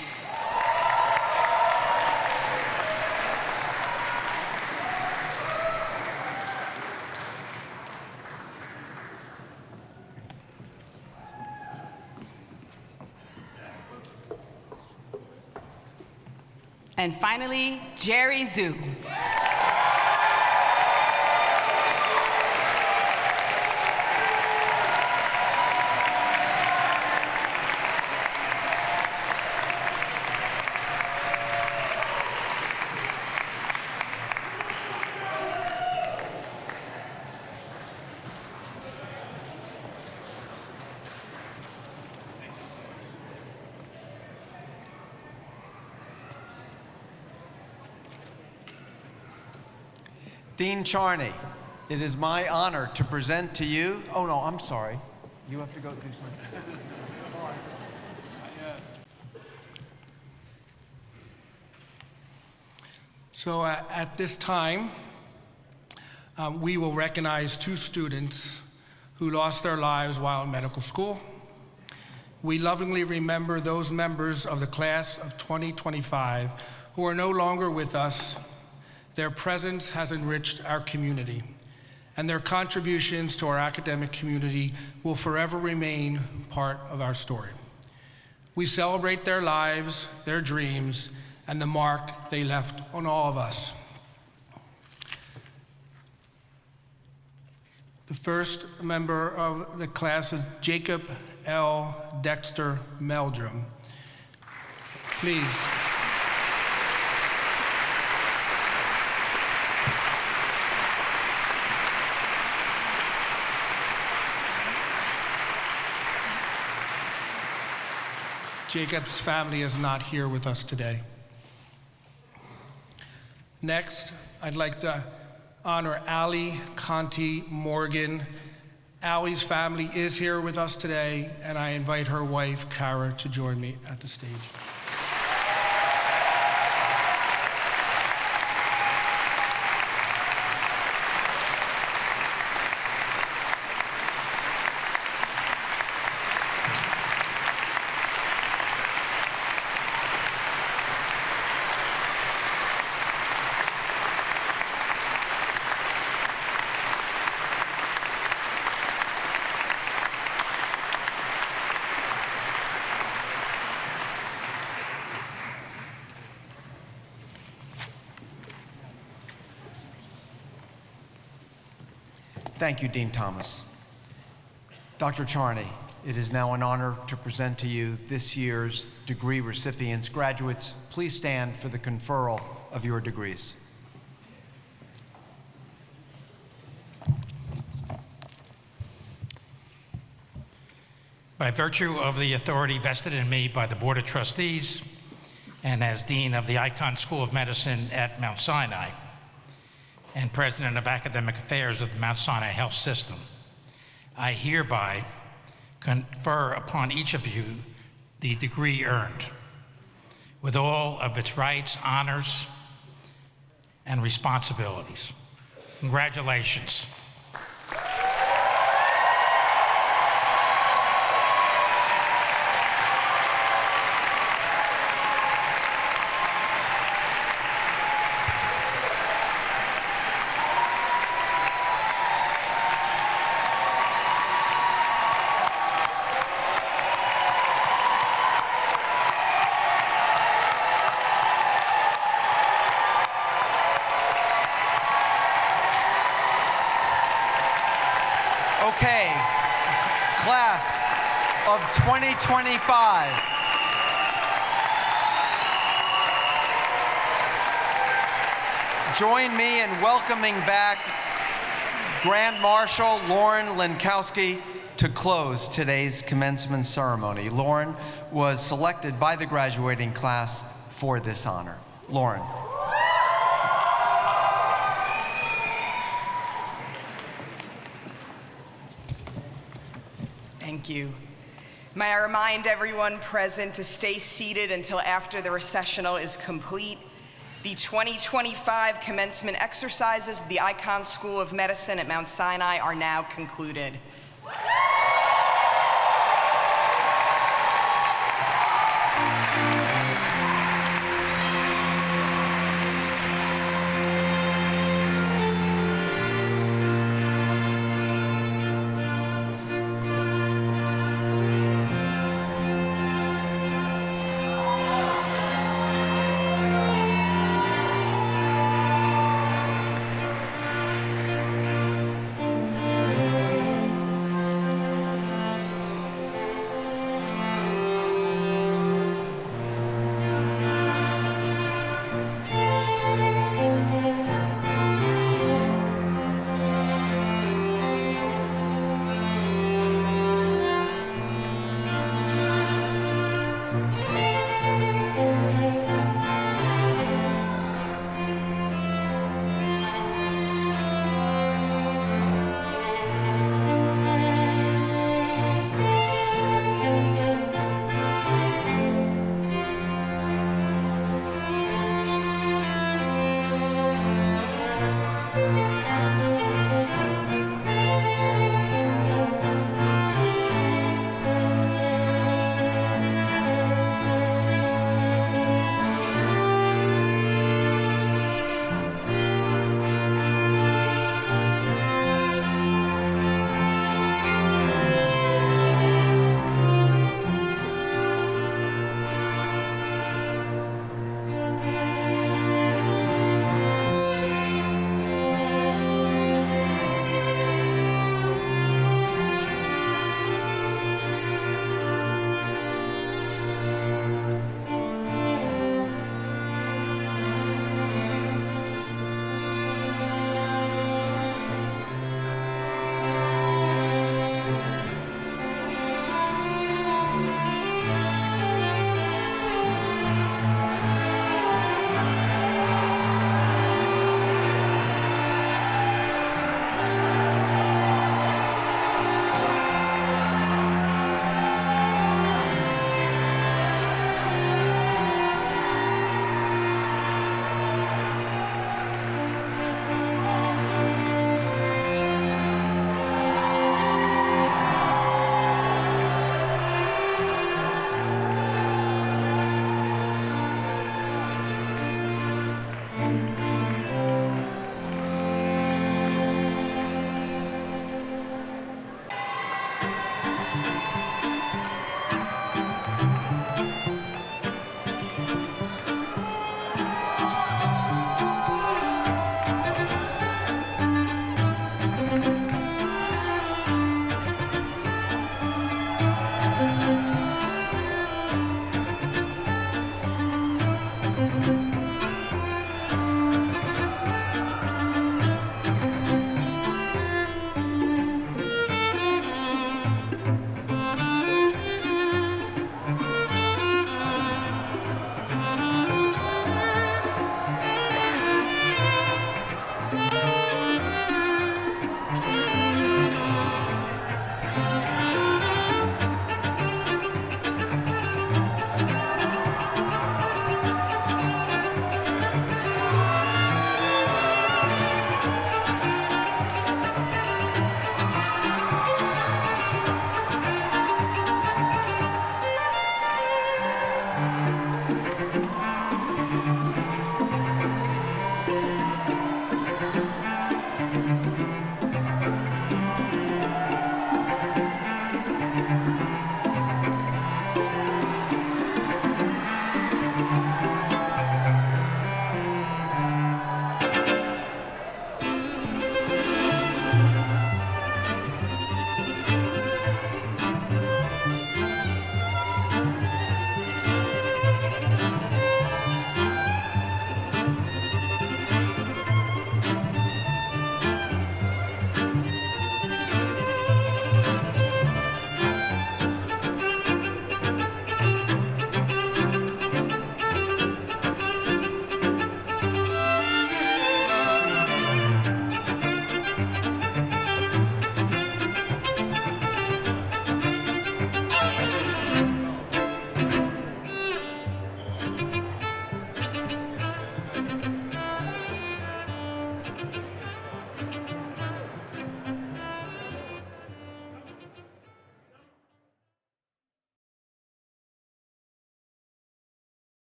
And finally, Jerry Zhu. Dean Charney, it is my honor to present to you, oh no, I'm sorry. You have to go do something. So at this time, we will recognize 2 students who lost their lives while in medical school. We lovingly remember those members of the class of 2025 who are no longer with us. Their presence has enriched our community, and their contributions to our academic community will forever remain part of our story. We celebrate their lives, their dreams, and the mark they left on all of us. The first member of the class is Jacob L. Dexter Meldrum. Please. Jacob's family is not here with us today. Next, I'd like to honor Allie Conti Morgan. Allie's family is here with us today, and I invite her wife, Kara, to join me at the stage. Thank you, Dean Thomas. Dr. Charney, it is now an honor to present to you this year's degree recipients. Graduates, please stand for the conferral of your degrees. By virtue of the authority vested in me by the Board of Trustees and as Dean of the Icahn School of Medicine at Mount Sinai and President of Academic Affairs of the Mount Sinai Health System, I hereby confer upon each of you the degree earned, with all of its rights, honors, and responsibilities. Congratulations. Okay, class of 2025. Join me in welcoming back Grand Marshal Lauren Lenkowski to close today's commencement ceremony. Lauren was selected by the graduating class for this honor. Lauren. Thank you. May I remind everyone present to stay seated until after the recessional is complete. The 2025 commencement exercises of the Icahn School of Medicine at Mount Sinai are now concluded.